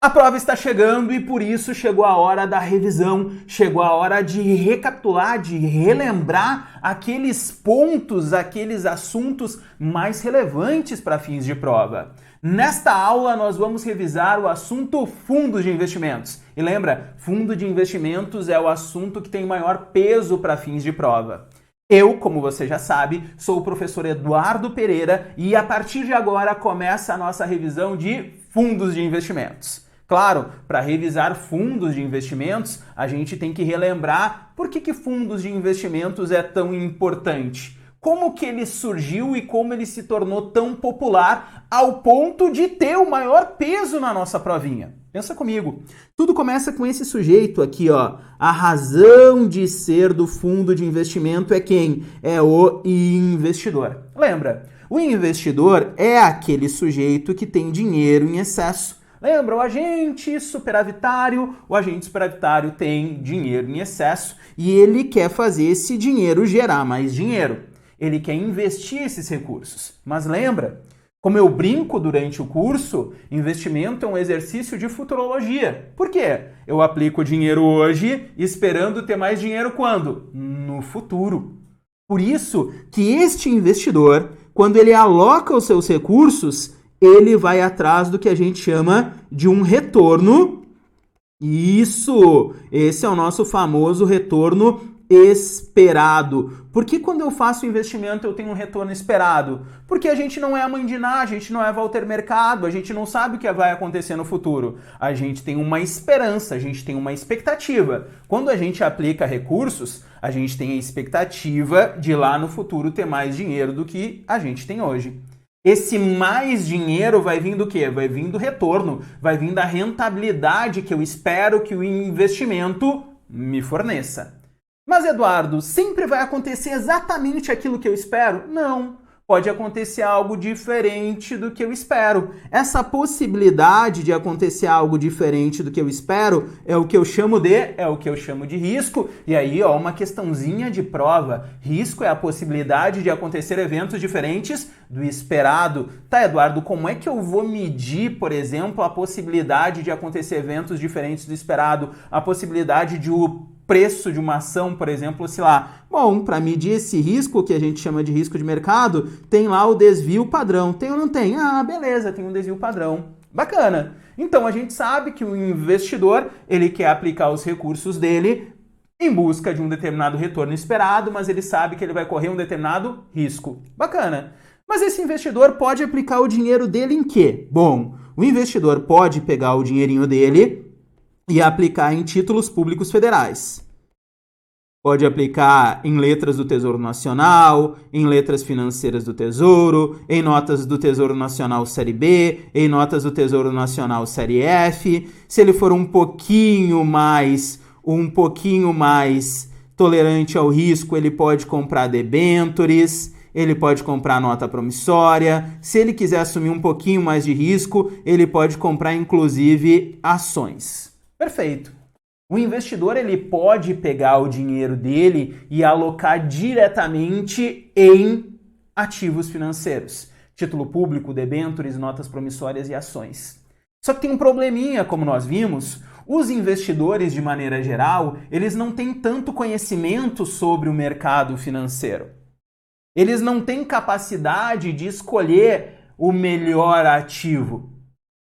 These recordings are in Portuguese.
A prova está chegando e por isso chegou a hora da revisão, chegou a hora de recapitular, de relembrar aqueles pontos, aqueles assuntos mais relevantes para fins de prova. Nesta aula nós vamos revisar o assunto fundos de investimentos. E lembra, fundo de investimentos é o assunto que tem maior peso para fins de prova. Eu, como você já sabe, sou o professor Eduardo Pereira e a partir de agora começa a nossa revisão de fundos de investimentos. Claro, para revisar fundos de investimentos, a gente tem que relembrar por que fundos de investimentos é tão importante. Como que ele surgiu e como ele se tornou tão popular ao ponto de ter o maior peso na nossa provinha. Pensa comigo. Tudo começa com esse sujeito aqui, ó. A razão de ser do fundo de investimento é quem? É o investidor. Lembra? O investidor é aquele sujeito que tem dinheiro em excesso. Lembra, o agente superavitário tem dinheiro em excesso e ele quer fazer esse dinheiro gerar mais dinheiro. Ele quer investir esses recursos. Mas lembra, como eu brinco durante o curso, investimento é um exercício de futurologia. Por quê? Eu aplico o dinheiro hoje esperando ter mais dinheiro quando? No futuro. Por isso que este investidor, quando ele aloca os seus recursos, ele vai atrás do que a gente chama de um retorno. Isso! Esse é o nosso famoso retorno esperado. Por que quando eu faço investimento eu tenho um retorno esperado? Porque a gente não é a mãe de Ná, a gente não é Walter Mercado, a gente não sabe o que vai acontecer no futuro. A gente tem uma esperança, a gente tem uma expectativa. Quando a gente aplica recursos, a gente tem a expectativa de lá no futuro ter mais dinheiro do que a gente tem hoje. Esse mais dinheiro vai vir do quê? Vai vir do retorno, vai vir da rentabilidade que eu espero que o investimento me forneça. Mas, Eduardo, sempre vai acontecer exatamente aquilo que eu espero? Não. Pode acontecer algo diferente do que eu espero. Essa possibilidade de acontecer algo diferente do que eu espero é o que eu chamo de risco. E aí, ó, uma questãozinha de prova. Risco é a possibilidade de acontecer eventos diferentes do esperado. Tá, Eduardo, como é que eu vou medir, por exemplo, a possibilidade de acontecer eventos diferentes do esperado? A possibilidade de o preço de uma ação, por exemplo, sei lá. Bom, para medir esse risco, que a gente chama de risco de mercado, tem lá o desvio padrão. Tem ou não tem? Ah, beleza, tem um desvio padrão. Bacana. Então, a gente sabe que o investidor, ele quer aplicar os recursos dele em busca de um determinado retorno esperado, mas ele sabe que ele vai correr um determinado risco. Bacana. Mas esse investidor pode aplicar o dinheiro dele em quê? Bom, o investidor pode pegar o dinheirinho dele e aplicar em títulos públicos federais. Pode aplicar em letras do Tesouro Nacional, em letras financeiras do Tesouro, em notas do Tesouro Nacional Série B, em notas do Tesouro Nacional Série F. Se ele for um pouquinho mais tolerante ao risco, ele pode comprar debêntures, ele pode comprar nota promissória. Se ele quiser assumir um pouquinho mais de risco, ele pode comprar inclusive ações. Perfeito. O investidor ele pode pegar o dinheiro dele e alocar diretamente em ativos financeiros. Título público, debêntures, notas promissórias e ações. Só que tem um probleminha, como nós vimos. Os investidores, de maneira geral, eles não têm tanto conhecimento sobre o mercado financeiro. Eles não têm capacidade de escolher o melhor ativo.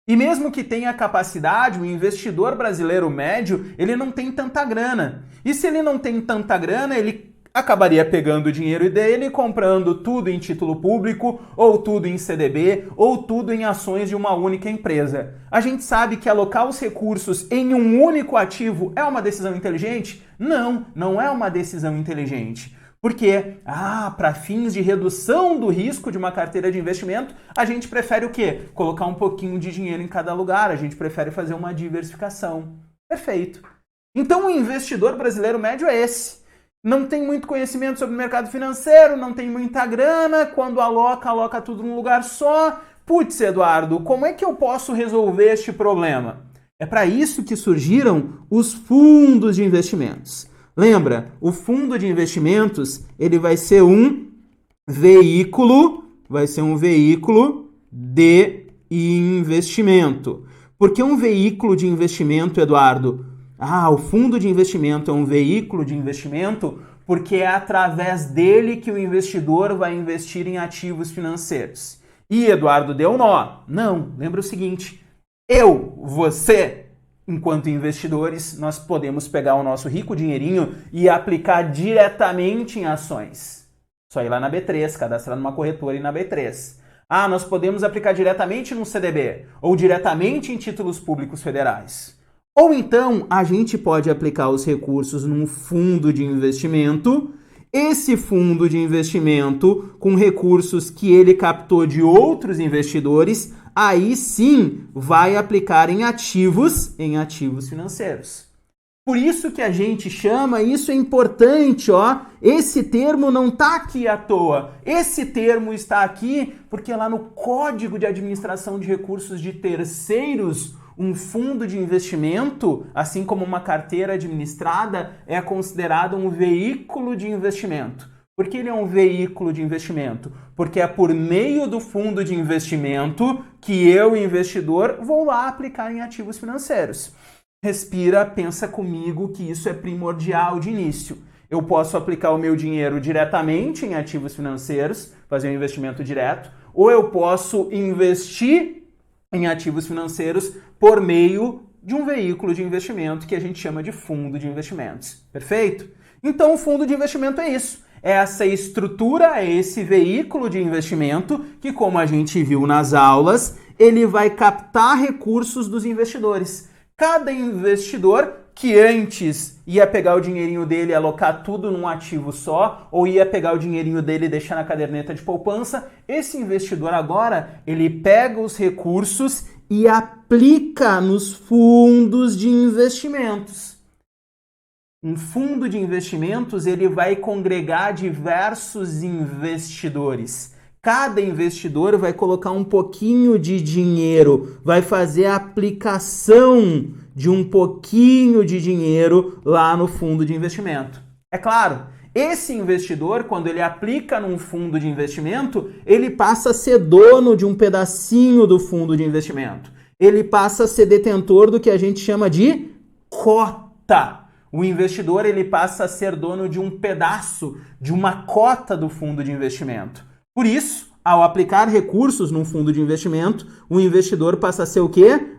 E mesmo que tenha capacidade, o investidor brasileiro médio, ele não tem tanta grana. E se ele não tem tanta grana, ele acabaria pegando o dinheiro dele e comprando tudo em título público, ou tudo em CDB, ou tudo em ações de uma única empresa. A gente sabe que alocar os recursos em um único ativo é uma decisão inteligente? Não, não é uma decisão inteligente. Porque, para fins de redução do risco de uma carteira de investimento, a gente prefere o quê? Colocar um pouquinho de dinheiro em cada lugar, a gente prefere fazer uma diversificação. Perfeito. Então o investidor brasileiro médio é esse. Não tem muito conhecimento sobre o mercado financeiro, não tem muita grana, quando aloca tudo num lugar só. Putz, Eduardo, como é que eu posso resolver este problema? É para isso que surgiram os fundos de investimentos. Lembra, o fundo de investimentos, ele vai ser um veículo de investimento. Por que um veículo de investimento, Eduardo? O fundo de investimento é um veículo de investimento porque é através dele que o investidor vai investir em ativos financeiros. E, Eduardo, deu nó? Não, lembra o seguinte, você, enquanto investidores, nós podemos pegar o nosso rico dinheirinho e aplicar diretamente em ações. Só ir lá na B3, cadastrar numa corretora e na B3. Nós podemos aplicar diretamente num CDB ou diretamente em títulos públicos federais. Ou então, a gente pode aplicar os recursos num fundo de investimento. Esse fundo de investimento, com recursos que ele captou de outros investidores, aí sim vai aplicar em ativos financeiros. Por isso que a gente chama, isso é importante, esse termo não está aqui à toa. Esse termo está aqui porque lá no Código de Administração de Recursos de Terceiros, um fundo de investimento, assim como uma carteira administrada, é considerado um veículo de investimento. Por que ele é um veículo de investimento? Porque é por meio do fundo de investimento que eu, investidor, vou lá aplicar em ativos financeiros. Respira, pensa comigo que isso é primordial de início. Eu posso aplicar o meu dinheiro diretamente em ativos financeiros, fazer um investimento direto, ou eu posso investir em ativos financeiros por meio de um veículo de investimento que a gente chama de fundo de investimentos. Perfeito? Então, o fundo de investimento é isso. É essa estrutura, é esse veículo de investimento que, como a gente viu nas aulas, ele vai captar recursos dos investidores. Cada investidor que antes ia pegar o dinheirinho dele e alocar tudo num ativo só, ou ia pegar o dinheirinho dele e deixar na caderneta de poupança, esse investidor agora, ele pega os recursos e aplica nos fundos de investimentos. Um fundo de investimentos, ele vai congregar diversos investidores. Cada investidor vai colocar um pouquinho de dinheiro, vai fazer a aplicação de um pouquinho de dinheiro lá no fundo de investimento. É claro, esse investidor, quando ele aplica num fundo de investimento, ele passa a ser dono de um pedacinho do fundo de investimento. Ele passa a ser detentor do que a gente chama de cota. O investidor, ele passa a ser dono de um pedaço, de uma cota do fundo de investimento. Por isso, ao aplicar recursos num fundo de investimento, o investidor passa a ser o quê?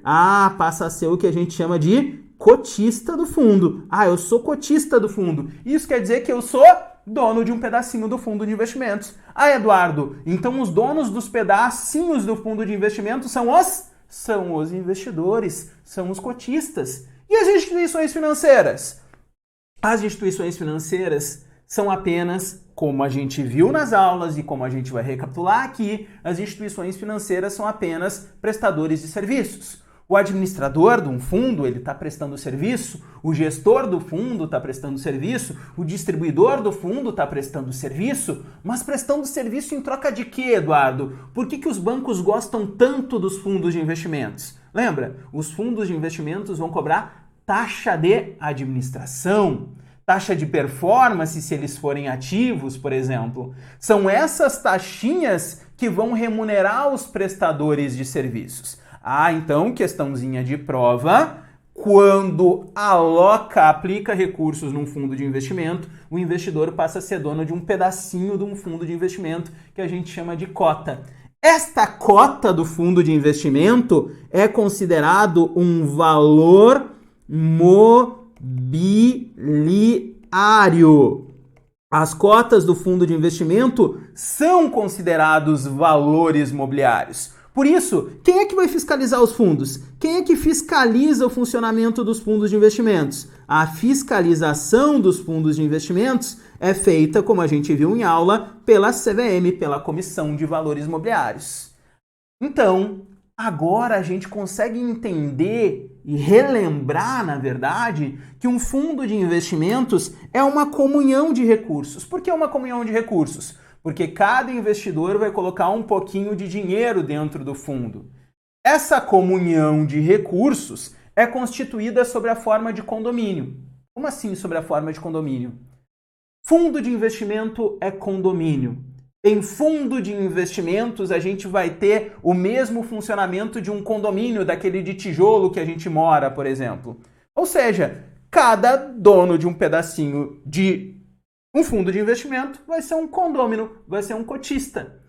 Passa a ser o que a gente chama de cotista do fundo. Eu sou cotista do fundo. Isso quer dizer que eu sou dono de um pedacinho do fundo de investimentos. Eduardo, então os donos dos pedacinhos do fundo de investimentos são os investidores, são os cotistas. E as instituições financeiras? As instituições financeiras são apenas, como a gente viu nas aulas e como a gente vai recapitular aqui, as instituições financeiras são apenas prestadores de serviços. O administrador de um fundo, ele está prestando serviço, o gestor do fundo está prestando serviço, o distribuidor do fundo está prestando serviço, mas prestando serviço em troca de quê, Eduardo? Por que os bancos gostam tanto dos fundos de investimentos? Lembra? Os fundos de investimentos vão cobrar taxa de administração, taxa de performance se eles forem ativos, por exemplo. São essas taxinhas que vão remunerar os prestadores de serviços. Então, questãozinha de prova, quando aplica recursos num fundo de investimento, o investidor passa a ser dono de um pedacinho de um fundo de investimento que a gente chama de cota. Esta cota do fundo de investimento é considerado um valor mobiliário. As cotas do fundo de investimento são considerados valores mobiliários. Por isso, quem é que vai fiscalizar os fundos? Quem é que fiscaliza o funcionamento dos fundos de investimentos? A fiscalização dos fundos de investimentos é feita, como a gente viu em aula, pela CVM, pela Comissão de Valores Mobiliários. Então, agora a gente consegue entender e relembrar, na verdade, que um fundo de investimentos é uma comunhão de recursos. Por que uma comunhão de recursos? Porque cada investidor vai colocar um pouquinho de dinheiro dentro do fundo. Essa comunhão de recursos é constituída sob a forma de condomínio. Como assim sob a forma de condomínio? Fundo de investimento é condomínio. Em fundo de investimentos, a gente vai ter o mesmo funcionamento de um condomínio, daquele de tijolo que a gente mora, por exemplo. Ou seja, cada dono de um pedacinho de um fundo de investimento vai ser um condômino, vai ser um cotista.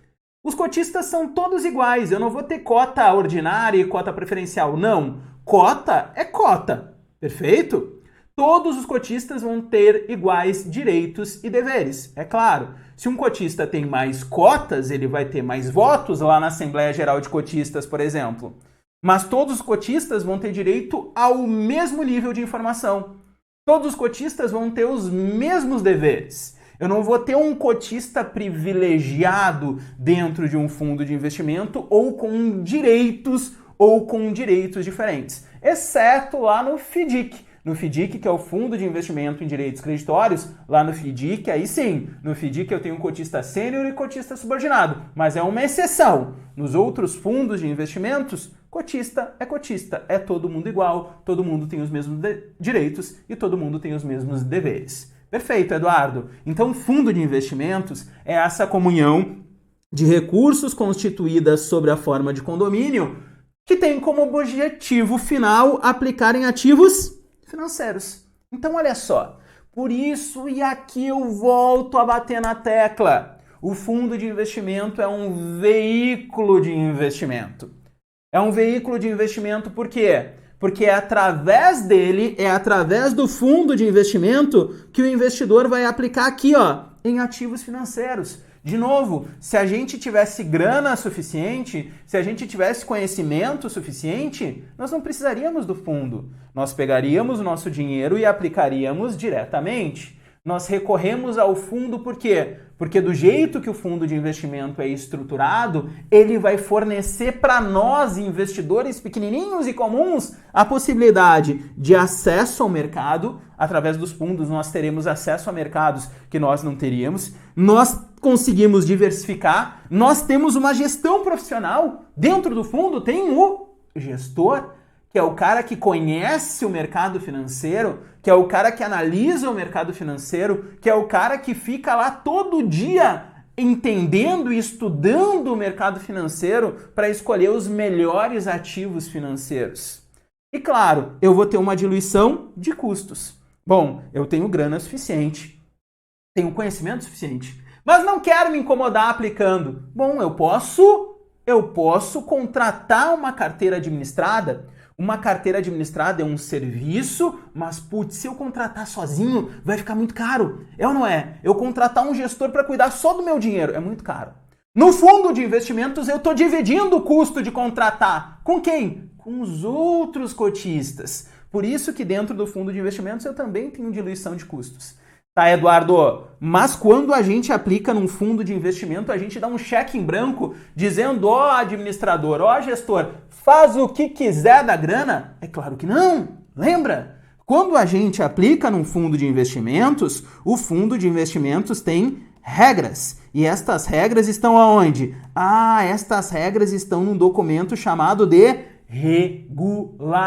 Os cotistas são todos iguais, eu não vou ter cota ordinária e cota preferencial, não. Cota é cota, perfeito? Todos os cotistas vão ter iguais direitos e deveres, é claro. Se um cotista tem mais cotas, ele vai ter mais votos lá na Assembleia Geral de Cotistas, por exemplo. Mas todos os cotistas vão ter direito ao mesmo nível de informação. Todos os cotistas vão ter os mesmos deveres. Eu não vou ter um cotista privilegiado dentro de um fundo de investimento ou com direitos diferentes, exceto lá no FDIC. No FDIC, que é o Fundo de Investimento em Direitos Creditórios, lá no FDIC, aí sim, no FDIC eu tenho um cotista sênior e cotista subordinado, mas é uma exceção. Nos outros fundos de investimentos, cotista, é todo mundo igual, todo mundo tem os mesmos direitos e todo mundo tem os mesmos deveres. Perfeito, Eduardo. Então, fundo de investimentos é essa comunhão de recursos constituída sob a forma de condomínio que tem como objetivo final aplicar em ativos financeiros. Então, olha só, por isso, e aqui eu volto a bater na tecla, o fundo de investimento é um veículo de investimento. É um veículo de investimento por quê? Porque é através dele, é através do fundo de investimento que o investidor vai aplicar aqui, ó, em ativos financeiros. De novo, se a gente tivesse grana suficiente, se a gente tivesse conhecimento suficiente, nós não precisaríamos do fundo. Nós pegaríamos o nosso dinheiro e aplicaríamos diretamente. Nós recorremos ao fundo por quê? Porque do jeito que o fundo de investimento é estruturado, ele vai fornecer para nós, investidores pequenininhos e comuns, a possibilidade de acesso ao mercado. Através dos fundos, nós teremos acesso a mercados que nós não teríamos. Nós conseguimos diversificar. Nós temos uma gestão profissional. Dentro do fundo tem o gestor, que é o cara que conhece o mercado financeiro, que é o cara que analisa o mercado financeiro, que é o cara que fica lá todo dia entendendo e estudando o mercado financeiro para escolher os melhores ativos financeiros. E claro, eu vou ter uma diluição de custos. Bom, eu tenho grana suficiente, tenho conhecimento suficiente, mas não quero me incomodar aplicando. Bom, eu posso contratar uma carteira administrada. Uma carteira administrada é um serviço, mas putz, se eu contratar sozinho, vai ficar muito caro. É ou não é? Eu contratar um gestor para cuidar só do meu dinheiro, é muito caro. No fundo de investimentos, eu estou dividindo o custo de contratar. Com quem? Com os outros cotistas. Por isso que dentro do fundo de investimentos eu também tenho diluição de custos. Tá, Eduardo? Mas quando a gente aplica num fundo de investimento, a gente dá um cheque em branco dizendo, ó administrador, ó gestor, faz o que quiser da grana? É claro que não. Lembra? Quando a gente aplica num fundo de investimentos, o fundo de investimentos tem regras. E estas regras estão aonde? Estas regras estão num documento chamado de regulamento.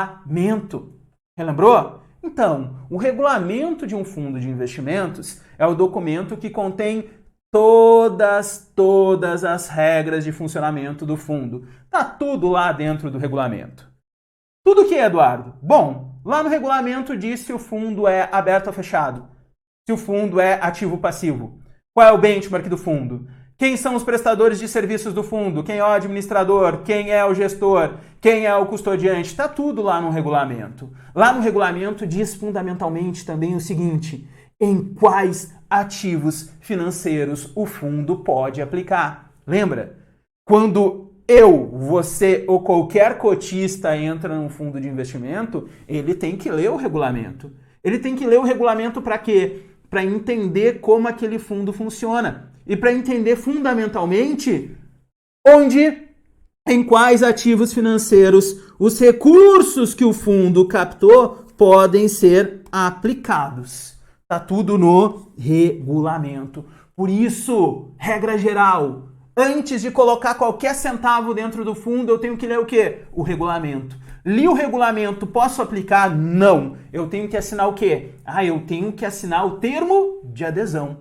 Relembrou? Então, o regulamento de um fundo de investimentos é o documento que contém todas as regras de funcionamento do fundo. Tá tudo lá dentro do regulamento. Tudo o que, Eduardo? Bom, lá no regulamento diz se o fundo é aberto ou fechado, se o fundo é ativo ou passivo, qual é o benchmark do fundo, quem são os prestadores de serviços do fundo, quem é o administrador, quem é o gestor, quem é o custodiante, está tudo lá no regulamento. Lá no regulamento diz fundamentalmente também o seguinte, em quais ativos financeiros o fundo pode aplicar. Lembra? Quando eu, você ou qualquer cotista entra num fundo de investimento, ele tem que ler o regulamento. Ele tem que ler o regulamento para quê? Para entender como aquele fundo funciona. E para entender fundamentalmente em quais ativos financeiros os recursos que o fundo captou podem ser aplicados. Está tudo no regulamento. Por isso, regra geral, antes de colocar qualquer centavo dentro do fundo, eu tenho que ler o quê? O regulamento. Li o regulamento, posso aplicar? Não. Eu tenho que assinar o quê? Eu tenho que assinar o termo de adesão.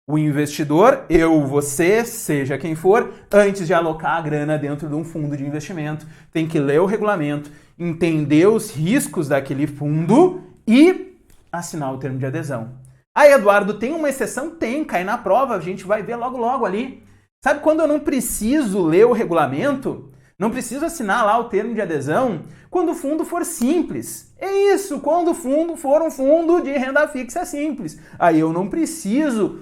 O investidor, eu, você, seja quem for, antes de alocar a grana dentro de um fundo de investimento, tem que ler o regulamento, entender os riscos daquele fundo e assinar o termo de adesão. Aí, Eduardo, tem uma exceção? Tem, cai na prova, a gente vai ver logo logo ali. Sabe quando eu não preciso ler o regulamento? Não preciso assinar lá o termo de adesão? Quando o fundo for simples. É isso, quando o fundo for um fundo de renda fixa simples. Aí eu não preciso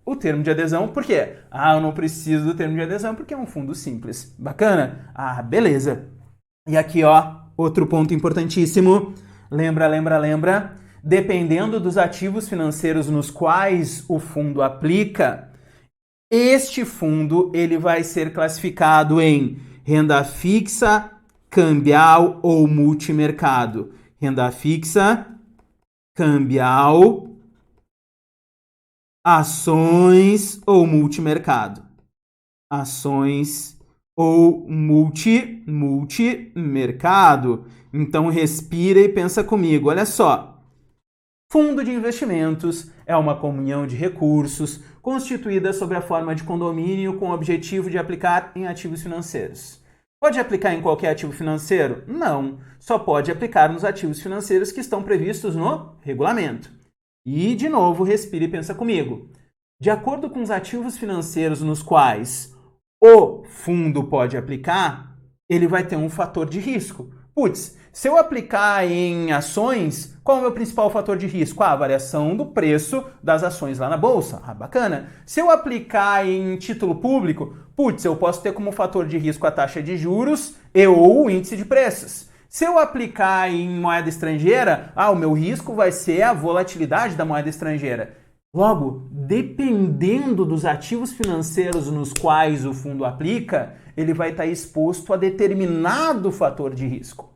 o termo de adesão, por quê? Ah, eu não preciso do termo de adesão porque é um fundo simples. Bacana? Ah, beleza. E aqui, ó, outro ponto importantíssimo. Lembra? Dependendo dos ativos financeiros nos quais o fundo aplica, este fundo ele vai ser classificado em renda fixa, cambial ou multimercado. Renda fixa, cambial, ações ou multimercado. Ações ou multimercado. Então respira e pensa comigo. Olha só. Fundo de investimentos é uma comunhão de recursos constituída sob a forma de condomínio com o objetivo de aplicar em ativos financeiros. Pode aplicar em qualquer ativo financeiro? Não, só pode aplicar nos ativos financeiros que estão previstos no regulamento. E, de novo, respire e pensa comigo. De acordo com os ativos financeiros nos quais o fundo pode aplicar, ele vai ter um fator de risco. Putz, se eu aplicar em ações, qual é o meu principal fator de risco? A variação do preço das ações lá na bolsa. Ah, bacana. Se eu aplicar em título público, putz, eu posso ter como fator de risco a taxa de juros e ou o índice de preços. Se eu aplicar em moeda estrangeira, o meu risco vai ser a volatilidade da moeda estrangeira. Logo, dependendo dos ativos financeiros nos quais o fundo aplica, ele vai estar exposto a determinado fator de risco.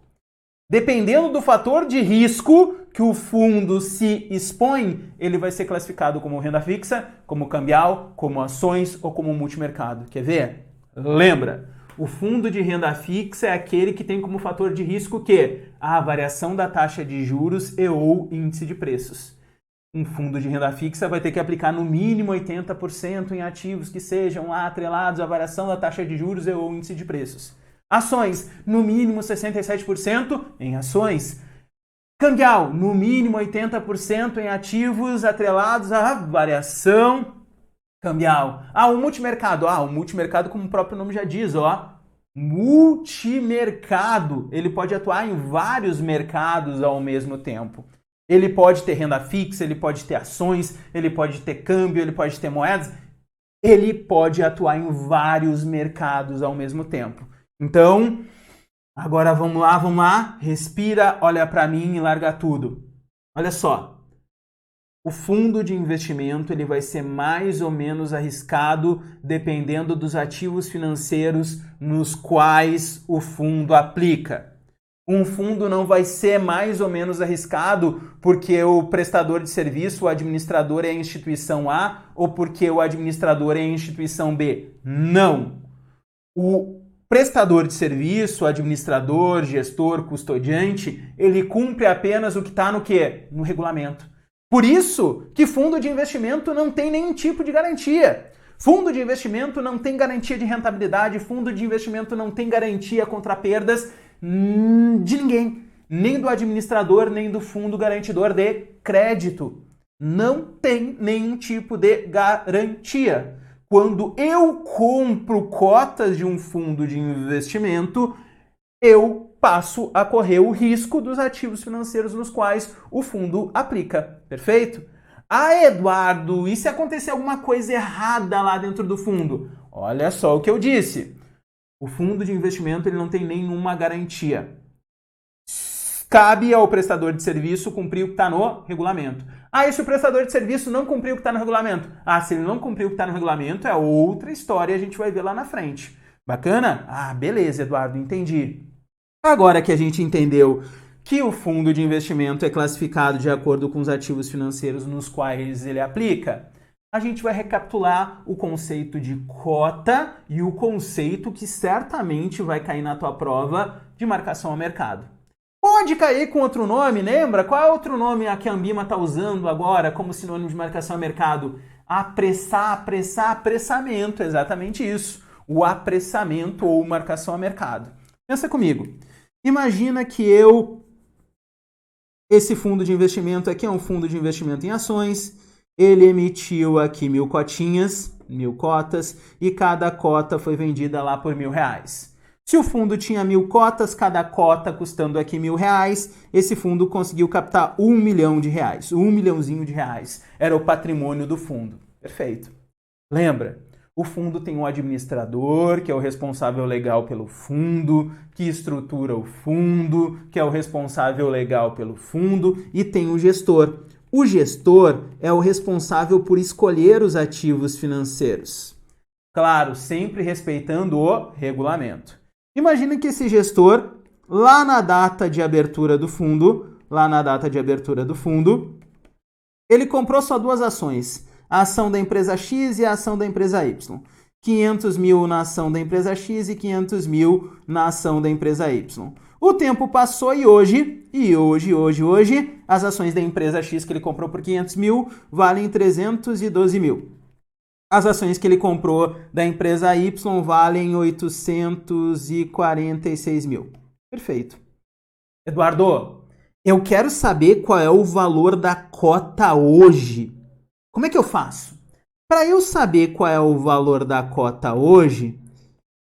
Dependendo do fator de risco que o fundo se expõe, ele vai ser classificado como renda fixa, como cambial, como ações ou como multimercado. Quer ver? Lembra, o fundo de renda fixa é aquele que tem como fator de risco o quê? A variação da taxa de juros e ou índice de preços. Um fundo de renda fixa vai ter que aplicar no mínimo 80% em ativos que sejam atrelados à variação da taxa de juros e ou índice de preços. Ações, no mínimo 67% em ações. Cambial, no mínimo 80% em ativos atrelados à variação cambial. O multimercado. O multimercado, como o próprio nome já diz, multimercado. Ele pode atuar em vários mercados ao mesmo tempo. Ele pode ter renda fixa, ele pode ter ações, ele pode ter câmbio, ele pode ter moedas. Ele pode atuar em vários mercados ao mesmo tempo. Então, agora vamos lá, respira, olha para mim e larga tudo. Olha só, o fundo de investimento ele vai ser mais ou menos arriscado dependendo dos ativos financeiros nos quais o fundo aplica. Um fundo não vai ser mais ou menos arriscado porque o prestador de serviço, o administrador é a instituição A ou porque o administrador é a instituição B. Não. O prestador de serviço, administrador, gestor, custodiante, ele cumpre apenas o que está no quê? No regulamento. Por isso que fundo de investimento não tem nenhum tipo de garantia. Fundo de investimento não tem garantia de rentabilidade, fundo de investimento não tem garantia contra perdas de ninguém, nem do administrador, nem do fundo garantidor de crédito. Não tem nenhum tipo de garantia. Quando eu compro cotas de um fundo de investimento, eu passo a correr o risco dos ativos financeiros nos quais o fundo aplica. Perfeito? Eduardo, e se acontecer alguma coisa errada lá dentro do fundo? Olha só o que eu disse. O fundo de investimento ele não tem nenhuma garantia. Cabe ao prestador de serviço cumprir o que está no regulamento. E se o prestador de serviço não cumprir o que está no regulamento? Se ele não cumprir o que está no regulamento, é outra história e a gente vai ver lá na frente. Bacana? Beleza, Eduardo, entendi. Agora que a gente entendeu que o fundo de investimento é classificado de acordo com os ativos financeiros nos quais ele aplica, a gente vai recapitular o conceito de cota e o conceito que certamente vai cair na tua prova de marcação ao mercado. Pode cair com outro nome, lembra? Qual é outro nome que a Anbima está usando agora como sinônimo de marcação a mercado? Apressar, apressar, apressamento, exatamente isso. O apressamento ou marcação a mercado. Pensa comigo. Imagina que esse fundo de investimento aqui é um fundo de investimento em ações. Ele emitiu aqui 1.000 cotinhas, 1.000 cotas, e cada cota foi vendida lá por R$1.000. Se o fundo tinha 1.000 cotas, cada cota custando aqui R$1.000, esse fundo conseguiu captar R$1 milhão, R$1 milhãozinho. Era o patrimônio do fundo. Perfeito. Lembra? O fundo tem um administrador, que é o responsável legal pelo fundo, que estrutura o fundo, que é o responsável legal pelo fundo, e tem o gestor. O gestor é o responsável por escolher os ativos financeiros. Claro, sempre respeitando o regulamento. Imagina que esse gestor, lá na data de abertura do fundo, ele comprou só 2 ações. A ação da empresa X e a ação da empresa Y. 500 mil na ação da empresa X e 500 mil na ação da empresa Y. O tempo passou e hoje, as ações da empresa X que ele comprou por 500 mil valem 312 mil. As ações que ele comprou da empresa Y valem 846 mil. Perfeito. Eduardo, eu quero saber qual é o valor da cota hoje. Como é que eu faço? Para eu saber qual é o valor da cota hoje,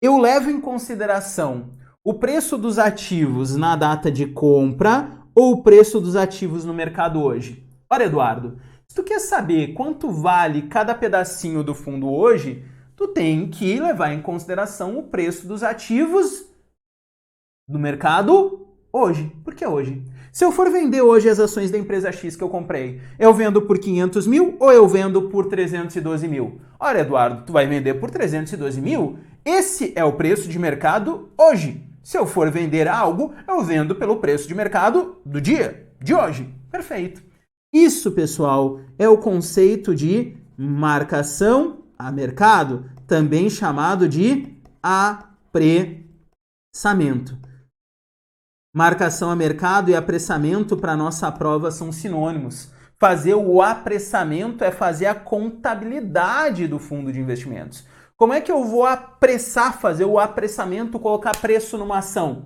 eu levo em consideração o preço dos ativos na data de compra ou o preço dos ativos no mercado hoje. Olha, Eduardo, se tu quer saber quanto vale cada pedacinho do fundo hoje, tu tem que levar em consideração o preço dos ativos do mercado hoje. Por que hoje? Se eu for vender hoje as ações da empresa X que eu comprei, eu vendo por 500 mil ou eu vendo por 312 mil? Olha, Eduardo, tu vai vender por 312 mil? Esse é o preço de mercado hoje. Se eu for vender algo, eu vendo pelo preço de mercado do dia, de hoje. Perfeito. Isso, pessoal, é o conceito de marcação a mercado, também chamado de apressamento. Marcação a mercado e apressamento para nossa prova são sinônimos. Fazer o apressamento é fazer a contabilidade do fundo de investimentos. Como é que eu vou apressar, fazer o apressamento, colocar preço numa ação?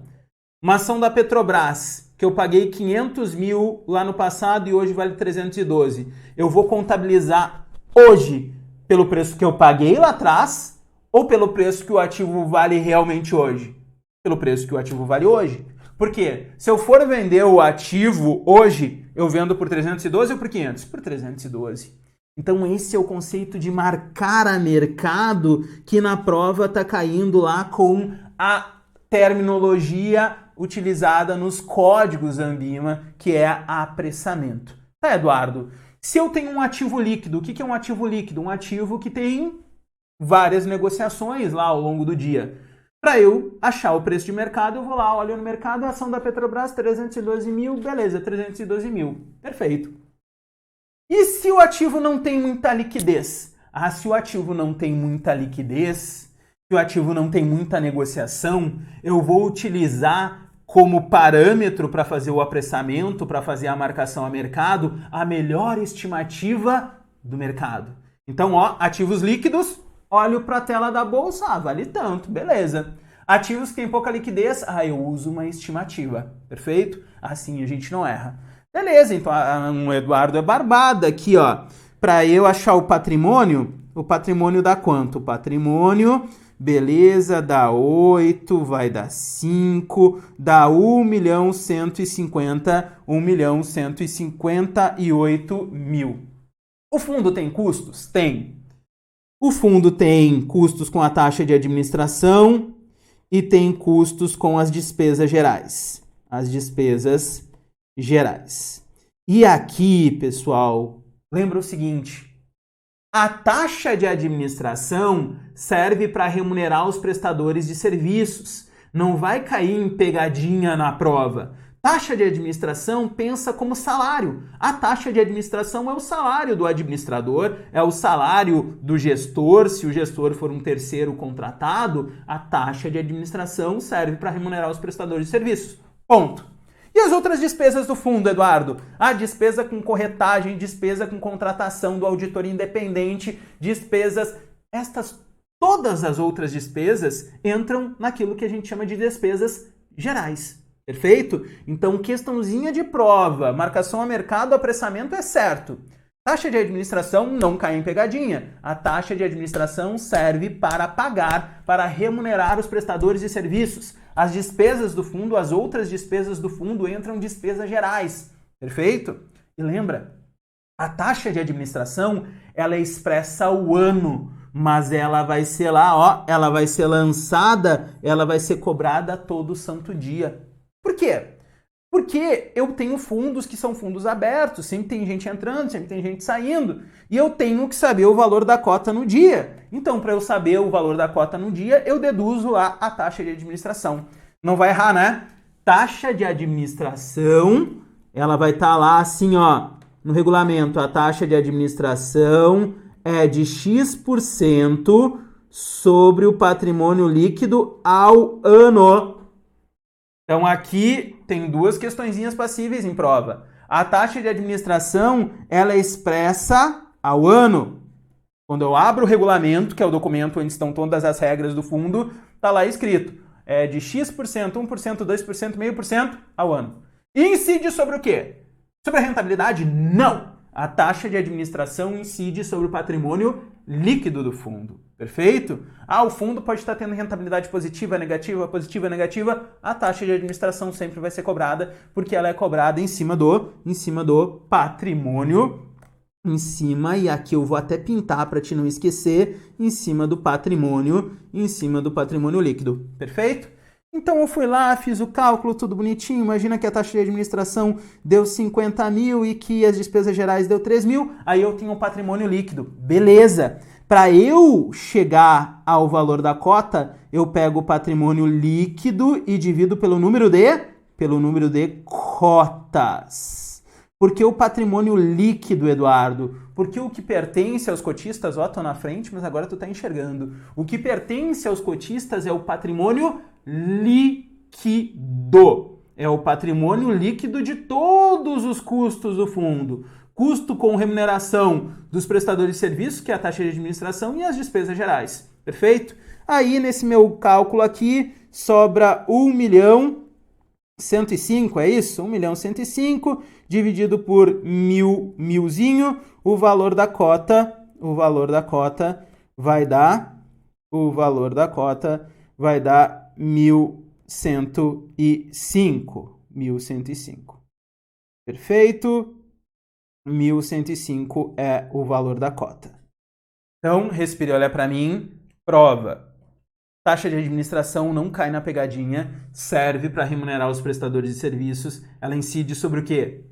Uma ação da Petrobras, que eu paguei 500 mil lá no passado e hoje vale 312. Eu vou contabilizar hoje pelo preço que eu paguei lá atrás ou pelo preço que o ativo vale realmente hoje? Pelo preço que o ativo vale hoje. Por quê? Se eu for vender o ativo hoje, eu vendo por 312 ou por 500? Por 312. Então esse é o conceito de marcar a mercado que na prova está caindo lá com a terminologia utilizada nos códigos Anbima, que é apressamento. Tá, Eduardo? Se eu tenho um ativo líquido, o que é um ativo líquido? Um ativo que tem várias negociações lá ao longo do dia. Para eu achar o preço de mercado, eu vou lá, olho no mercado, a ação da Petrobras, 312 mil, beleza, 312 mil. Perfeito. E se o ativo não tem muita liquidez? Se o ativo não tem muita liquidez, se o ativo não tem muita negociação, eu vou utilizar como parâmetro para fazer o apressamento, para fazer a marcação a mercado, a melhor estimativa do mercado. Então, ativos líquidos, olho para a tela da bolsa, vale tanto, beleza. Ativos que têm pouca liquidez, eu uso uma estimativa, perfeito? Assim a gente não erra. Beleza, então o Eduardo é barbada aqui, para eu achar o patrimônio dá quanto? O patrimônio, beleza, dá 8, vai dar 5, dá 1.158.000. O fundo tem custos? Tem. O fundo tem custos com a taxa de administração e tem custos com as despesas gerais. E aqui, pessoal, lembra o seguinte: a taxa de administração serve para remunerar os prestadores de serviços. Não vai cair em pegadinha na prova. Taxa de administração pensa como salário. A taxa de administração é o salário do administrador, é o salário do gestor. Se o gestor for um terceiro contratado, a taxa de administração serve para remunerar os prestadores de serviços. Ponto. E as outras despesas do fundo, Eduardo? A despesa com corretagem, despesa com contratação do auditor independente, despesas... Todas as outras despesas entram naquilo que a gente chama de despesas gerais. Perfeito? Então, questãozinha de prova, marcação a mercado, apressamento é certo. Taxa de administração não cai em pegadinha. A taxa de administração serve para pagar, para remunerar os prestadores de serviços. As despesas do fundo, as outras despesas do fundo entram despesas gerais. Perfeito? E lembra, a taxa de administração, ela é expressa ao ano, mas ela vai ser lá, ó, ela vai ser lançada, ela vai ser cobrada todo santo dia. Por quê? Porque eu tenho fundos que são fundos abertos, sempre tem gente entrando, sempre tem gente saindo, e eu tenho que saber o valor da cota no dia. Então, para eu saber o valor da cota no dia, eu deduzo lá a taxa de administração. Não vai errar, né? Taxa de administração, ela vai estar lá assim, ó, no regulamento. A taxa de administração é de X% sobre o patrimônio líquido ao ano. Então, aqui tem duas questõezinhas passíveis em prova. A taxa de administração, ela é expressa ao ano. Quando eu abro o regulamento, que é o documento onde estão todas as regras do fundo, está lá escrito. É de X%, 1%, 2%, 0,5% ao ano. E incide sobre o quê? Sobre a rentabilidade? Não! A taxa de administração incide sobre o patrimônio líquido do fundo. Perfeito? O fundo pode estar tendo rentabilidade positiva, negativa, negativa. A taxa de administração sempre vai ser cobrada, porque ela é cobrada em cima do patrimônio, e aqui eu vou até pintar para te não esquecer, em cima do patrimônio líquido. Perfeito? Então eu fui lá, fiz o cálculo, tudo bonitinho. Imagina que a taxa de administração deu 50 mil e que as despesas gerais deu 3 mil. Aí eu tenho um patrimônio líquido. Beleza. Para eu chegar ao valor da cota, eu pego o patrimônio líquido e divido pelo número de cotas. Por que o patrimônio líquido, Eduardo? Porque o que pertence aos cotistas, ó, tô na frente, mas agora tu tá enxergando. O que pertence aos cotistas é o patrimônio líquido. É o patrimônio líquido de todos os custos do fundo. Custo com remuneração dos prestadores de serviços, que é a taxa de administração, e as despesas gerais. Perfeito? Aí, nesse meu cálculo aqui, sobra 1.105.000, é isso? 1.105.000 dividido por milzinho, o valor da cota vai dar 1.105. Perfeito? 1.105 é o valor da cota. Então, respire, olha para mim. Prova. Taxa de administração não cai na pegadinha, serve para remunerar os prestadores de serviços. Ela incide sobre o quê?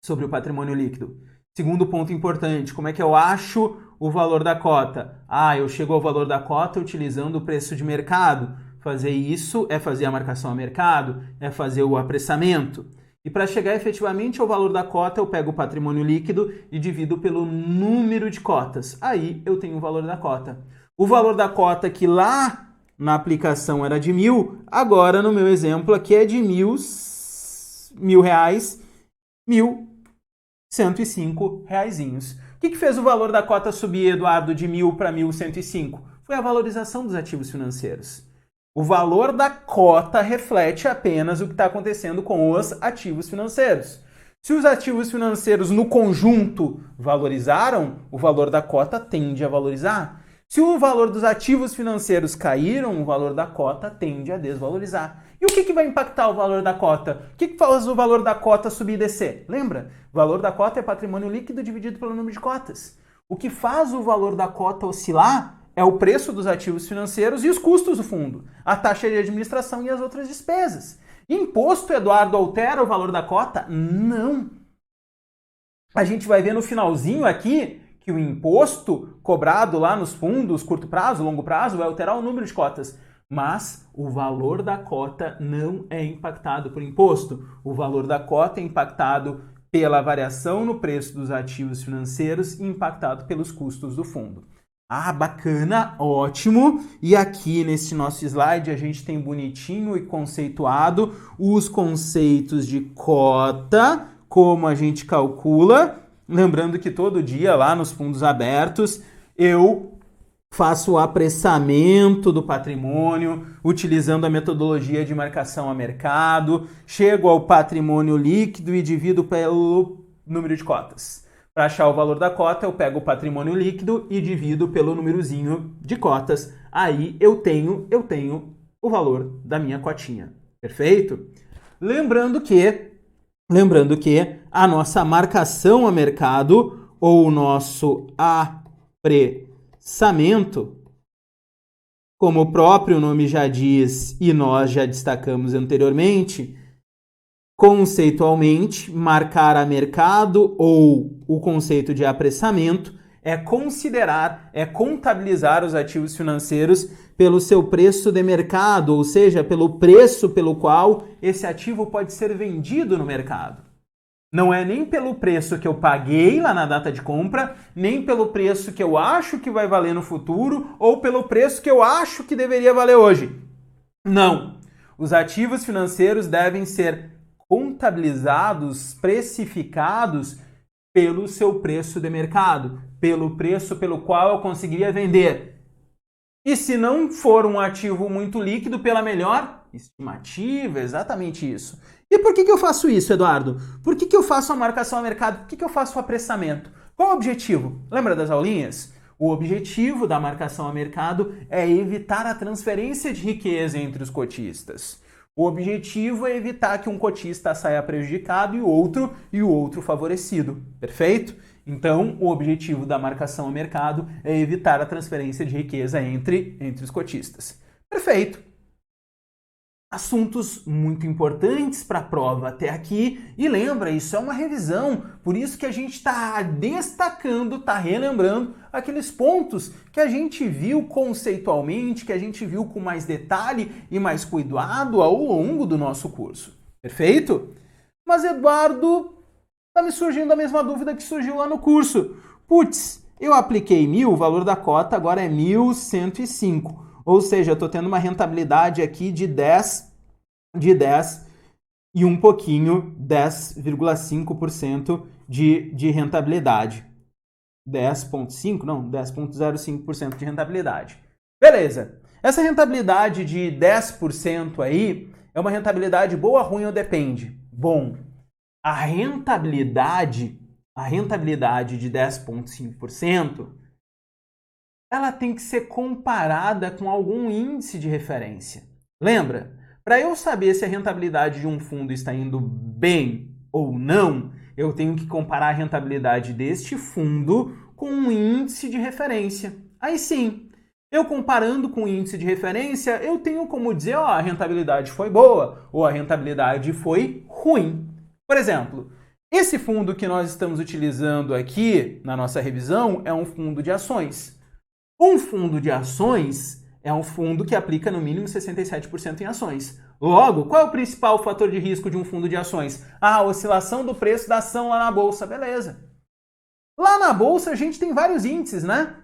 Sobre o patrimônio líquido. Segundo ponto importante, como é que eu acho o valor da cota? Eu chego ao valor da cota utilizando o preço de mercado. Fazer isso é fazer a marcação a mercado, é fazer o apressamento. E para chegar efetivamente ao valor da cota, eu pego o patrimônio líquido e divido pelo número de cotas. Aí eu tenho o valor da cota. O valor da cota que lá na aplicação era de 1.000, agora no meu exemplo aqui é de R$1.000, 1.105 reaisinhos. O que fez o valor da cota subir, Eduardo, de 1.000 para 1.105? Foi a valorização dos ativos financeiros. O valor da cota reflete apenas o que está acontecendo com os ativos financeiros. Se os ativos financeiros no conjunto valorizaram, o valor da cota tende a valorizar. Se o valor dos ativos financeiros caíram, o valor da cota tende a desvalorizar. E o que vai impactar o valor da cota? O que faz o valor da cota subir e descer? Lembra? O valor da cota é patrimônio líquido dividido pelo número de cotas. O que faz o valor da cota oscilar é o preço dos ativos financeiros e os custos do fundo, a taxa de administração e as outras despesas. Imposto, Eduardo, altera o valor da cota? Não. A gente vai ver no finalzinho aqui que o imposto cobrado lá nos fundos, curto prazo, longo prazo, vai alterar o número de cotas. Mas o valor da cota não é impactado por imposto. O valor da cota é impactado pela variação no preço dos ativos financeiros e impactado pelos custos do fundo. Ah, bacana, ótimo. E aqui nesse nosso slide a gente tem bonitinho e conceituado os conceitos de cota, como a gente calcula. Lembrando que todo dia lá nos fundos abertos eu faço o apressamento do patrimônio utilizando a metodologia de marcação a mercado, chego ao patrimônio líquido e divido pelo número de cotas. Para achar o valor da cota, eu pego o patrimônio líquido e divido pelo númerozinho de cotas. Aí eu tenho o valor da minha cotinha. Perfeito? Lembrando que a nossa marcação a mercado ou o nosso apressamento, como o próprio nome já diz e nós já destacamos anteriormente, conceitualmente, marcar a mercado ou o conceito de apressamento é considerar, é contabilizar os ativos financeiros pelo seu preço de mercado, ou seja, pelo preço pelo qual esse ativo pode ser vendido no mercado. Não é nem pelo preço que eu paguei lá na data de compra, nem pelo preço que eu acho que vai valer no futuro, ou pelo preço que eu acho que deveria valer hoje. Não. Os ativos financeiros devem ser contabilizados, precificados pelo seu preço de mercado, pelo preço pelo qual eu conseguiria vender. E se não for um ativo muito líquido, pela melhor estimativa, exatamente isso. E por que eu faço isso, Eduardo? Por que eu faço a marcação a mercado? Por que eu faço o apressamento? Qual o objetivo? Lembra das aulinhas? O objetivo da marcação a mercado é evitar a transferência de riqueza entre os cotistas. O objetivo é evitar que um cotista saia prejudicado e o outro favorecido. Perfeito? Então, o objetivo da marcação a mercado é evitar a transferência de riqueza entre os cotistas. Perfeito. Assuntos muito importantes para a prova até aqui. E lembra, isso é uma revisão, por isso que a gente está destacando, está relembrando aqueles pontos que a gente viu conceitualmente, que a gente viu com mais detalhe e mais cuidado ao longo do nosso curso. Perfeito? Mas, Eduardo, está me surgindo a mesma dúvida que surgiu lá no curso. Putz, eu apliquei 1.000, o valor da cota agora é 1.105. Ou seja, eu estou tendo uma rentabilidade aqui de 10 e um pouquinho, 10,5% de rentabilidade. 10,5%? Não, 10,05% de rentabilidade. Beleza. Essa rentabilidade de 10% aí é uma rentabilidade boa, ruim ou depende? Bom, a rentabilidade de 10,5%, ela tem que ser comparada com algum índice de referência. Lembra? Para eu saber se a rentabilidade de um fundo está indo bem ou não, eu tenho que comparar a rentabilidade deste fundo com um índice de referência. Aí sim, eu comparando com o índice de referência, eu tenho como dizer, ó, a rentabilidade foi boa ou a rentabilidade foi ruim. Por exemplo, esse fundo que nós estamos utilizando aqui na nossa revisão é um fundo de ações. Um fundo de ações é um fundo que aplica no mínimo 67% em ações. Logo, qual é o principal fator de risco de um fundo de ações? A oscilação do preço da ação lá na bolsa, beleza. Lá na bolsa a gente tem vários índices, né?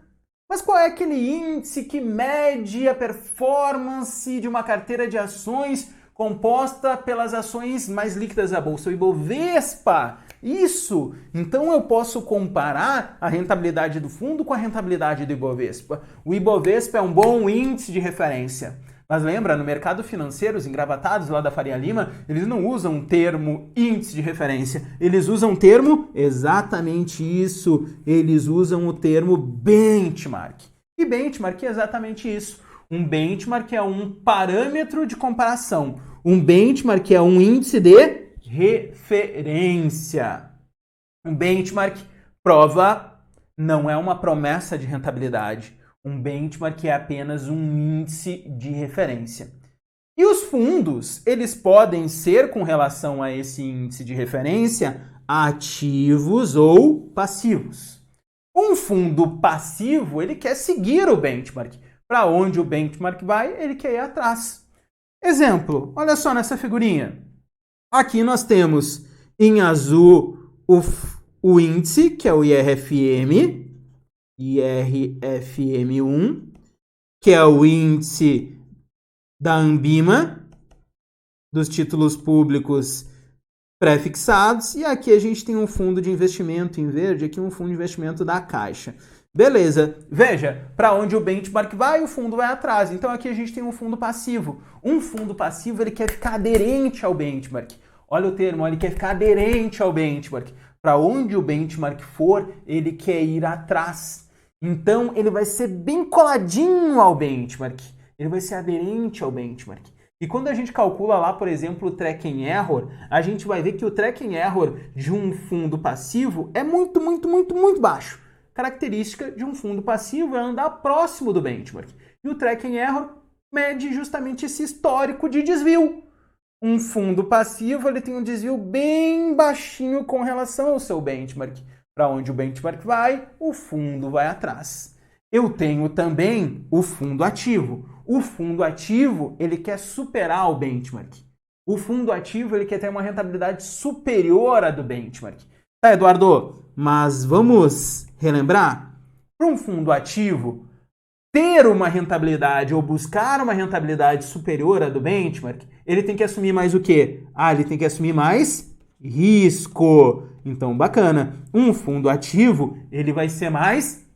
Mas qual é aquele índice que mede a performance de uma carteira de ações composta pelas ações mais líquidas da bolsa? O Ibovespa. Isso! Então eu posso comparar a rentabilidade do fundo com a rentabilidade do Ibovespa. O Ibovespa é um bom índice de referência. Mas lembra, no mercado financeiro, os engravatados lá da Faria Lima, eles não usam o termo índice de referência. Eles usam o termo, exatamente isso, eles usam o termo benchmark. E benchmark é exatamente isso. Um benchmark é um parâmetro de comparação. Um benchmark é um índice de referência. Um benchmark prova não é uma promessa de rentabilidade. Um benchmark é apenas um índice de referência. E os fundos, eles podem ser, com relação a esse índice de referência, ativos ou passivos. Um fundo passivo, ele quer seguir o benchmark. Para onde o benchmark vai, ele quer ir atrás. Exemplo, olha só nessa figurinha. Aqui nós temos em azul o índice, que é o IRFM, IRFM1, que é o índice da Anbima, dos títulos públicos pré-fixados, e aqui a gente tem um fundo de investimento em verde, aqui um fundo de investimento da Caixa. Beleza, veja, para onde o benchmark vai, o fundo vai atrás. Então aqui a gente tem um fundo passivo. Um fundo passivo, ele quer ficar aderente ao benchmark. Olha o termo, ele quer ficar aderente ao benchmark. Para onde o benchmark for, ele quer ir atrás. Então ele vai ser bem coladinho ao benchmark. Ele vai ser aderente ao benchmark. E quando a gente calcula lá, por exemplo, o tracking error, a gente vai ver que o tracking error de um fundo passivo é muito baixo. Característica de um fundo passivo é andar próximo do benchmark. E o tracking error mede justamente esse histórico de desvio. Um fundo passivo, ele tem um desvio bem baixinho com relação ao seu benchmark. Para onde o benchmark vai, o fundo vai atrás. Eu tenho também o fundo ativo. O fundo ativo, ele quer superar o benchmark. O fundo ativo, ele quer ter uma rentabilidade superior à do benchmark. Tá, Eduardo? Mas vamos relembrar? Para um fundo ativo, ter uma rentabilidade ou buscar uma rentabilidade superior à do benchmark, ele tem que assumir mais o quê? Ele tem que assumir mais risco. Então, bacana. Um fundo ativo, ele vai ser mais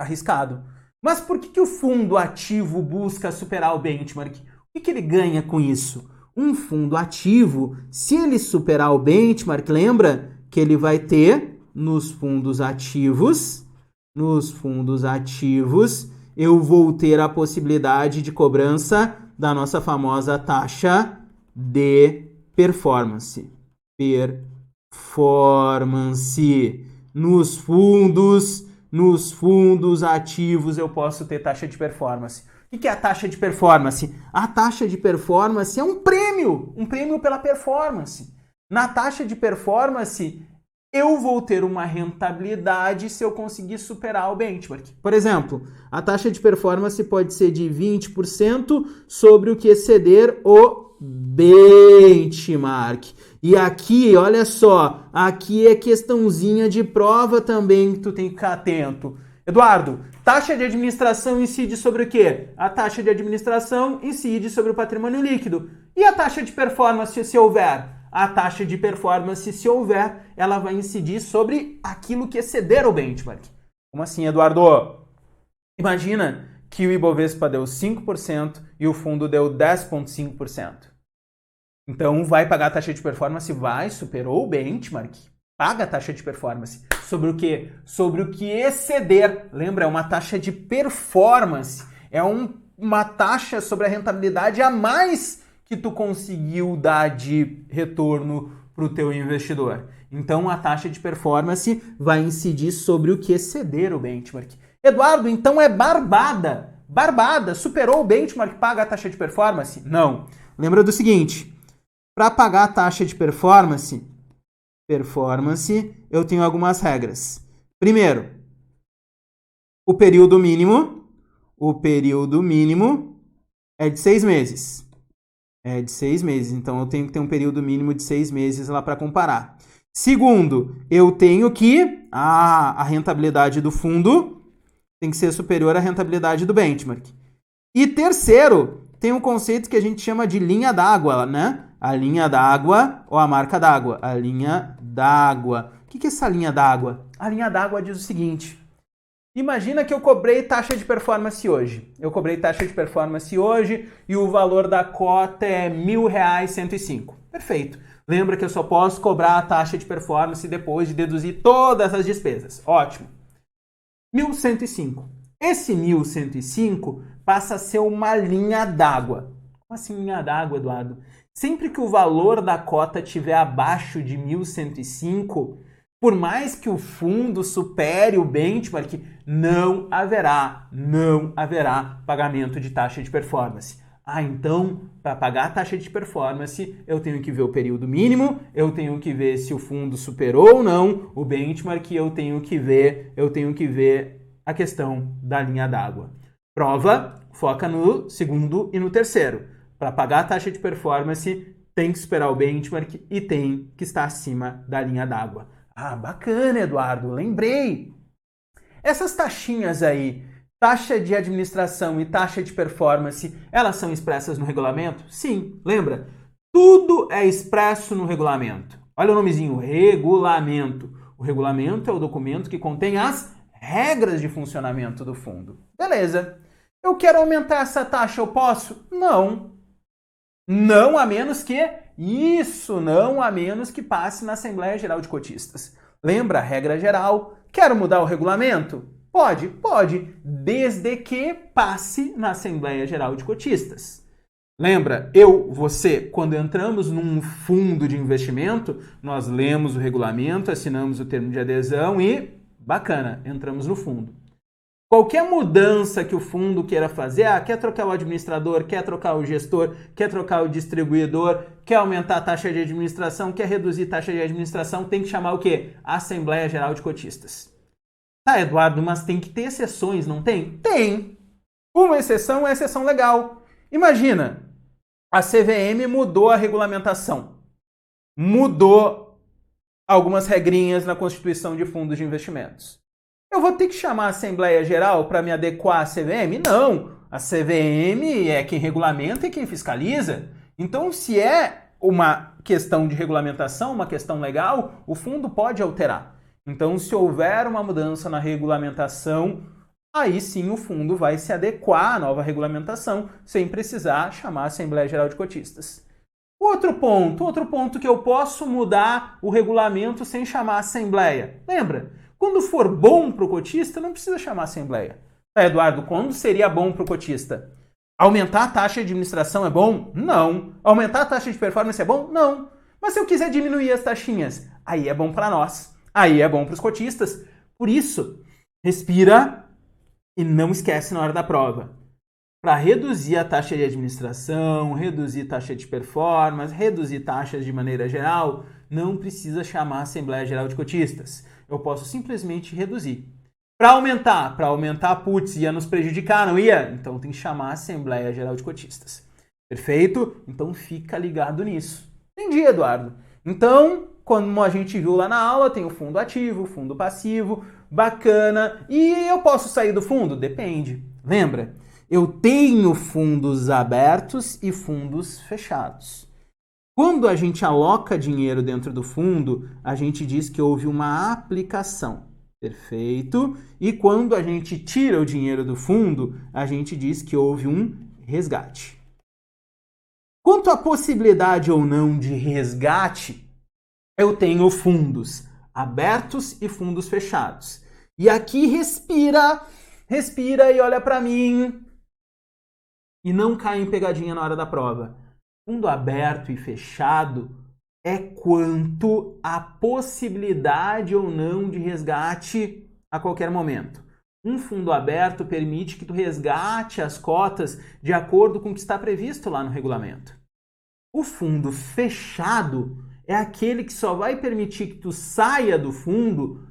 arriscado. Mas por que o fundo ativo busca superar o benchmark? O que ele ganha com isso? Um fundo ativo, se ele superar o benchmark, lembra que ele vai ter nos fundos ativos, eu vou ter a possibilidade de cobrança da nossa famosa taxa de performance. Nos fundos ativos eu posso ter taxa de performance. O que é a taxa de performance? A taxa de performance é um prêmio pela performance. Na taxa de performance, eu vou ter uma rentabilidade se eu conseguir superar o benchmark. Por exemplo, a taxa de performance pode ser de 20% sobre o que exceder o benchmark. E aqui, olha só, aqui é questãozinha de prova também que tu tem que ficar atento. Eduardo, taxa de administração incide sobre o quê? A taxa de administração incide sobre o patrimônio líquido. E a taxa de performance, se houver? A taxa de performance, se houver, ela vai incidir sobre aquilo que exceder o benchmark. Como assim, Eduardo? Imagina que o Ibovespa deu 5% e o fundo deu 10,5%. Então, vai pagar a taxa de performance, superou o benchmark, paga a taxa de performance. Sobre o quê? Sobre o que exceder. Lembra, é uma taxa de performance. É uma taxa sobre a rentabilidade a mais que tu conseguiu dar de retorno para o teu investidor. Então, a taxa de performance vai incidir sobre o que exceder o benchmark. Eduardo, então é barbada. Barbada, superou o benchmark, paga a taxa de performance? Não. Lembra do seguinte, para pagar a taxa de performance, eu tenho algumas regras. Primeiro, o período mínimo é de 6 meses. Então eu tenho que ter um período mínimo de 6 meses lá para comparar. Segundo, eu tenho que a rentabilidade do fundo tem que ser superior à rentabilidade do benchmark. E terceiro, tem um conceito que a gente chama de linha d'água, né? A linha d'água ou a marca d'água. A linha d'água. O que é essa linha d'água? A linha d'água diz o seguinte. Imagina que eu cobrei taxa de performance hoje. E o valor da cota é R$ 1.000,105. Perfeito. Lembra que eu só posso cobrar a taxa de performance depois de deduzir todas as despesas. Ótimo. 1.105. Esse 1.105 passa a ser uma linha d'água. Como assim linha d'água, Eduardo? Sempre que o valor da cota estiver abaixo de 1.105, por mais que o fundo supere o benchmark, não haverá pagamento de taxa de performance. Então, para pagar a taxa de performance, eu tenho que ver o período mínimo, eu tenho que ver se o fundo superou ou não o benchmark, eu tenho que ver a questão da linha d'água. Prova, foca no segundo e no terceiro. Para pagar a taxa de performance, tem que superar o benchmark e tem que estar acima da linha d'água. Bacana, Eduardo, lembrei. Essas taxinhas aí, taxa de administração e taxa de performance, elas são expressas no regulamento? Sim, lembra? Tudo é expresso no regulamento. Olha o nomezinho, regulamento. O regulamento é o documento que contém as regras de funcionamento do fundo. Beleza. Eu quero aumentar essa taxa, eu posso? Não. Não a menos que... Isso, não a menos que passe na Assembleia Geral de Cotistas. Lembra a regra geral? Quero mudar o regulamento? Pode, pode, desde que passe na Assembleia Geral de Cotistas. Lembra, você, quando entramos num fundo de investimento, nós lemos o regulamento, assinamos o termo de adesão e, bacana, entramos no fundo. Qualquer mudança que o fundo queira fazer, quer trocar o administrador, quer trocar o gestor, quer trocar o distribuidor, quer aumentar a taxa de administração, quer reduzir a taxa de administração, tem que chamar o quê? Assembleia Geral de Cotistas. Tá, Eduardo, mas tem que ter exceções, não tem? Tem! Uma exceção é a exceção legal. Imagina, a CVM mudou a regulamentação, mudou algumas regrinhas na constituição de fundos de investimentos. Eu vou ter que chamar a Assembleia Geral para me adequar à CVM? Não! A CVM é quem regulamenta e quem fiscaliza. Então, se é uma questão de regulamentação, uma questão legal, o fundo pode alterar. Então, se houver uma mudança na regulamentação, aí sim o fundo vai se adequar à nova regulamentação, sem precisar chamar a Assembleia Geral de Cotistas. Outro ponto que eu posso mudar o regulamento sem chamar a Assembleia. Lembra? Quando for bom para o cotista, não precisa chamar a Assembleia. Tá, Eduardo, quando seria bom para o cotista? Aumentar a taxa de administração é bom? Não. Aumentar a taxa de performance é bom? Não. Mas se eu quiser diminuir as taxinhas, aí é bom para nós. Aí é bom para os cotistas. Por isso, respira e não esquece na hora da prova. Para reduzir a taxa de administração, reduzir taxa de performance, reduzir taxas de maneira geral, não precisa chamar a Assembleia Geral de Cotistas. Eu posso simplesmente reduzir. Para aumentar, putz, ia nos prejudicar, não ia? Então tem que chamar a Assembleia Geral de Cotistas. Perfeito? Então fica ligado nisso. Entendi, Eduardo. Então, como a gente viu lá na aula, tem o fundo ativo, o fundo passivo, bacana. E eu posso sair do fundo? Depende. Lembra? Eu tenho fundos abertos e fundos fechados. Quando a gente aloca dinheiro dentro do fundo, a gente diz que houve uma aplicação. Perfeito? E quando a gente tira o dinheiro do fundo, a gente diz que houve um resgate. Quanto à possibilidade ou não de resgate, eu tenho fundos abertos e fundos fechados. E aqui respira e olha para mim e não cai em pegadinha na hora da prova. Fundo aberto e fechado é quanto à possibilidade ou não de resgate a qualquer momento. Um fundo aberto permite que tu resgate as cotas de acordo com o que está previsto lá no regulamento. O fundo fechado é aquele que só vai permitir que tu saia do fundo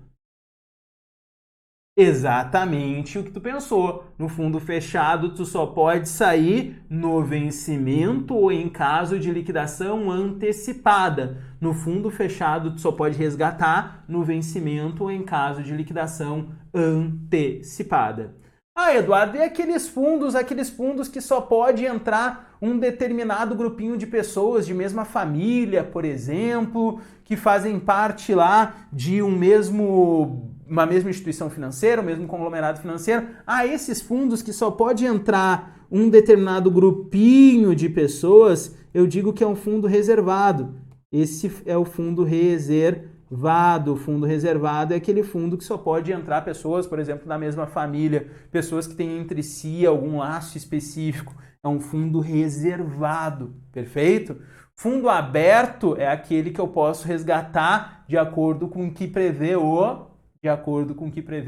exatamente o que tu pensou. No fundo fechado, tu só pode sair no vencimento ou em caso de liquidação antecipada. No fundo fechado, tu só pode resgatar no vencimento ou em caso de liquidação antecipada. Ah, Eduardo, e aqueles fundos que só pode entrar um determinado grupinho de pessoas de mesma família, por exemplo, que fazem parte lá de uma mesma instituição financeira, um mesmo conglomerado financeiro. Ah, esses fundos que só pode entrar um determinado grupinho de pessoas, eu digo que é um fundo reservado. Esse é o fundo reservado. O fundo reservado é aquele fundo que só pode entrar pessoas, por exemplo, da mesma família, pessoas que têm entre si algum laço específico. É um fundo reservado, perfeito? Fundo aberto é aquele que eu posso resgatar de acordo com o que prevê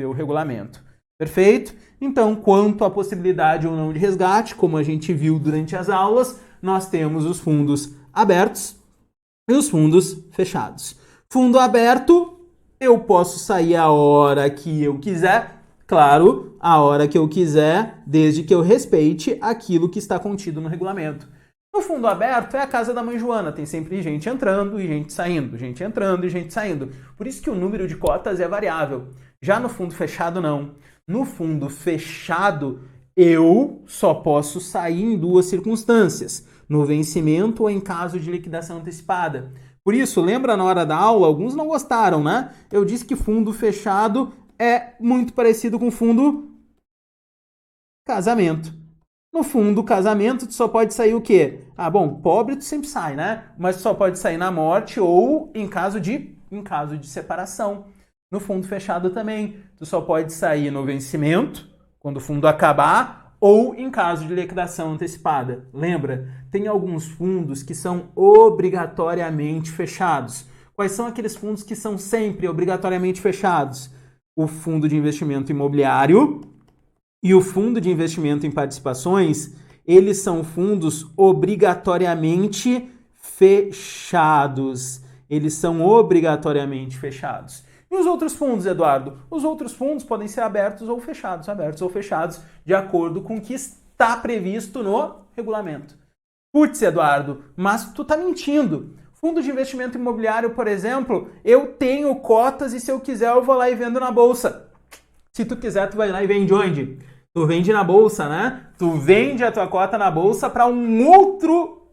o regulamento. Perfeito? Então, quanto à possibilidade ou não de resgate, como a gente viu durante as aulas, nós temos os fundos abertos e os fundos fechados. Fundo aberto, eu posso sair a hora que eu quiser, claro, a hora que eu quiser, desde que eu respeite aquilo que está contido no regulamento. No fundo aberto é a casa da mãe Joana, tem sempre gente entrando e gente saindo, gente entrando e gente saindo. Por isso que o número de cotas é variável. Já no fundo fechado, não. No fundo fechado, eu só posso sair em duas circunstâncias: no vencimento ou em caso de liquidação antecipada. Por isso, lembra na hora da aula, alguns não gostaram, né? Eu disse que fundo fechado é muito parecido com fundo casamento. No fundo casamento, tu só pode sair o quê? Ah, bom, pobre tu sempre sai, né? Mas tu só pode sair na morte ou em caso de separação. No fundo fechado também, tu só pode sair no vencimento, quando o fundo acabar, ou em caso de liquidação antecipada. Lembra? Tem alguns fundos que são obrigatoriamente fechados. Quais são aqueles fundos que são sempre obrigatoriamente fechados? O fundo de investimento imobiliário e o fundo de investimento em participações, eles são fundos obrigatoriamente fechados. Eles são obrigatoriamente fechados. E os outros fundos, Eduardo? Os outros fundos podem ser abertos ou fechados, de acordo com o que está previsto no regulamento. Putz, Eduardo, mas tu tá mentindo. Fundo de investimento imobiliário, por exemplo, eu tenho cotas e se eu quiser eu vou lá e vendo na bolsa. Se tu quiser, tu vai lá e vende onde? Tu vende na bolsa, né? Tu vende a tua cota na bolsa para um outro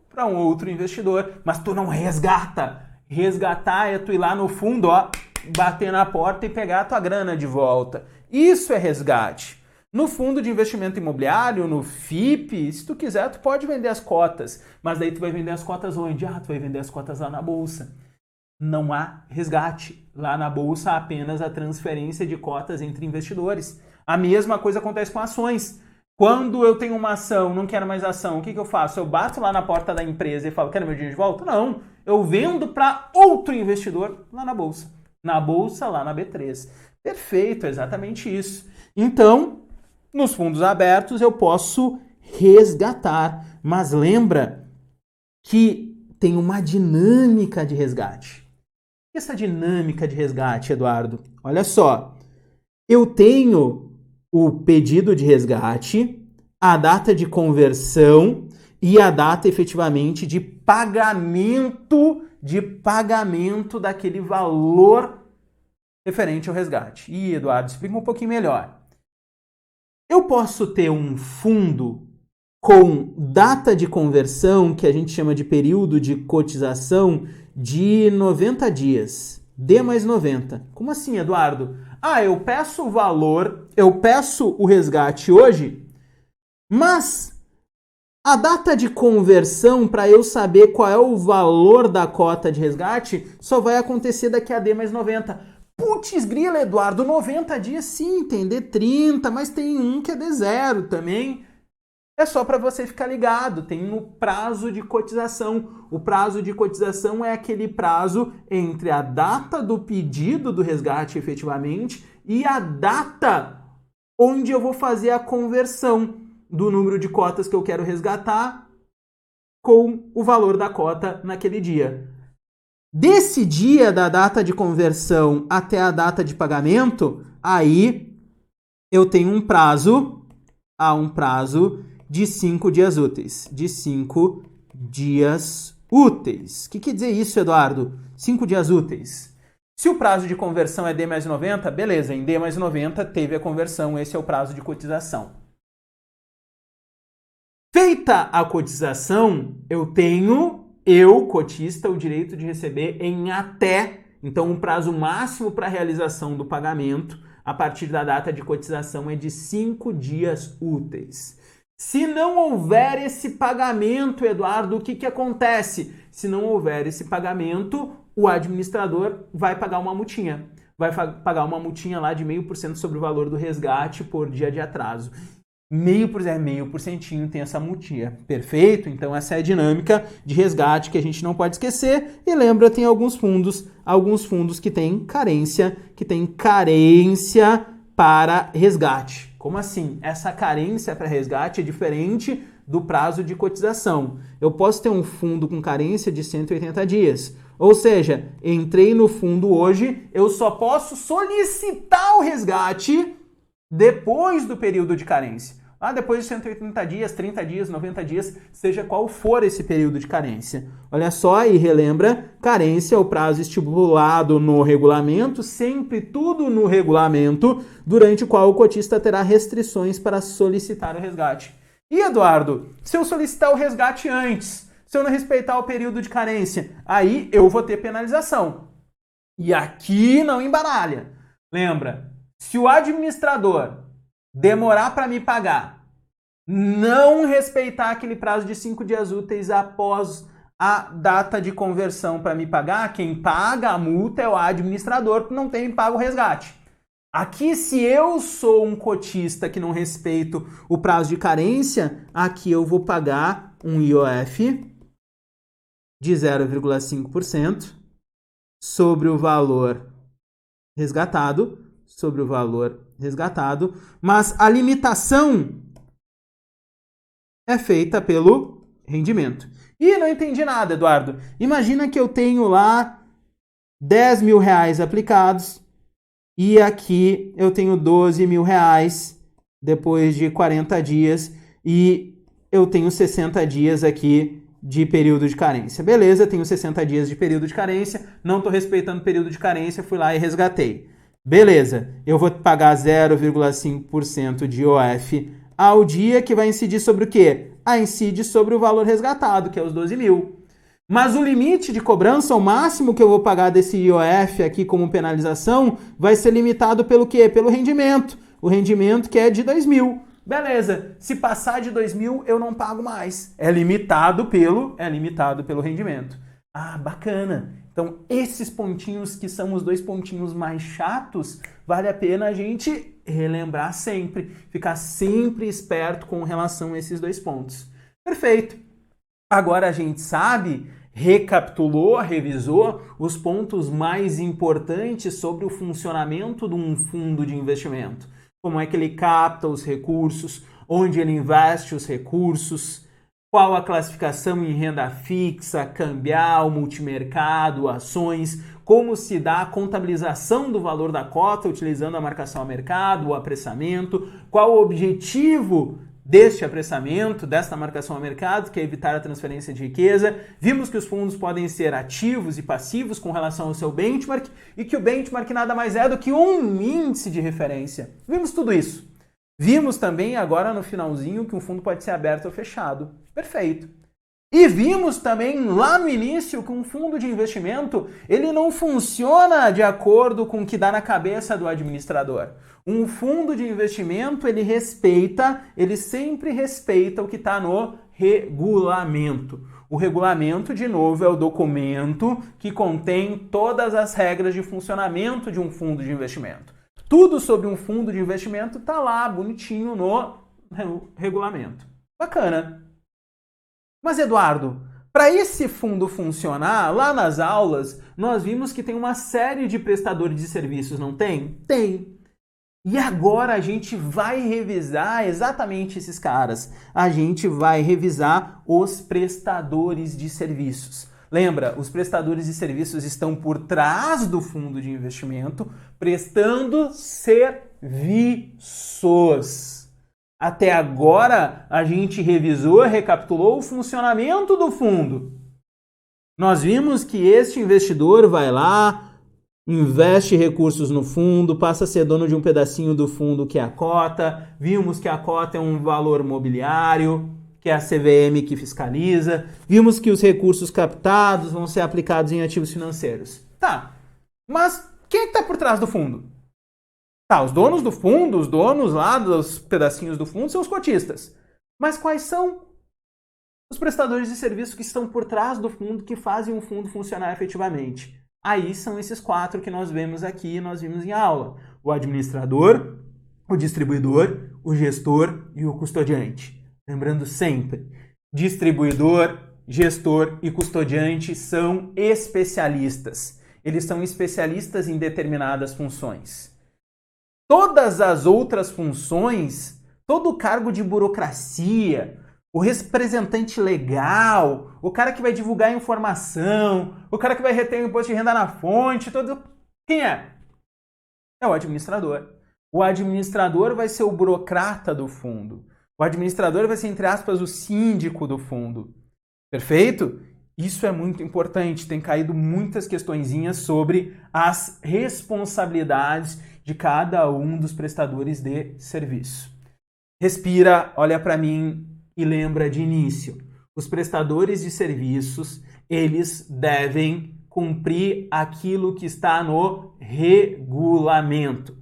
investidor, mas tu não resgata. Resgatar é tu ir lá no fundo, ó, bater na porta e pegar a tua grana de volta. Isso é resgate. No fundo de investimento imobiliário, no FIP, se tu quiser, tu pode vender as cotas. Mas daí tu vai vender as cotas onde? Ah, tu vai vender as cotas lá na bolsa. Não há resgate. Lá na bolsa há apenas a transferência de cotas entre investidores. A mesma coisa acontece com ações. Quando eu tenho uma ação, não quero mais ação, o que eu faço? Eu bato lá na porta da empresa e falo, quero meu dinheiro de volta? Não. Eu vendo para outro investidor lá na bolsa. Na bolsa, lá na B3. Perfeito, exatamente isso. Então, nos fundos abertos eu posso resgatar, mas lembra que tem uma dinâmica de resgate. E essa dinâmica de resgate, Eduardo? Olha só, eu tenho o pedido de resgate, a data de conversão e a data efetivamente de pagamento daquele valor referente ao resgate. E, Eduardo, explica um pouquinho melhor. Eu posso ter um fundo com data de conversão, que a gente chama de período de cotização, de 90 dias. D mais 90. Como assim, Eduardo? Ah, eu peço o valor, eu peço o resgate hoje, mas a data de conversão, para eu saber qual é o valor da cota de resgate, só vai acontecer daqui a D mais 90. Putz, grila, Eduardo, 90 dias sim, tem D30, mas tem um que é D0 também. É só para você ficar ligado, tem o prazo de cotização. O prazo de cotização é aquele prazo entre a data do pedido do resgate efetivamente e a data onde eu vou fazer a conversão do número de cotas que eu quero resgatar com o valor da cota naquele dia. Desse dia da data de conversão até a data de pagamento, aí eu tenho um prazo de 5 dias úteis. De 5 dias úteis. O que quer dizer isso, Eduardo? 5 dias úteis. Se o prazo de conversão é D mais 90, beleza, em D mais 90 teve a conversão, esse é o prazo de cotização. Feita a cotização, eu tenho, cotista, o direito de receber em até, então o prazo máximo para a realização do pagamento a partir da data de cotização é de 5 dias úteis. Se não houver esse pagamento, Eduardo, o que acontece? Se não houver esse pagamento, o administrador vai pagar uma multinha. Vai pagar uma multinha lá de 0,5% sobre o valor do resgate por dia de atraso. 0,5% tem essa multinha. Perfeito? Então essa é a dinâmica de resgate que a gente não pode esquecer. E lembra, tem alguns fundos que têm carência para resgate. Como assim? Essa carência para resgate é diferente do prazo de cotização. Eu posso ter um fundo com carência de 180 dias. Ou seja, entrei no fundo hoje, eu só posso solicitar o resgate depois do período de carência. lá depois de 180 dias, 30 dias, 90 dias, seja qual for esse período de carência. Olha só e relembra, carência é o prazo estipulado no regulamento, sempre tudo no regulamento, durante o qual o cotista terá restrições para solicitar o resgate. E, Eduardo, se eu solicitar o resgate antes, se eu não respeitar o período de carência, aí eu vou ter penalização. E aqui não embaralha. Lembra, se o administrador demorar para me pagar, não respeitar aquele prazo de 5 dias úteis após a data de conversão para me pagar, quem paga a multa é o administrador que não tem pago o resgate. Aqui, se eu sou um cotista que não respeito o prazo de carência, aqui eu vou pagar um IOF de 0,5% sobre o valor resgatado, mas a limitação é feita pelo rendimento. E não entendi nada, Eduardo. Imagina que eu tenho lá 10 mil reais aplicados e aqui eu tenho 12 mil reais depois de 40 dias e eu tenho 60 dias aqui de período de carência. Beleza, tenho 60 dias de período de carência, não estou respeitando o período de carência, fui lá e resgatei. Beleza, eu vou pagar 0,5% de IOF ao dia, que vai incidir sobre o quê? Incide sobre o valor resgatado, que é os 12 mil. Mas o limite de cobrança, o máximo que eu vou pagar desse IOF aqui como penalização, vai ser limitado pelo quê? Pelo rendimento. O rendimento que é de 2 mil. Beleza, se passar de 2 mil, eu não pago mais. É limitado pelo rendimento. Ah, bacana. Então, esses pontinhos que são os dois pontinhos mais chatos, vale a pena a gente relembrar sempre. Ficar sempre esperto com relação a esses dois pontos. Perfeito. Agora a gente sabe, recapitulou, revisou os pontos mais importantes sobre o funcionamento de um fundo de investimento. Como é que ele capta os recursos, onde ele investe os recursos, qual a classificação em renda fixa, cambial, multimercado, ações, como se dá a contabilização do valor da cota utilizando a marcação a mercado, o apressamento, qual o objetivo deste apressamento, desta marcação a mercado, que é evitar a transferência de riqueza. Vimos que os fundos podem ser ativos e passivos com relação ao seu benchmark e que o benchmark nada mais é do que um índice de referência. Vimos tudo isso. Vimos também agora no finalzinho que um fundo pode ser aberto ou fechado. Perfeito. E vimos também lá no início que um fundo de investimento ele não funciona de acordo com o que dá na cabeça do administrador. Um fundo de investimento ele sempre respeita o que está no regulamento. O regulamento, de novo, é o documento que contém todas as regras de funcionamento de um fundo de investimento. Tudo sobre um fundo de investimento está lá, bonitinho, no regulamento. Bacana. Mas, Eduardo, para esse fundo funcionar, lá nas aulas, nós vimos que tem uma série de prestadores de serviços, não tem? Tem. E agora a gente vai revisar exatamente esses caras. A gente vai revisar os prestadores de serviços. Lembra, os prestadores de serviços estão por trás do fundo de investimento, prestando serviços. Até agora, a gente revisou, recapitulou o funcionamento do fundo. Nós vimos que este investidor vai lá, investe recursos no fundo, passa a ser dono de um pedacinho do fundo que é a cota. Vimos que a cota é um valor mobiliário, que é a CVM que fiscaliza. Vimos que os recursos captados vão ser aplicados em ativos financeiros. Tá, mas quem está por trás do fundo? Tá, os donos do fundo, os donos lá dos pedacinhos do fundo são os cotistas. Mas quais são os prestadores de serviço que estão por trás do fundo, que fazem o fundo funcionar efetivamente? Aí são esses 4 que nós vemos aqui, nós vimos em aula. O administrador, o distribuidor, o gestor e o custodiante. Lembrando sempre, distribuidor, gestor e custodiante são especialistas. Eles são especialistas em determinadas funções. Todas as outras funções, todo o cargo de burocracia, o representante legal, o cara que vai divulgar a informação, o cara que vai reter o imposto de renda na fonte, quem é? É o administrador. O administrador vai ser o burocrata do fundo. O administrador vai ser, entre aspas, o síndico do fundo. Perfeito? Isso é muito importante. Tem caído muitas questõezinhas sobre as responsabilidades de cada um dos prestadores de serviço. Respira, olha para mim e lembra de início. Os prestadores de serviços, eles devem cumprir aquilo que está no regulamento.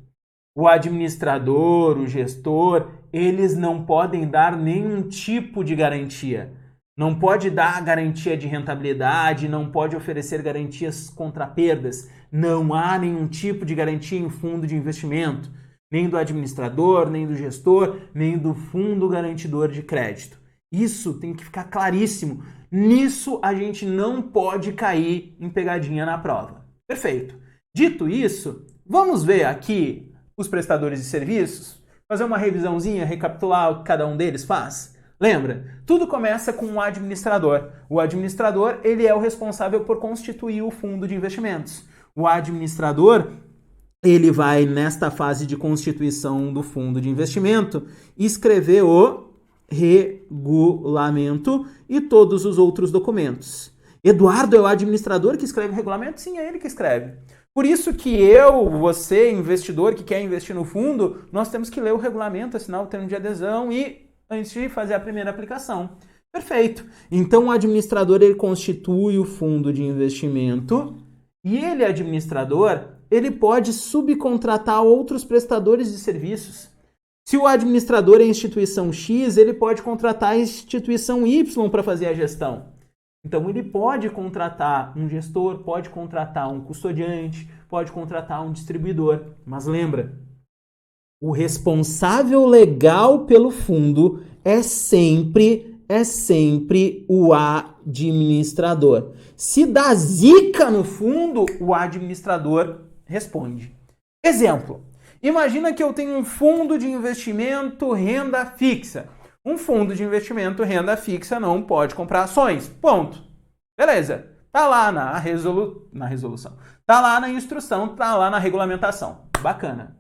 O administrador, o gestor, eles não podem dar nenhum tipo de garantia. Não pode dar garantia de rentabilidade, não pode oferecer garantias contra perdas. Não há nenhum tipo de garantia em fundo de investimento, nem do administrador, nem do gestor, nem do fundo garantidor de crédito. Isso tem que ficar claríssimo. Nisso a gente não pode cair em pegadinha na prova. Perfeito. Dito isso, vamos ver aqui os prestadores de serviços, fazer uma revisãozinha, recapitular o que cada um deles faz. Lembra? Tudo começa com o administrador. O administrador, ele é o responsável por constituir o fundo de investimentos. O administrador, ele vai, nesta fase de constituição do fundo de investimento, escrever o regulamento e todos os outros documentos. Eduardo é o administrador que escreve o regulamento? Sim, é ele que escreve. Por isso que eu, você, investidor que quer investir no fundo, nós temos que ler o regulamento, assinar o termo de adesão e antes de fazer a primeira aplicação. Perfeito. Então o administrador, ele constitui o fundo de investimento e ele, administrador, ele pode subcontratar outros prestadores de serviços. Se o administrador é a instituição X, ele pode contratar a instituição Y para fazer a gestão. Então ele pode contratar um gestor, pode contratar um custodiante, pode contratar um distribuidor. Mas lembra, o responsável legal pelo fundo é sempre o administrador. Se dá zica no fundo, o administrador responde. Exemplo, imagina que eu tenho um fundo de investimento renda fixa. Um fundo de investimento renda fixa não pode comprar ações. Ponto. Beleza. Tá lá na resolução. Tá lá na instrução, tá lá na regulamentação. Bacana.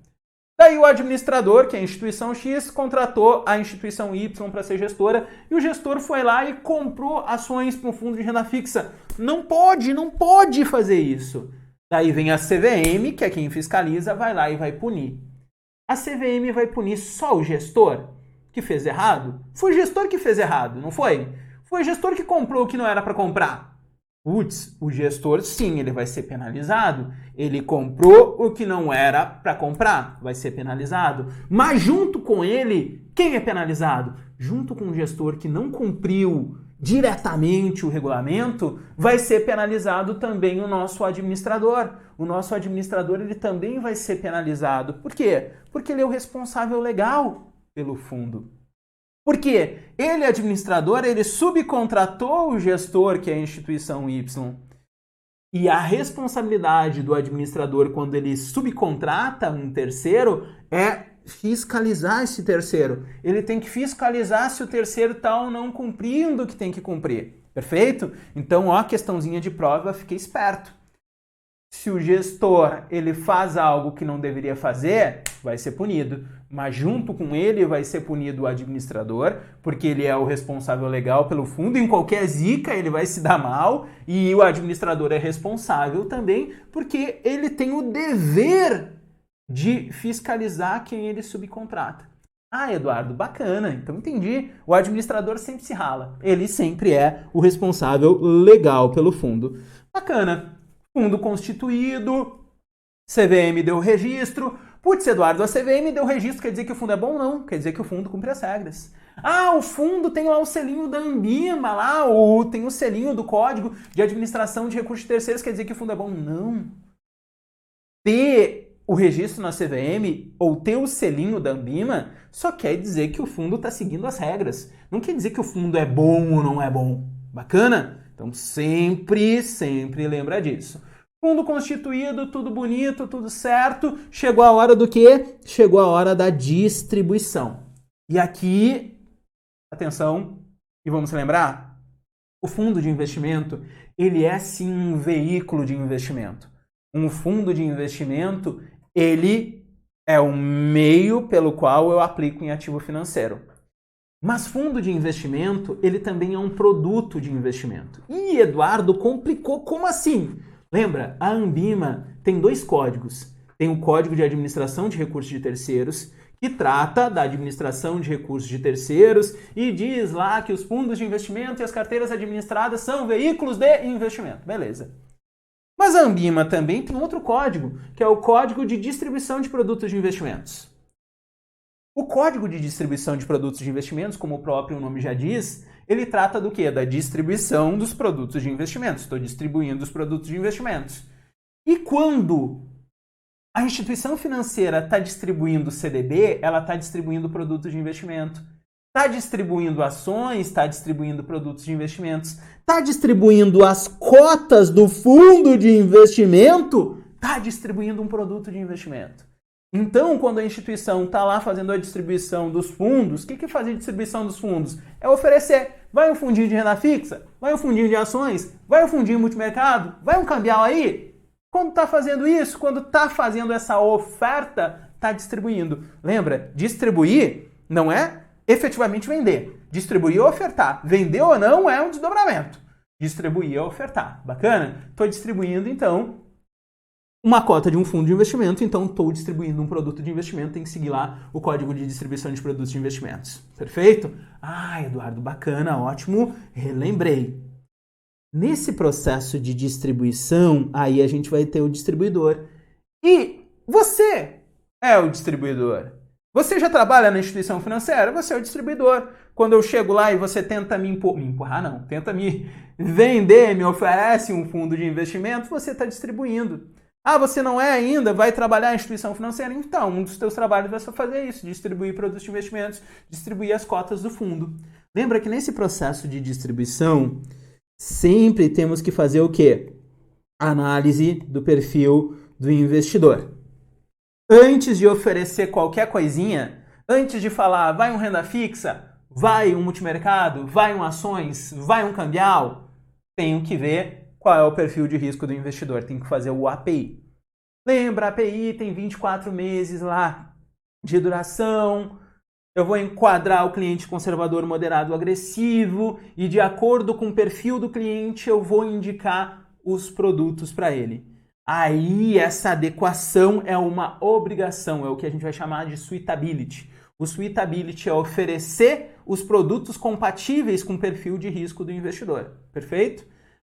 Daí o administrador, que é a instituição X, contratou a instituição Y para ser gestora e o gestor foi lá e comprou ações para um fundo de renda fixa. Não pode fazer isso. Daí vem a CVM, que é quem fiscaliza, vai lá e vai punir. A CVM vai punir só o gestor que fez errado? Foi o gestor que fez errado, não foi? Foi o gestor que comprou o que não era para comprar. Putz, o gestor sim, ele vai ser penalizado. Ele comprou o que não era para comprar, vai ser penalizado. Mas junto com ele, quem é penalizado? Junto com o gestor que não cumpriu diretamente o regulamento, vai ser penalizado também o nosso administrador. O nosso administrador, ele também vai ser penalizado. Por quê? Porque ele é o responsável legal pelo fundo. Porque ele, administrador, ele subcontratou o gestor, que é a instituição Y. E a responsabilidade do administrador, quando ele subcontrata um terceiro, é fiscalizar esse terceiro. Ele tem que fiscalizar se o terceiro está ou não cumprindo o que tem que cumprir. Perfeito? Então, ó, questãozinha de prova, fique esperto. Se o gestor ele faz algo que não deveria fazer, vai ser punido. Mas junto com ele vai ser punido o administrador, porque ele é o responsável legal pelo fundo. Em qualquer zica ele vai se dar mal. E o administrador é responsável também, porque ele tem o dever de fiscalizar quem ele subcontrata. Ah, Eduardo, bacana. Então entendi. O administrador sempre se rala. Ele sempre é o responsável legal pelo fundo. Bacana. Fundo constituído, CVM deu registro. Putz, Eduardo, a CVM deu registro, quer dizer que o fundo é bom? Não, quer dizer que o fundo cumpre as regras. Ah, o fundo tem lá o selinho da Anbima, lá, ou tem o selinho do Código de Administração de Recursos Terceiros, quer dizer que o fundo é bom? Não. Ter o registro na CVM ou ter o selinho da Anbima só quer dizer que o fundo está seguindo as regras. Não quer dizer que o fundo é bom ou não é bom. Bacana? Então sempre lembra disso. Fundo constituído, tudo bonito, tudo certo. Chegou a hora do quê? Chegou a hora da distribuição. E aqui, atenção, e vamos lembrar, o fundo de investimento, ele é sim um veículo de investimento. Um fundo de investimento, ele é um meio pelo qual eu aplico em ativo financeiro. Mas fundo de investimento, ele também é um produto de investimento. E Eduardo complicou, como assim? Lembra, a Anbima tem 2 códigos. Tem o Código de Administração de Recursos de Terceiros, que trata da administração de recursos de terceiros e diz lá que os fundos de investimento e as carteiras administradas são veículos de investimento. Beleza. Mas a Anbima também tem outro código, que é o Código de Distribuição de Produtos de Investimentos. O Código de Distribuição de Produtos de Investimentos, como o próprio nome já diz, ele trata do quê? Da distribuição dos produtos de investimentos. Estou distribuindo os produtos de investimentos. E quando a instituição financeira está distribuindo CDB, ela está distribuindo produtos de investimento. Está distribuindo ações, está distribuindo produtos de investimentos. Está distribuindo as cotas do fundo de investimento, está distribuindo um produto de investimento. Então, quando a instituição está lá fazendo a distribuição dos fundos, o que é fazer a distribuição dos fundos? É oferecer. Vai um fundinho de renda fixa? Vai um fundinho de ações? Vai um fundinho multimercado? Vai um cambial aí? Quando está fazendo isso, quando está fazendo essa oferta, está distribuindo. Lembra? Distribuir não é efetivamente vender. Distribuir é ofertar. Vender ou não é um desdobramento. Distribuir é ofertar. Bacana? Estou distribuindo, então, uma cota de um fundo de investimento, então estou distribuindo um produto de investimento, tem que seguir lá o Código de Distribuição de Produtos de Investimentos. Perfeito? Ah, Eduardo, bacana, ótimo, relembrei. Nesse processo de distribuição, aí a gente vai ter o distribuidor. E você é o distribuidor. Você já trabalha na instituição financeira? Você é o distribuidor. Quando eu chego lá e você tenta tenta me vender, me oferece um fundo de investimento, você está distribuindo. Ah, você não é ainda? Vai trabalhar em instituição financeira? Então, um dos teus trabalhos vai ser fazer isso, distribuir produtos de investimentos, distribuir as cotas do fundo. Lembra que nesse processo de distribuição, sempre temos que fazer o quê? Análise do perfil do investidor. Antes de oferecer qualquer coisinha, antes de falar, vai um renda fixa, vai um multimercado, vai um ações, vai um cambial, tenho que ver qual é o perfil de risco do investidor, tem que fazer o API. Lembra, a API tem 24 meses lá de duração, eu vou enquadrar o cliente conservador, moderado, agressivo e de acordo com o perfil do cliente eu vou indicar os produtos para ele. Aí essa adequação é uma obrigação, é o que a gente vai chamar de suitability. O suitability é oferecer os produtos compatíveis com o perfil de risco do investidor. Perfeito?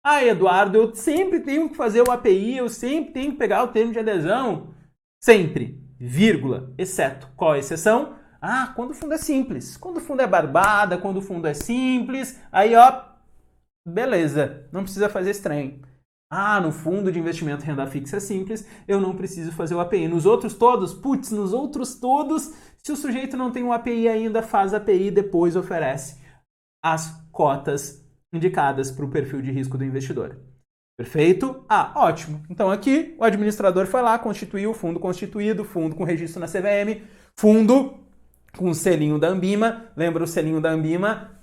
Ah, Eduardo, eu sempre tenho que fazer o API, eu sempre tenho que pegar o termo de adesão. Sempre, vírgula, exceto. Qual a exceção? Ah, quando o fundo é simples. Quando o fundo é barbada, quando o fundo é simples, aí ó, beleza, não precisa fazer esse trem. Ah, no fundo de investimento renda fixa é simples, eu não preciso fazer o API. Nos outros todos, nos outros todos, se o sujeito não tem o API ainda, faz a API e depois oferece as cotas indicadas para o perfil de risco do investidor. Perfeito? Ah, ótimo. Então aqui o administrador foi lá, constituiu o fundo constituído, fundo com registro na CVM, fundo com o selinho da Anbima. Lembra o selinho da Anbima?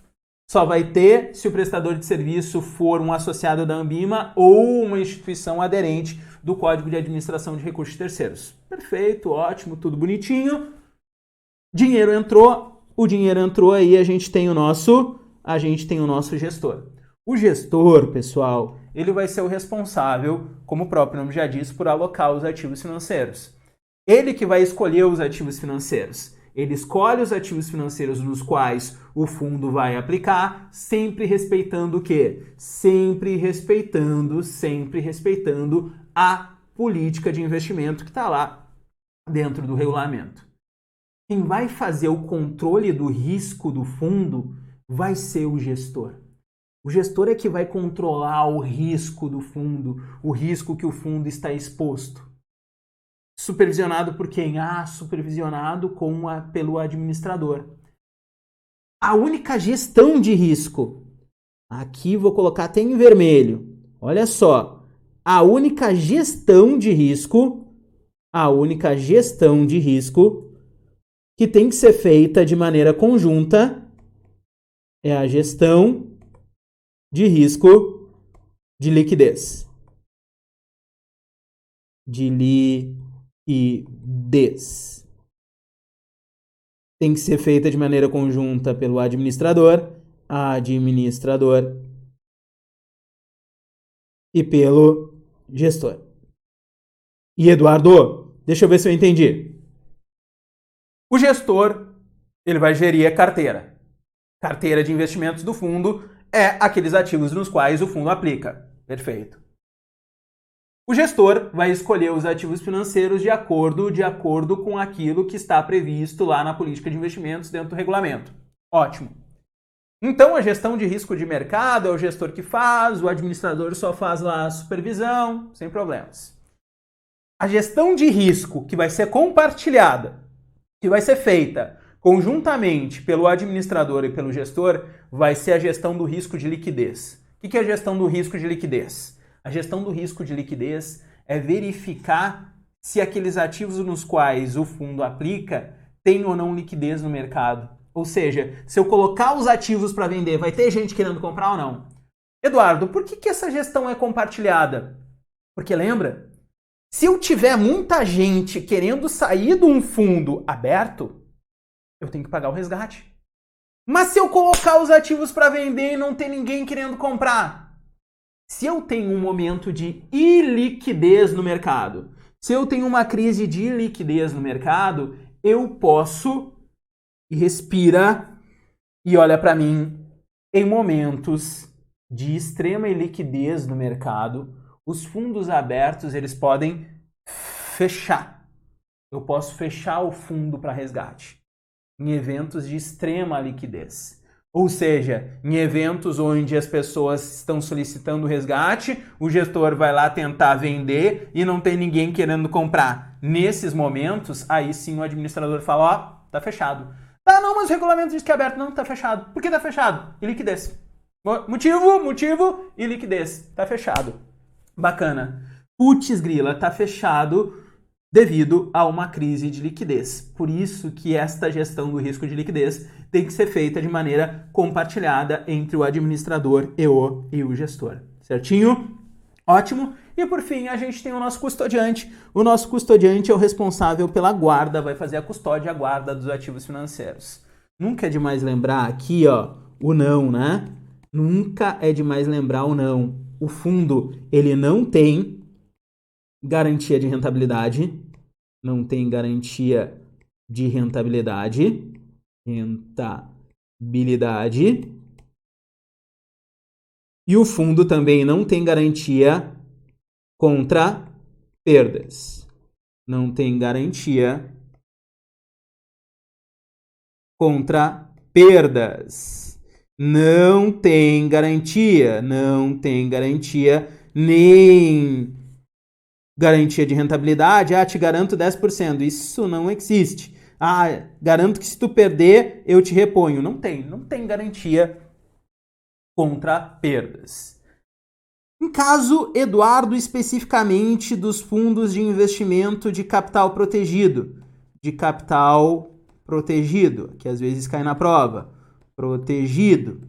Só vai ter se o prestador de serviço for um associado da Anbima ou uma instituição aderente do Código de Administração de Recursos Terceiros. Perfeito, ótimo, tudo bonitinho. Dinheiro entrou, o dinheiro entrou aí, a gente tem o nosso gestor. O gestor, pessoal, ele vai ser o responsável, como o próprio nome já diz, por alocar os ativos financeiros. Ele que vai escolher os ativos financeiros. Ele escolhe os ativos financeiros nos quais o fundo vai aplicar, sempre respeitando o quê? Sempre respeitando a política de investimento que está lá dentro do regulamento. Quem vai fazer o controle do risco do fundo vai ser o gestor. O gestor é que vai controlar o risco do fundo, o risco que o fundo está exposto. Supervisionado por quem? Ah, supervisionado pelo administrador. A única gestão de risco, aqui vou colocar até em vermelho, olha só, a única gestão de risco que tem que ser feita de maneira conjunta é a gestão de risco de liquidez. tem que ser feita de maneira conjunta pelo administrador e pelo gestor. E Eduardo, deixa eu ver se eu entendi. O gestor, ele vai gerir a carteira. Carteira de investimentos do fundo é aqueles ativos nos quais o fundo aplica. Perfeito. O gestor vai escolher os ativos financeiros de acordo com aquilo que está previsto lá na política de investimentos dentro do regulamento. Ótimo. Então, a gestão de risco de mercado é o gestor que faz, o administrador só faz lá a supervisão, sem problemas. A gestão de risco que vai ser compartilhada, que vai ser feita conjuntamente pelo administrador e pelo gestor, vai ser a gestão do risco de liquidez. O que é a gestão do risco de liquidez? A gestão do risco de liquidez é verificar se aqueles ativos nos quais o fundo aplica têm ou não liquidez no mercado. Ou seja, se eu colocar os ativos para vender, vai ter gente querendo comprar ou não? Eduardo, por que essa gestão é compartilhada? Porque lembra? Se eu tiver muita gente querendo sair de um fundo aberto, eu tenho que pagar o resgate. Mas se eu colocar os ativos para vender e não ter ninguém querendo comprar, se eu tenho um momento de iliquidez no mercado, se eu tenho uma crise de iliquidez no mercado, eu posso, e respira e olha para mim, em momentos de extrema iliquidez no mercado, os fundos abertos eles podem fechar. Eu posso fechar o fundo para resgate em eventos de extrema liquidez. Ou seja, em eventos onde as pessoas estão solicitando resgate, o gestor vai lá tentar vender e não tem ninguém querendo comprar. Nesses momentos, aí sim o administrador fala, ó, tá fechado. Ah, não, mas o regulamento diz que é aberto. Não, tá fechado. Por que tá fechado? Iliquidez. Motivo, iliquidez. Tá fechado. Bacana. Putz grila, tá fechado devido a uma crise de liquidez. Por isso que esta gestão do risco de liquidez tem que ser feita de maneira compartilhada entre o administrador e o gestor. Certinho? Ótimo. E por fim, a gente tem o nosso custodiante. O nosso custodiante é o responsável pela guarda, vai fazer a custódia e a guarda dos ativos financeiros. Nunca é demais lembrar aqui, ó, o não, né? Nunca é demais lembrar o não. O fundo, ele não tem garantia de rentabilidade. Não tem garantia de rentabilidade. E o fundo também não tem garantia contra perdas. Não tem garantia contra perdas. Não tem garantia nem garantia de rentabilidade. Ah, te garanto 10%. Isso não existe. Ah, garanto que se tu perder, eu te reponho. Não tem garantia contra perdas. Em caso, Eduardo, especificamente dos fundos de investimento de capital protegido. Que às vezes cai na prova. Protegido.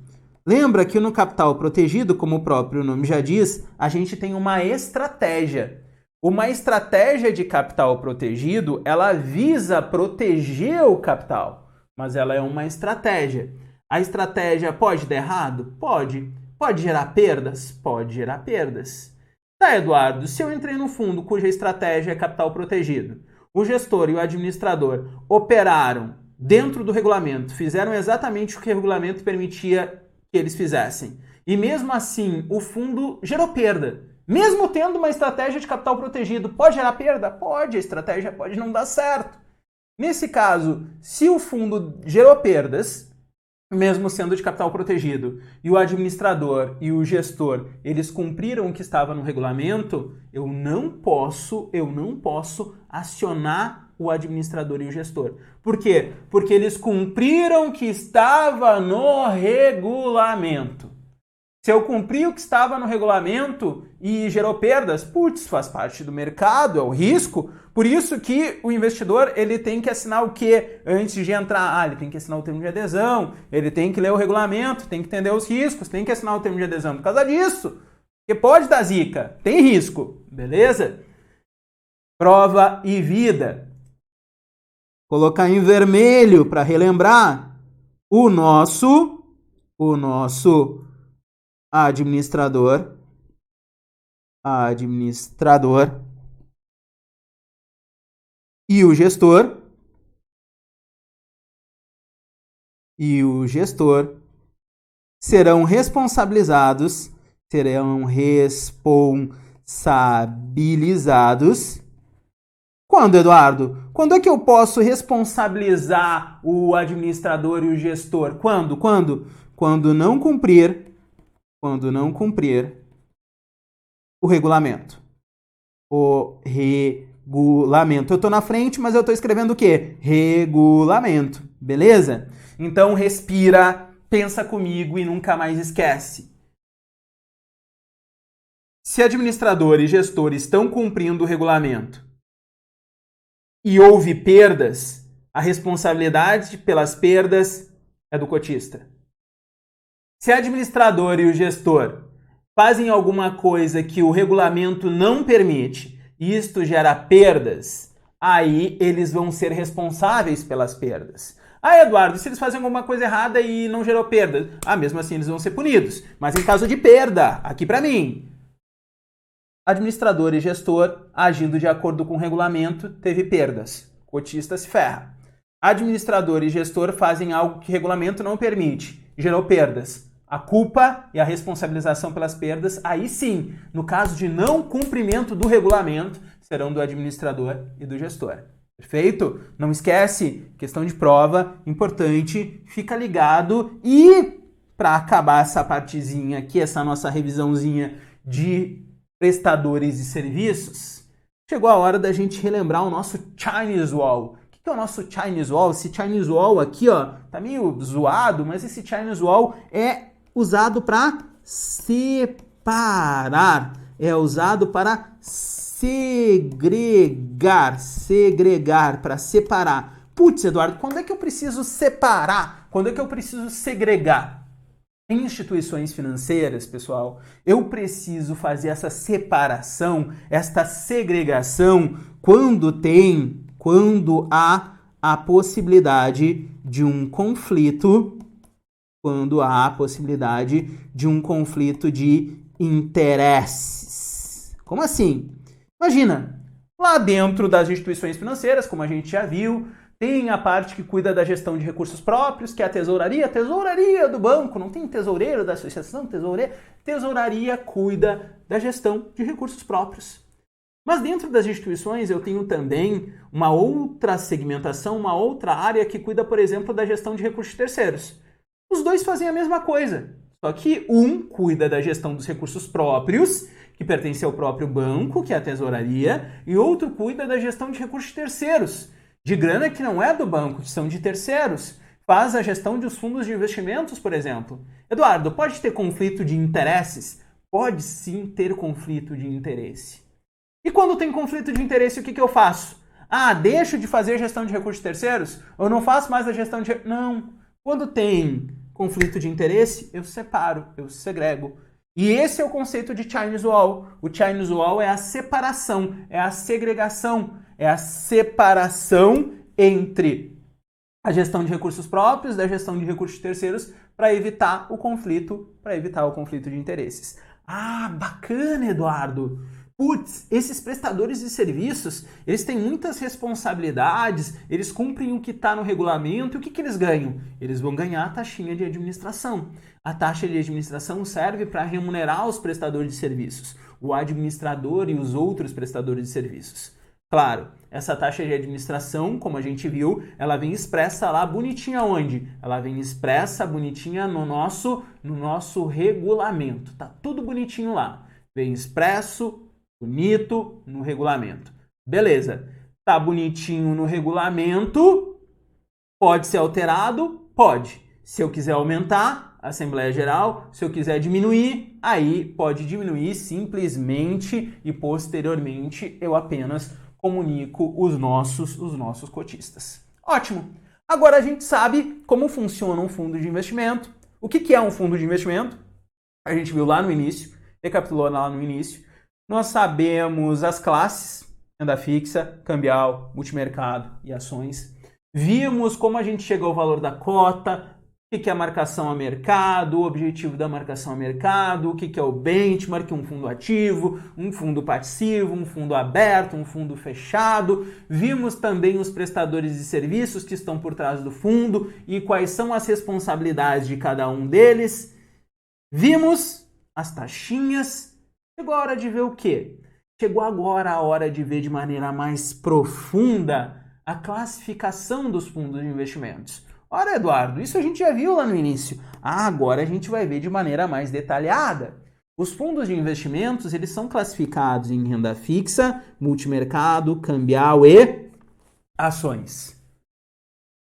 Lembra que no capital protegido, como o próprio nome já diz, a gente tem uma estratégia. Uma estratégia de capital protegido, ela visa proteger o capital, mas ela é uma estratégia. A estratégia pode dar errado? Pode. Pode gerar perdas? Pode gerar perdas. Tá, Eduardo, se eu entrei no fundo cuja estratégia é capital protegido, o gestor e o administrador operaram dentro do regulamento, fizeram exatamente o que o regulamento permitia que eles fizessem, e mesmo assim o fundo gerou perda, mesmo tendo uma estratégia de capital protegido, pode gerar perda? Pode, a estratégia pode não dar certo. Nesse caso, se o fundo gerou perdas, mesmo sendo de capital protegido, e o administrador e o gestor, eles cumpriram o que estava no regulamento, eu não posso acionar o administrador e o gestor. Por quê? Porque eles cumpriram o que estava no regulamento. Se eu cumpri o que estava no regulamento e gerou perdas, putz, faz parte do mercado, é o risco. Por isso que o investidor ele tem que assinar o quê? Antes de entrar, ele tem que assinar o termo de adesão, ele tem que ler o regulamento, tem que entender os riscos, tem que assinar o termo de adesão por causa disso. Porque pode dar zica, tem risco, beleza? Prova e vida. colocar em vermelho para relembrar, o nosso administrador e o gestor serão responsabilizados quando, Eduardo? Quando é que eu posso responsabilizar o administrador e o gestor? Quando? Quando não cumprir o regulamento. O regulamento. Eu estou na frente, mas eu estou escrevendo o quê? Regulamento. Beleza? Então respira, pensa comigo e nunca mais esquece. Se administrador e gestor estão cumprindo o regulamento e houve perdas, a responsabilidade pelas perdas é do cotista. Se administrador e o gestor fazem alguma coisa que o regulamento não permite e isto gera perdas, aí eles vão ser responsáveis pelas perdas. Ah, Eduardo, se eles fazem alguma coisa errada e não gerou perda, mesmo assim eles vão ser punidos. Mas em caso de perda, aqui para mim, administrador e gestor, agindo de acordo com o regulamento, teve perdas. Cotista se ferra. Administrador e gestor fazem algo que o regulamento não permite, gerou perdas. A culpa e a responsabilização pelas perdas, aí sim, no caso de não cumprimento do regulamento, serão do administrador e do gestor. Perfeito? Não esquece, questão de prova, importante, fica ligado e para acabar essa partezinha aqui, essa nossa revisãozinha de prestadores de serviços, chegou a hora da gente relembrar o nosso Chinese Wall. O que é o nosso Chinese Wall? Esse Chinese Wall aqui, ó, tá meio zoado, mas esse Chinese Wall é usado para separar, é usado para segregar, para separar. Putz, Eduardo, quando é que eu preciso separar? Quando é que eu preciso segregar? Em instituições financeiras, pessoal, eu preciso fazer essa separação, esta segregação, quando há a possibilidade de um conflito, de interesses. Como assim? Imagina, lá dentro das instituições financeiras, como a gente já viu, tem a parte que cuida da gestão de recursos próprios, que é a tesouraria do banco, não tem tesoureiro da associação, tesouraria cuida da gestão de recursos próprios. Mas dentro das instituições eu tenho também uma outra segmentação, uma outra área que cuida, por exemplo, da gestão de recursos terceiros. Os dois fazem a mesma coisa, só que um cuida da gestão dos recursos próprios, que pertence ao próprio banco, que é a tesouraria, e outro cuida da gestão de recursos terceiros, de grana que não é do banco, que são de terceiros. Faz a gestão dos fundos de investimentos, por exemplo. Eduardo, pode ter conflito de interesses? Pode sim ter conflito de interesse. E quando tem conflito de interesse, o que eu faço? Deixo de fazer gestão de recursos terceiros? Ou não faço mais a gestão de... Não. Quando tem conflito de interesse, eu separo, eu segrego. E esse é o conceito de Chinese Wall. O Chinese Wall é a separação, é a segregação, é a separação entre a gestão de recursos próprios da gestão de recursos terceiros para evitar o conflito de interesses. Bacana, Eduardo! Putz, esses prestadores de serviços, eles têm muitas responsabilidades, eles cumprem o que está no regulamento, e o que eles ganham? Eles vão ganhar a taxinha de administração. A taxa de administração serve para remunerar os prestadores de serviços, o administrador e os outros prestadores de serviços. Claro, essa taxa de administração, como a gente viu, ela vem expressa lá bonitinha onde? Ela vem expressa bonitinha no nosso regulamento. Tá tudo bonitinho lá. Vem expresso, bonito no regulamento. Beleza. Tá bonitinho no regulamento. Pode ser alterado? Pode. Se eu quiser aumentar, Assembleia Geral. Se eu quiser diminuir, aí pode diminuir simplesmente e posteriormente eu apenas comunico os nossos cotistas. Ótimo! Agora a gente sabe como funciona um fundo de investimento. O que é um fundo de investimento? A gente viu lá no início, recapitulou lá no início. Nós sabemos as classes, renda fixa, cambial, multimercado e ações. Vimos como a gente chegou ao valor da cota, o que é a marcação a mercado, o objetivo da marcação a mercado, o que é o benchmark, um fundo ativo, um fundo passivo, um fundo aberto, um fundo fechado. Vimos também os prestadores de serviços que estão por trás do fundo e quais são as responsabilidades de cada um deles. Vimos as taxinhas. Chegou a hora de ver o quê? Chegou agora a hora de ver de maneira mais profunda a classificação dos fundos de investimentos. Ora, Eduardo, isso a gente já viu lá no início. Agora a gente vai ver de maneira mais detalhada. Os fundos de investimentos, eles são classificados em renda fixa, multimercado, cambial e ações.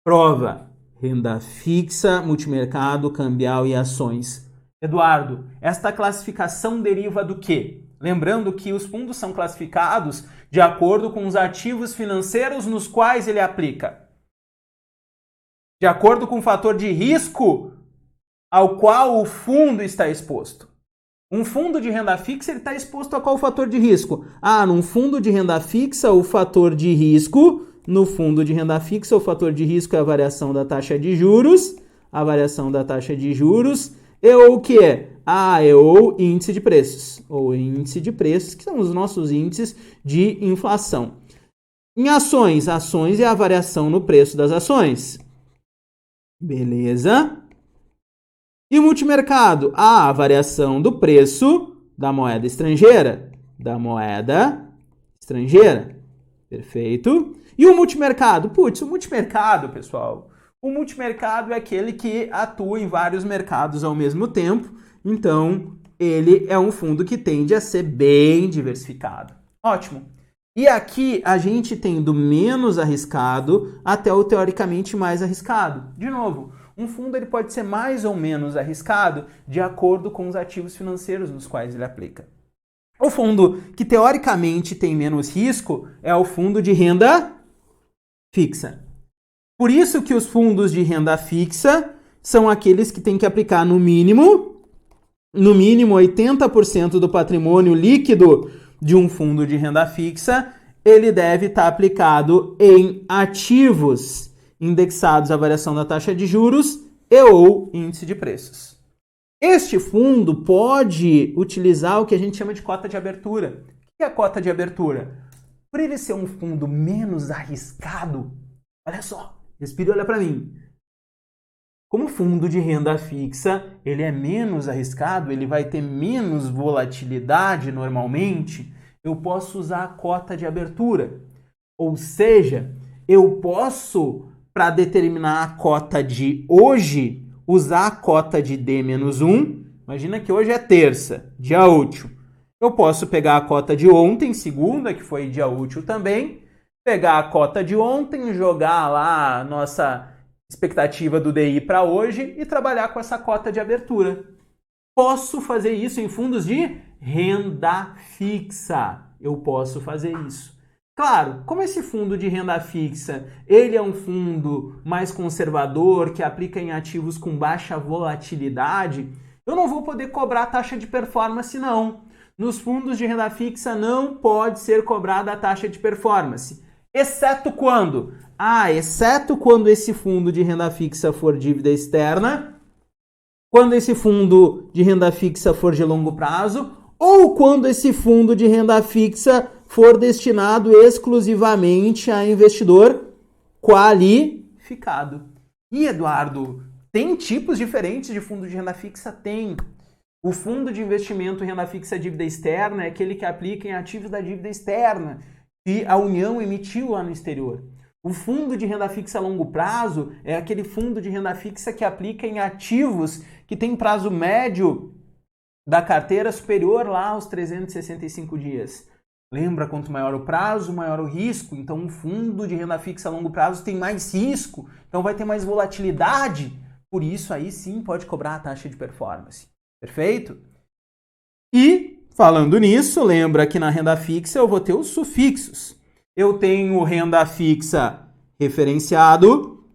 Prova: renda fixa, multimercado, cambial e ações. Eduardo, esta classificação deriva do quê? Lembrando que os fundos são classificados de acordo com os ativos financeiros nos quais ele aplica. De acordo com o fator de risco ao qual o fundo está exposto. Um fundo de renda fixa ele está exposto a qual fator de risco? Num fundo de renda fixa, o fator de risco, no fundo de renda fixa, o fator de risco é a variação da taxa de juros, e o que é? É o índice de preços, ou índice de preços, que são os nossos índices de inflação. Em ações é a variação no preço das ações. Beleza? E multimercado? A variação do preço da moeda estrangeira. Perfeito. E o multimercado? O multimercado, pessoal. O multimercado é aquele que atua em vários mercados ao mesmo tempo. Então, ele é um fundo que tende a ser bem diversificado. Ótimo. E aqui a gente tem do menos arriscado até o teoricamente mais arriscado. De novo, um fundo ele pode ser mais ou menos arriscado de acordo com os ativos financeiros nos quais ele aplica. O fundo que teoricamente tem menos risco é o fundo de renda fixa. Por isso que os fundos de renda fixa são aqueles que têm que aplicar no mínimo 80% do patrimônio líquido de um fundo de renda fixa, ele deve estar aplicado em ativos indexados à variação da taxa de juros e ou índice de preços. Este fundo pode utilizar o que a gente chama de cota de abertura. O que é a cota de abertura? Por ele ser um fundo menos arriscado, olha só, respira e olha para mim. Como fundo de renda fixa, ele é menos arriscado, ele vai ter menos volatilidade normalmente, eu posso usar a cota de abertura. Ou seja, eu posso, para determinar a cota de hoje, usar a cota de D-1. Imagina que hoje é terça, dia útil. Eu posso pegar a cota de ontem, segunda, que foi dia útil também, pegar a cota de ontem, jogar lá a nossa expectativa do DI para hoje e trabalhar com essa cota de abertura. Posso fazer isso em fundos de renda fixa. Eu posso fazer isso. Claro, como esse fundo de renda fixa, ele é um fundo mais conservador, que aplica em ativos com baixa volatilidade, eu não vou poder cobrar taxa de performance, não. Nos fundos de renda fixa não pode ser cobrada a taxa de performance. Exceto quando? Exceto quando esse fundo de renda fixa for dívida externa, quando esse fundo de renda fixa for de longo prazo, ou quando esse fundo de renda fixa for destinado exclusivamente a investidor qualificado. E, Eduardo, tem tipos diferentes de fundo de renda fixa? Tem. O fundo de investimento renda fixa dívida externa é aquele que aplica em ativos da dívida externa que a União emitiu lá no exterior. O fundo de renda fixa a longo prazo é aquele fundo de renda fixa que aplica em ativos que tem prazo médio da carteira superior lá aos 365 dias. Lembra, quanto maior o prazo, maior o risco. Então, um fundo de renda fixa a longo prazo tem mais risco, então vai ter mais volatilidade. Por isso, aí sim pode cobrar a taxa de performance. Perfeito? E, falando nisso, lembra que na renda fixa eu vou ter os sufixos. Eu tenho renda fixa referenciado,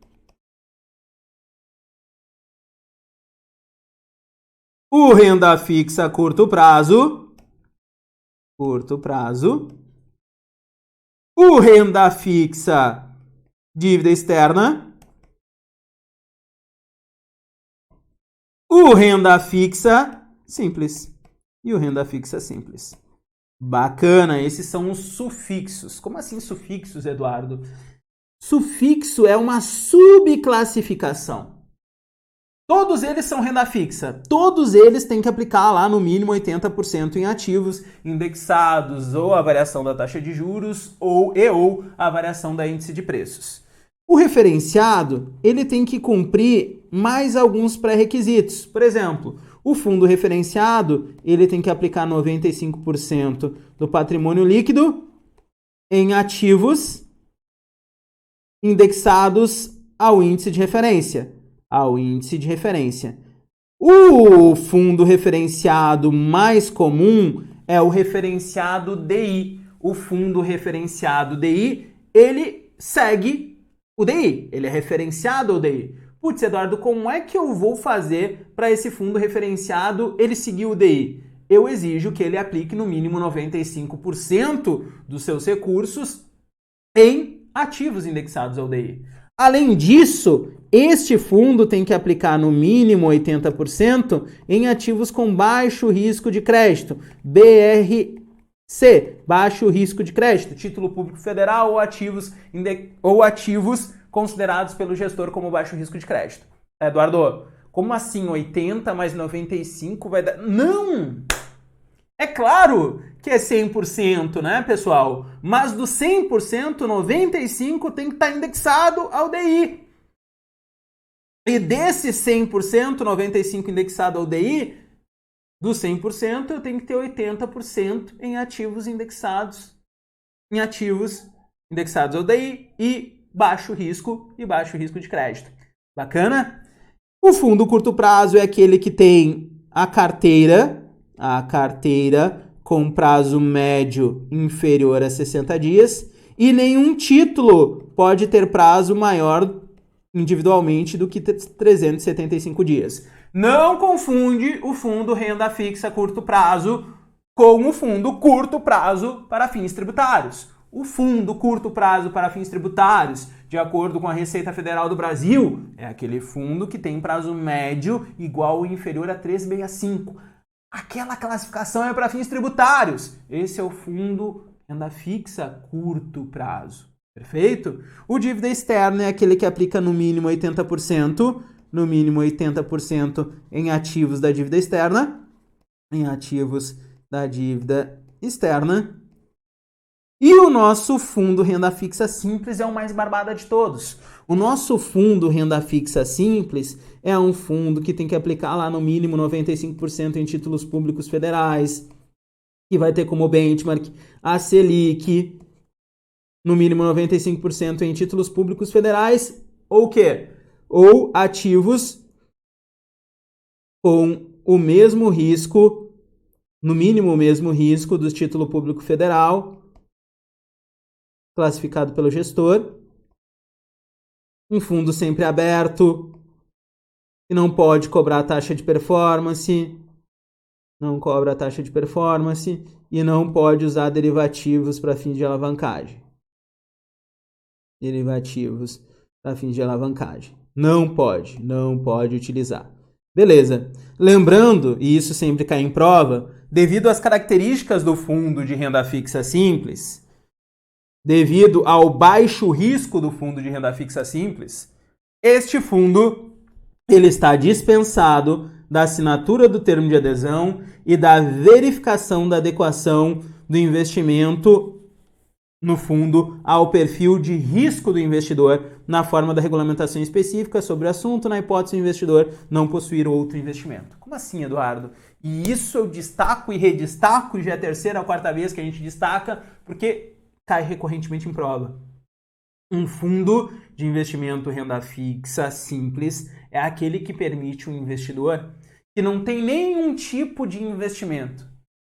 o renda fixa curto prazo, o renda fixa dívida externa, o renda fixa simples e o renda fixa simples. Bacana, esses são os sufixos. Como assim sufixos, Eduardo? Sufixo é uma subclassificação. Todos eles são renda fixa. Todos eles têm que aplicar lá no mínimo 80% em ativos indexados ou a variação da taxa de juros ou a variação da índice de preços. O referenciado, ele tem que cumprir mais alguns pré-requisitos. Por exemplo, o fundo referenciado, ele tem que aplicar 95% do patrimônio líquido em ativos indexados ao índice de referência. O fundo referenciado mais comum é o referenciado DI. O fundo referenciado DI, ele segue o DI, ele é referenciado ao DI. Putz, Eduardo, como é que eu vou fazer para esse fundo referenciado ele seguir o DI? Eu exijo que ele aplique no mínimo 95% dos seus recursos em ativos indexados ao DI. Além disso, este fundo tem que aplicar no mínimo 80% em ativos com baixo risco de crédito, BRC, baixo risco de crédito, título público federal ou ativos considerados pelo gestor como baixo risco de crédito. Eduardo, como assim 80 mais 95 vai dar... Não! É claro que é 100%, né, pessoal? Mas do 100%, 95% tem que estar indexado ao DI. E desse 100%, 95% indexado ao DI, do 100% eu tenho que ter 80% em ativos indexados ao DI e baixo risco de crédito. Bacana? O fundo curto prazo é aquele que tem a carteira com prazo médio inferior a 60 dias e nenhum título pode ter prazo maior individualmente do que 375 dias. Não confunde o fundo renda fixa curto prazo com o fundo curto prazo para fins tributários. O fundo curto prazo para fins tributários, de acordo com a Receita Federal do Brasil, é aquele fundo que tem prazo médio igual ou inferior a 365. Aquela classificação é para fins tributários. Esse é o fundo renda fixa curto prazo. Perfeito? O dívida externa é aquele que aplica no mínimo 80%, em ativos da dívida externa, E o nosso fundo renda fixa simples é o mais barbada de todos. O nosso fundo renda fixa simples é um fundo que tem que aplicar lá no mínimo 95% em títulos públicos federais, que vai ter como benchmark a Selic, no mínimo 95% em títulos públicos federais, ou o quê? Ou ativos com o mesmo risco, no mínimo o mesmo risco do título público federal, classificado pelo gestor, um fundo sempre aberto, que não pode cobrar taxa de performance, e não pode usar derivativos para fins de alavancagem. Não pode utilizar. Beleza. Lembrando, e isso sempre cai em prova, devido às características do fundo de renda fixa simples, devido ao baixo risco do fundo de renda fixa simples, este fundo ele está dispensado da assinatura do termo de adesão e da verificação da adequação do investimento no fundo ao perfil de risco do investidor na forma da regulamentação específica sobre o assunto, na hipótese do investidor não possuir outro investimento. Como assim, Eduardo? E isso eu destaco e redestaco, já é a terceira ou quarta vez que a gente destaca, porque cai recorrentemente em prova. Um fundo de investimento renda fixa simples é aquele que permite um investidor que não tem nenhum tipo de investimento.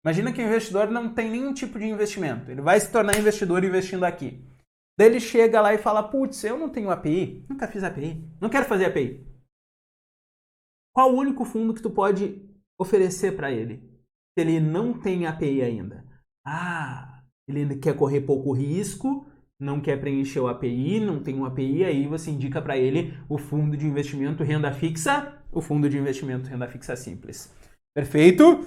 Imagina que o investidor não tem nenhum tipo de investimento. Ele vai se tornar investidor investindo aqui. Daí ele chega lá e fala, putz, eu não tenho API, nunca fiz API, não quero fazer API. Qual o único fundo que tu pode oferecer para ele? Se ele não tem API ainda. Ele quer correr pouco risco não quer preencher o API, não tem um API, aí você indica para ele o fundo de investimento renda fixa, o fundo de investimento renda fixa simples. Perfeito?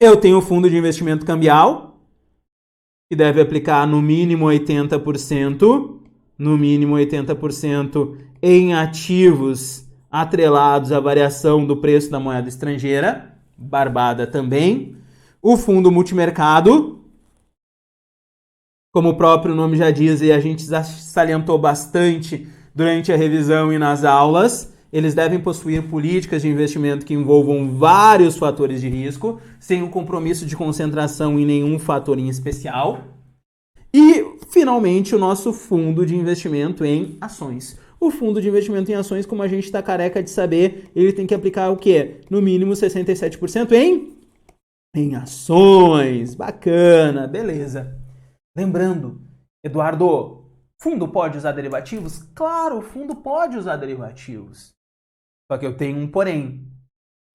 Eu tenho o fundo de investimento cambial, que deve aplicar no mínimo 80%, em ativos atrelados à variação do preço da moeda estrangeira, barbada também. O fundo multimercado, como o próprio nome já diz e a gente salientou bastante durante a revisão e nas aulas, eles devem possuir políticas de investimento que envolvam vários fatores de risco, sem o compromisso de concentração em nenhum fator em especial. E, finalmente, o nosso fundo de investimento em ações. O fundo de investimento em ações, como a gente está careca de saber, ele tem que aplicar o quê? No mínimo 67% em ações. Bacana, beleza. Lembrando, Eduardo, fundo pode usar derivativos? Claro, o fundo pode usar derivativos. Só que eu tenho um porém.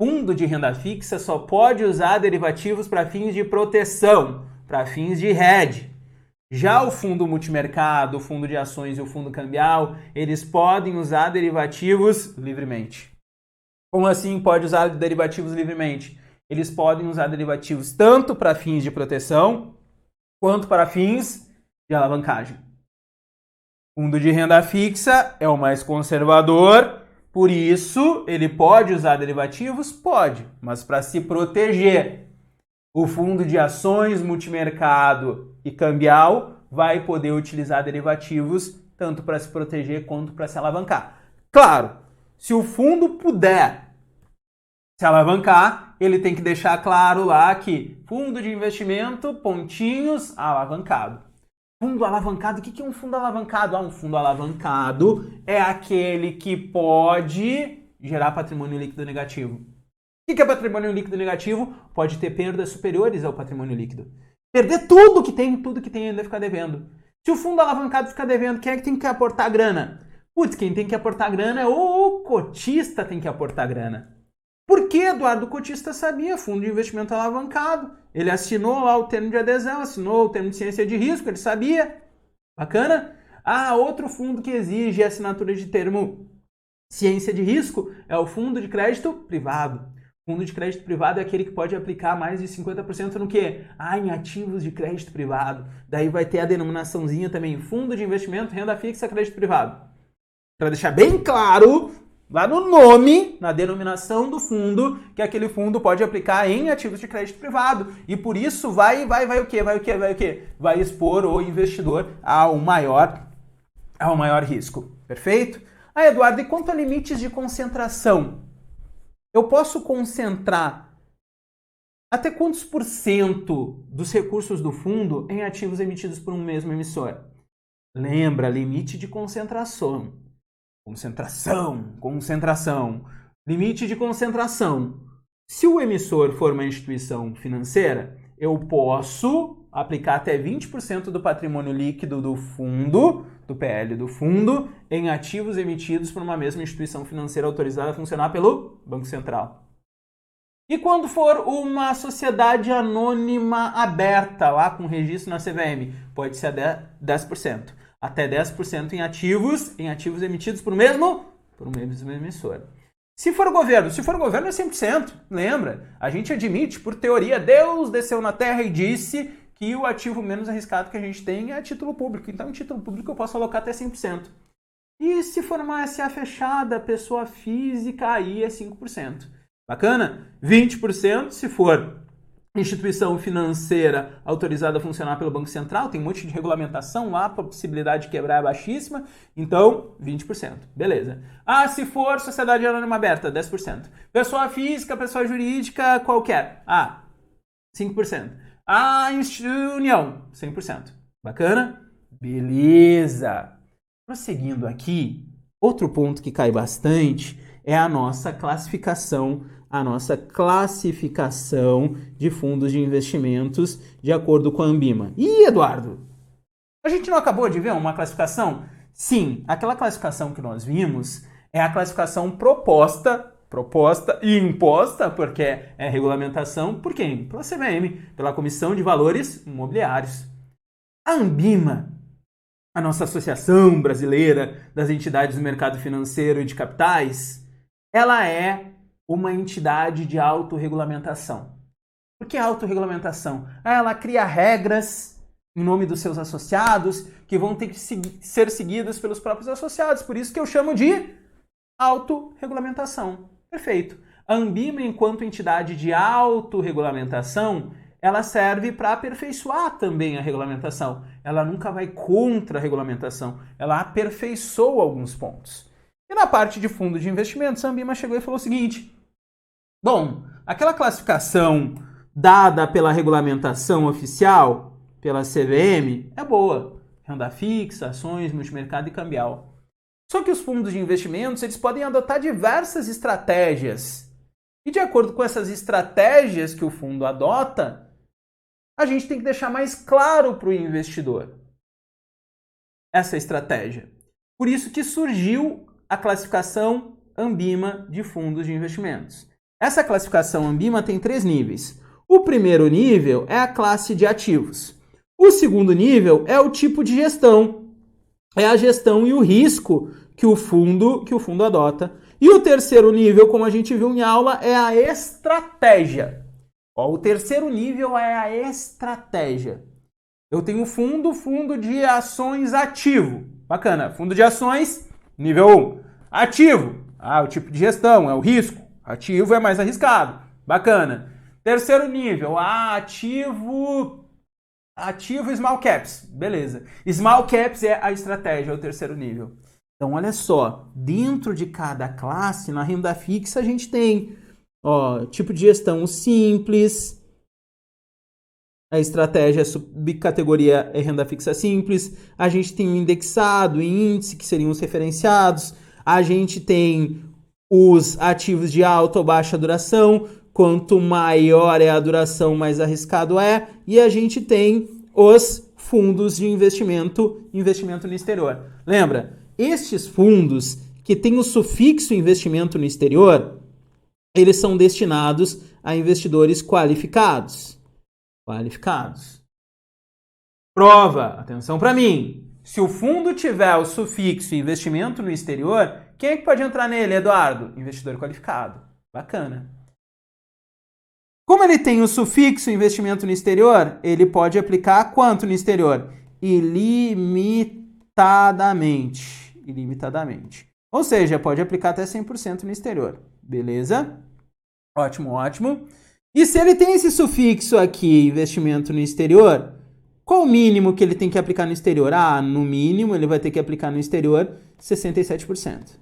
Fundo de renda fixa só pode usar derivativos para fins de proteção, para fins de hedge. Já o fundo multimercado, o fundo de ações e o fundo cambial, eles podem usar derivativos livremente. Como assim pode usar derivativos livremente? Eles podem usar derivativos tanto para fins de proteção, quanto para fins de alavancagem. Fundo de renda fixa é o mais conservador, por isso ele pode usar derivativos? Pode, mas para se proteger. O fundo de ações, multimercado e cambial vai poder utilizar derivativos tanto para se proteger quanto para se alavancar. Claro, se o fundo puder se alavancar, ele tem que deixar claro lá que fundo de investimento, pontinhos, alavancado. Fundo alavancado, o que é um fundo alavancado? Um fundo alavancado é aquele que pode gerar patrimônio líquido negativo. O que é patrimônio líquido negativo? Pode ter perdas superiores ao patrimônio líquido. Perder tudo que tem ainda ficar devendo. Se o fundo alavancado ficar devendo, quem é que tem que aportar grana? Putz, quem tem que aportar grana é o cotista tem que aportar grana. Por que, Eduardo? O cotista sabia, fundo de investimento alavancado. Ele assinou lá o termo de adesão, assinou o termo de ciência de risco, ele sabia. Bacana? Outro fundo que exige assinatura de termo ciência de risco é o fundo de crédito privado. Fundo de crédito privado é aquele que pode aplicar mais de 50% no quê? Em ativos de crédito privado. Daí vai ter a denominaçãozinha também, fundo de investimento, renda fixa, crédito privado. Para deixar bem claro, lá no nome, na denominação do fundo, que aquele fundo pode aplicar em ativos de crédito privado. E por isso vai o quê? Vai expor o investidor ao maior risco. Perfeito? Eduardo, e quanto a limites de concentração? Eu posso concentrar até quantos por cento dos recursos do fundo em ativos emitidos por um mesmo emissor? Lembra, limite de concentração. Concentração. Limite de concentração. Se o emissor for uma instituição financeira, eu posso aplicar até 20% do patrimônio líquido do fundo, do PL do fundo, em ativos emitidos por uma mesma instituição financeira autorizada a funcionar pelo Banco Central. E quando for uma sociedade anônima aberta, lá com registro na CVM, pode ser até 10%. Até 10% em ativos emitidos por um mesmo emissor. Se for governo é 100%. Lembra? A gente admite, por teoria, Deus desceu na Terra e disse que o ativo menos arriscado que a gente tem é título público. Então, em título público eu posso alocar até 100%. E se for uma SA fechada, pessoa física, aí é 5%. Bacana? 20% se for instituição financeira autorizada a funcionar pelo Banco Central, tem um monte de regulamentação lá, a possibilidade de quebrar é baixíssima, então 20%. Beleza. Se for sociedade anônima aberta, 10%. Pessoa física, pessoa jurídica, qualquer. 5%. União, 100%. Bacana? Beleza. Prosseguindo aqui, outro ponto que cai bastante é a nossa classificação de fundos de investimentos de acordo com a Anbima. Eduardo, a gente não acabou de ver uma classificação? Sim, aquela classificação que nós vimos é a classificação proposta e imposta, porque é regulamentação, por quem? Pela CVM, pela Comissão de Valores Imobiliários. A Anbima, a nossa Associação Brasileira das Entidades do Mercado Financeiro e de Capitais, ela é uma entidade de autorregulamentação. Por que autorregulamentação? Ela cria regras em nome dos seus associados que vão ter que ser seguidas pelos próprios associados. Por isso que eu chamo de autorregulamentação. Perfeito. A Anbima, enquanto entidade de autorregulamentação, ela serve para aperfeiçoar também a regulamentação. Ela nunca vai contra a regulamentação, ela aperfeiçoa alguns pontos. E na parte de fundo de investimentos, a Anbima chegou e falou o seguinte: bom, aquela classificação dada pela regulamentação oficial, pela CVM, é boa. Renda fixa, ações, multimercado e cambial. Só que os fundos de investimentos, eles podem adotar diversas estratégias. E de acordo com essas estratégias que o fundo adota, a gente tem que deixar mais claro para o investidor essa estratégia. Por isso que surgiu a classificação Anbima de fundos de investimentos. Essa classificação Anbima tem 3 níveis. O primeiro nível é a classe de ativos. O segundo nível é o tipo de gestão. É a gestão e o risco que o fundo adota. E o terceiro nível, como a gente viu em aula, é a estratégia. O terceiro nível é a estratégia. Eu tenho fundo de ações ativo. Bacana. Fundo de ações, nível 1. Ativo. O tipo de gestão, é o risco. Ativo é mais arriscado. Bacana. Terceiro nível, ativo small caps. Beleza. Small caps é a estratégia, é o terceiro nível. Então, olha só, dentro de cada classe, na renda fixa, a gente tem tipo de gestão simples, a estratégia subcategoria é renda fixa simples, a gente tem o indexado e índice, que seriam os referenciados, a gente tem os ativos de alta ou baixa duração, quanto maior é a duração, mais arriscado é, e a gente tem os fundos de investimento no exterior. Lembra? Estes fundos que têm o sufixo investimento no exterior, eles são destinados a investidores qualificados. Prova, atenção para mim. Se o fundo tiver o sufixo investimento no exterior, quem é que pode entrar nele, Eduardo? Investidor qualificado. Bacana. Como ele tem o sufixo investimento no exterior, ele pode aplicar quanto no exterior? Ilimitadamente. Ou seja, pode aplicar até 100% no exterior. Beleza? Ótimo. E se ele tem esse sufixo aqui, investimento no exterior, qual o mínimo que ele tem que aplicar no exterior? No mínimo ele vai ter que aplicar no exterior 67%.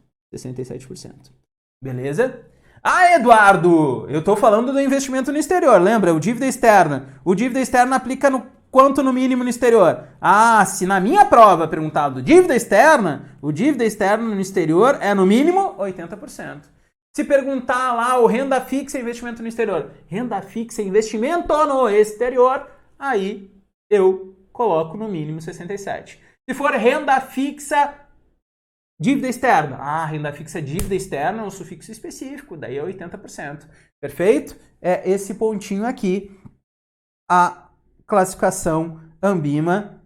Beleza? Eduardo, eu estou falando do investimento no exterior, lembra? O dívida externa. O dívida externa aplica quanto no mínimo no exterior? Se na minha prova perguntado dívida externa, o dívida externa no exterior é no mínimo 80%. Se perguntar lá o renda fixa e investimento no exterior, renda fixa e investimento no exterior, aí eu coloco no mínimo 67%. Se for renda fixa, dívida externa. Renda fixa, dívida externa é um sufixo específico, daí é 80%. Perfeito? É esse pontinho aqui, a classificação Anbima.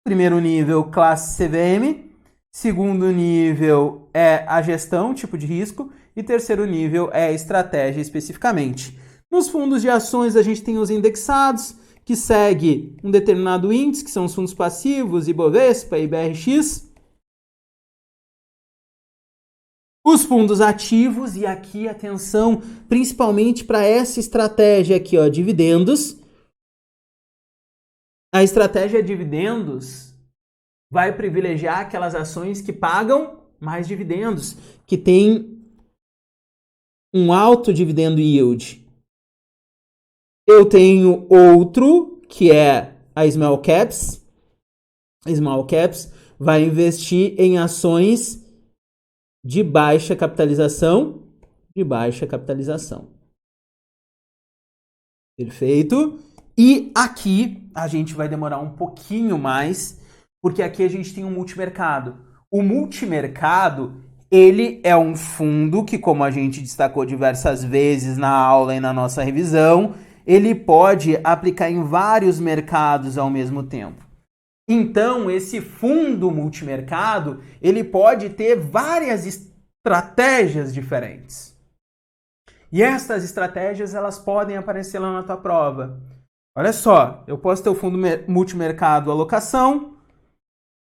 Primeiro nível, classe CVM. Segundo nível é a gestão, tipo de risco. E terceiro nível é a estratégia especificamente. Nos fundos de ações a gente tem os indexados, que segue um determinado índice, que são os fundos passivos, Ibovespa, IBRX. Os fundos ativos, e aqui atenção, principalmente para essa estratégia aqui, dividendos. A estratégia dividendos vai privilegiar aquelas ações que pagam mais dividendos, que tem um alto dividendo yield. Eu tenho outro, que é a Small Caps. Small Caps vai investir em ações de baixa capitalização. Perfeito? E aqui a gente vai demorar um pouquinho mais, porque aqui a gente tem um multimercado. O multimercado, ele é um fundo que, como a gente destacou diversas vezes na aula e na nossa revisão, ele pode aplicar em vários mercados ao mesmo tempo. Então, esse fundo multimercado, ele pode ter várias estratégias diferentes. E essas estratégias, elas podem aparecer lá na tua prova. Olha só, eu posso ter o fundo multimercado alocação,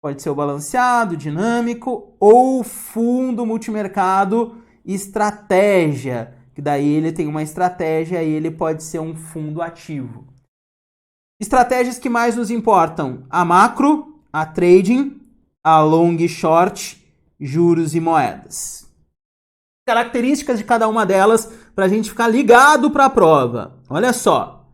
pode ser o balanceado, dinâmico, ou fundo multimercado estratégia, que daí ele tem uma estratégia e ele pode ser um fundo ativo. Estratégias que mais nos importam: a macro, a trading, a long e short, juros e moedas. Características de cada uma delas para a gente ficar ligado para a prova. Olha só.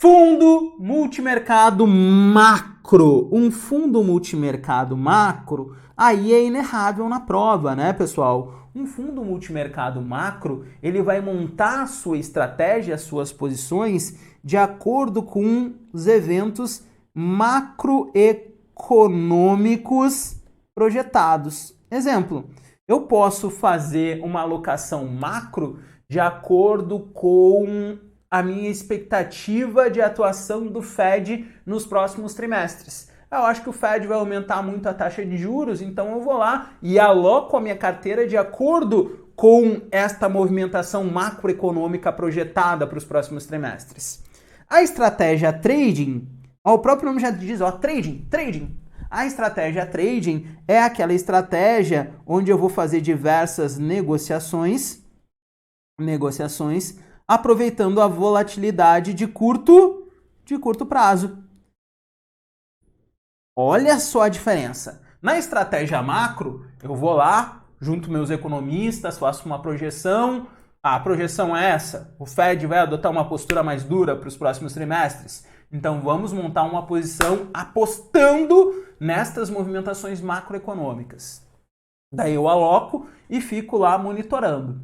Fundo multimercado macro. Um fundo multimercado macro, aí é inerrável na prova, né, pessoal? Um fundo multimercado macro, ele vai montar a sua estratégia, as suas posições, de acordo com os eventos macroeconômicos projetados. Exemplo, eu posso fazer uma alocação macro de acordo com a minha expectativa de atuação do Fed nos próximos trimestres. Eu acho que o Fed vai aumentar muito a taxa de juros, então eu vou lá e aloco a minha carteira de acordo com esta movimentação macroeconômica projetada para os próximos trimestres. A estratégia trading, o próprio nome já diz, trading. A estratégia trading é aquela estratégia onde eu vou fazer diversas negociações, aproveitando a volatilidade de curto prazo. Olha só a diferença. Na estratégia macro, eu vou lá, junto meus economistas, faço uma projeção. A projeção é essa: o Fed vai adotar uma postura mais dura para os próximos trimestres. Então vamos montar uma posição apostando nestas movimentações macroeconômicas. Daí eu aloco e fico lá monitorando.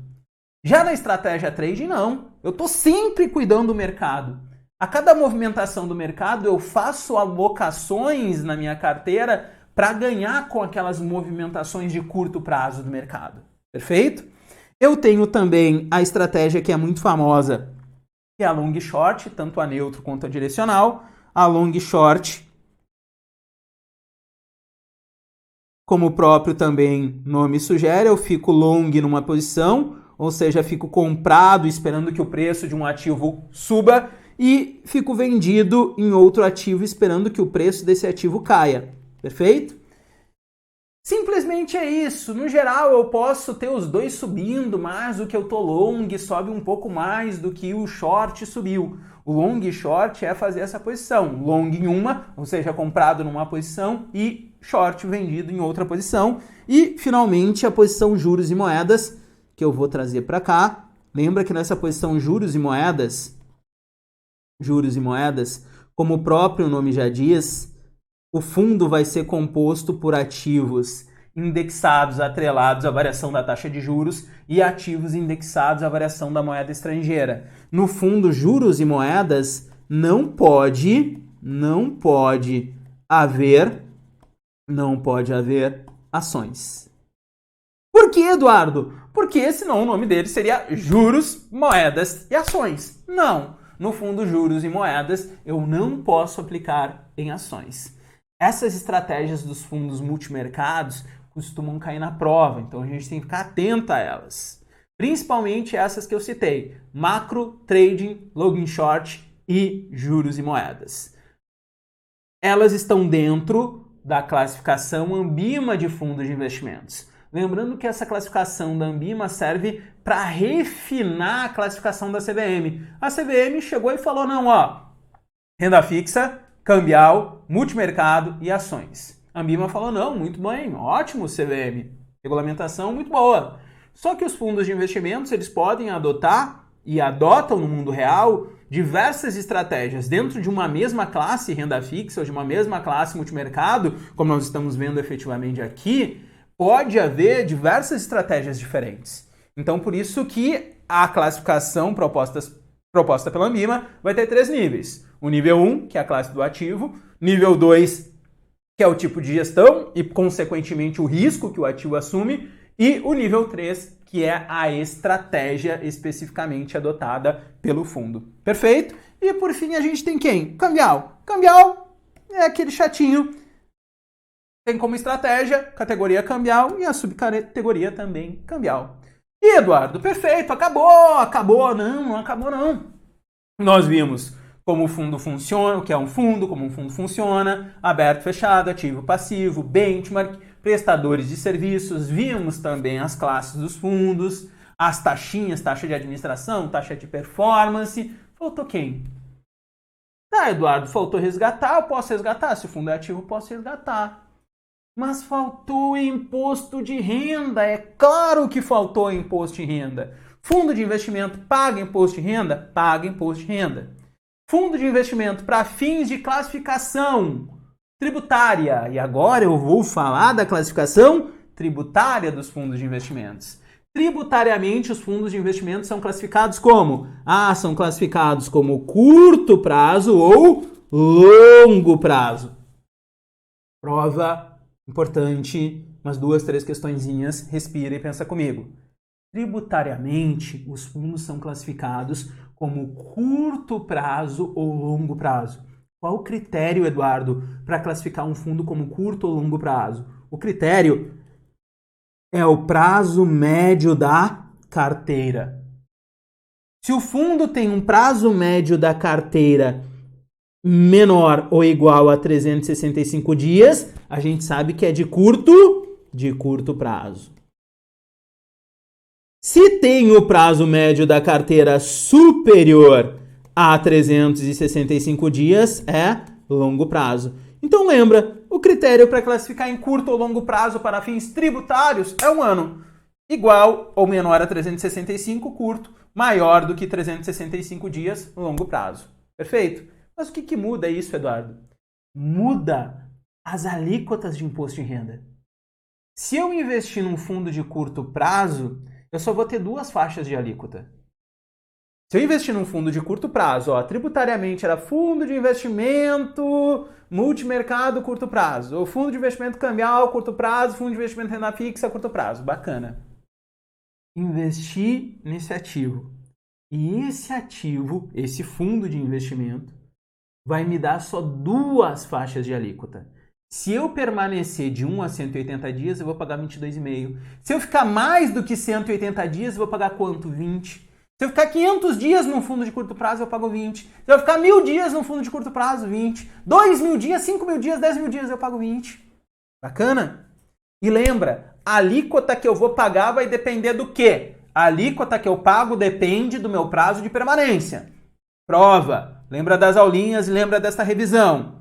Já na estratégia trading, não. Eu estou sempre cuidando do mercado. A cada movimentação do mercado, eu faço alocações na minha carteira para ganhar com aquelas movimentações de curto prazo do mercado. Perfeito? Eu tenho também a estratégia que é muito famosa, que é a long short, tanto a neutro quanto a direcional. A long short, como o próprio também nome sugere, eu fico long numa posição, ou seja, fico comprado esperando que o preço de um ativo suba e fico vendido em outro ativo esperando que o preço desse ativo caia. Perfeito? Simplesmente é isso. No geral, eu posso ter os dois subindo, mas o que eu tô long sobe um pouco mais do que o short subiu. O long e short é fazer essa posição. Long em uma, ou seja, comprado numa posição, e short vendido em outra posição. E, finalmente, a posição juros e moedas, que eu vou trazer para cá. Lembra que nessa posição juros e moedas, como o próprio nome já diz, o fundo vai ser composto por ativos indexados, atrelados à variação da taxa de juros e ativos indexados à variação da moeda estrangeira. No fundo, juros e moedas não pode haver ações. Por que, Eduardo? Porque senão o nome dele seria juros, moedas e ações. Não. No fundo, juros e moedas eu não posso aplicar em ações. Essas estratégias dos fundos multimercados costumam cair na prova, então a gente tem que ficar atento a elas. Principalmente essas que eu citei: macro, trading, long short e juros e moedas. Elas estão dentro da classificação Ambima de fundos de investimentos. Lembrando que essa classificação da Ambima serve para refinar a classificação da CVM. A CVM chegou e falou: não, renda fixa, cambial, multimercado e ações. A Ambima falou: não, muito bem, ótimo CVM, regulamentação muito boa. Só que os fundos de investimentos, eles podem adotar e adotam no mundo real diversas estratégias dentro de uma mesma classe renda fixa ou de uma mesma classe multimercado, como nós estamos vendo efetivamente aqui. Pode haver diversas estratégias diferentes. Então, por isso que a classificação proposta pela Ambima vai ter 3 níveis. O nível 1, que é a classe do ativo. Nível 2, que é o tipo de gestão e, consequentemente, o risco que o ativo assume. E o nível 3, que é a estratégia especificamente adotada pelo fundo. Perfeito? E, por fim, a gente tem quem? Cambial. Cambial, é aquele chatinho. Tem como estratégia categoria cambial e a subcategoria também cambial. E Eduardo, perfeito, acabou. Não acabou não. Nós vimos como o fundo funciona, o que é um fundo, como um fundo funciona, aberto, fechado, ativo, passivo, benchmark, prestadores de serviços, vimos também as classes dos fundos, as taxinhas, taxa de administração, taxa de performance. Faltou quem? Tá, Eduardo, faltou resgatar, eu posso resgatar. Se o fundo é ativo, eu posso resgatar. Mas faltou imposto de renda, é claro que faltou imposto de renda. Fundo de investimento paga imposto de renda? Paga imposto de renda. Fundo de investimento para fins de classificação tributária. E agora eu vou falar da classificação tributária dos fundos de investimentos. Tributariamente, os fundos de investimento são classificados como? São classificados como curto prazo ou longo prazo. Prova importante, umas 2, 3 questõezinhas, respira e pensa comigo. Tributariamente, os fundos são classificados como curto prazo ou longo prazo. Qual o critério, Eduardo, para classificar um fundo como curto ou longo prazo? O critério é o prazo médio da carteira. Se o fundo tem um prazo médio da carteira menor ou igual a 365 dias, a gente sabe que é de curto prazo. Se tem o prazo médio da carteira superior a 365 dias, é longo prazo. Então lembra, o critério para classificar em curto ou longo prazo para fins tributários é 1 ano. Igual ou menor a 365, curto, maior do que 365 dias, longo prazo. Perfeito? Mas o que muda isso, Eduardo? Muda as alíquotas de imposto de renda. Se eu investir num fundo de curto prazo, eu só vou ter 2 faixas de alíquota. Se eu investir num fundo de curto prazo, tributariamente era fundo de investimento multimercado curto prazo, ou fundo de investimento cambial curto prazo, fundo de investimento renda fixa curto prazo. Bacana. Investir nesse ativo. E esse ativo, esse fundo de investimento, vai me dar só 2 faixas de alíquota. Se eu permanecer de 1 a 180 dias, eu vou pagar 22,5. Se eu ficar mais do que 180 dias, eu vou pagar quanto? 20. Se eu ficar 500 dias num fundo de curto prazo, eu pago 20. Se eu ficar 1.000 dias num fundo de curto prazo, 20. 2.000 dias, 5.000 dias, 10.000 dias, eu pago 20. Bacana? E lembra, a alíquota que eu vou pagar vai depender do quê? A alíquota que eu pago depende do meu prazo de permanência. Prova. Lembra das aulinhas e lembra dessa revisão.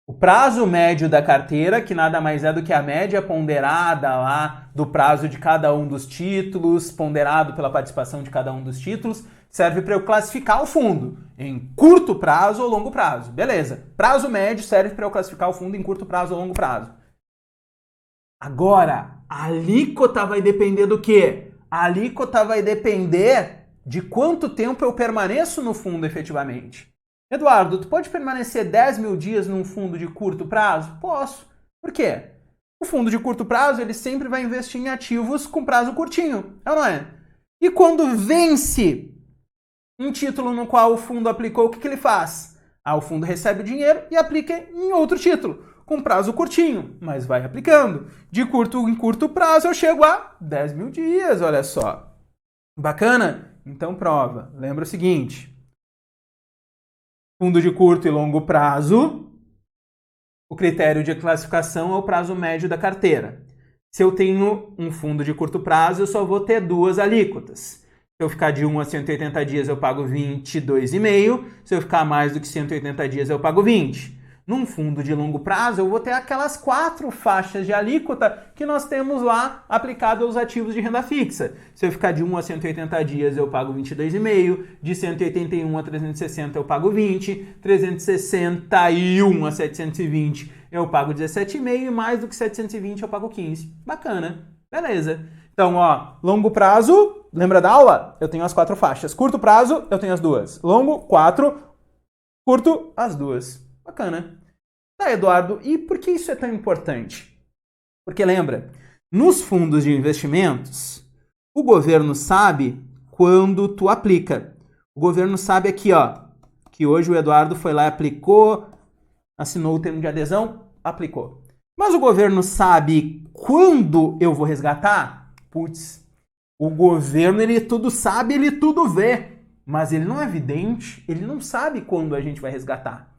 O prazo médio da carteira, que nada mais é do que a média ponderada lá do prazo de cada um dos títulos, ponderado pela participação de cada um dos títulos, serve para eu classificar o fundo em curto prazo ou longo prazo. Beleza. Prazo médio serve para eu classificar o fundo em curto prazo ou longo prazo. Agora, a alíquota vai depender do quê? A alíquota vai depender de quanto tempo eu permaneço no fundo efetivamente. Eduardo, tu pode permanecer 10.000 dias num fundo de curto prazo? Posso. Por quê? O fundo de curto prazo, ele sempre vai investir em ativos com prazo curtinho, é ou não é? E quando vence um título no qual o fundo aplicou, o que ele faz? O fundo recebe o dinheiro e aplica em outro título, com prazo curtinho, mas vai aplicando. De curto em curto prazo, eu chego a 10.000 dias, olha só. Bacana? Então prova. Lembra o seguinte. Fundo de curto e longo prazo, o critério de classificação é o prazo médio da carteira. Se eu tenho um fundo de curto prazo, eu só vou ter 2 alíquotas. Se eu ficar de 1 a 180 dias, eu pago 22,5. Se eu ficar mais do que 180 dias, eu pago 20. Num fundo de longo prazo, eu vou ter aquelas 4 faixas de alíquota que nós temos lá aplicado aos ativos de renda fixa. Se eu ficar de 1 a 180 dias, eu pago 22,5. De 181 a 360, eu pago 20. 361 a 720, eu pago 17,5. E mais do que 720, eu pago 15. Bacana. Beleza. Então, longo prazo, lembra da aula? Eu tenho as 4 faixas. Curto prazo, eu tenho as 2. Longo, 4. Curto, as 2. Bacana. Tá, Eduardo, e por que isso é tão importante? Porque lembra, nos fundos de investimentos, o governo sabe quando tu aplica. O governo sabe aqui, que hoje o Eduardo foi lá e aplicou assinou o termo de adesão, aplicou. Mas o governo sabe quando eu vou resgatar? Putz, o governo, ele tudo sabe, ele tudo vê. Mas ele não é vidente, ele não sabe quando a gente vai resgatar.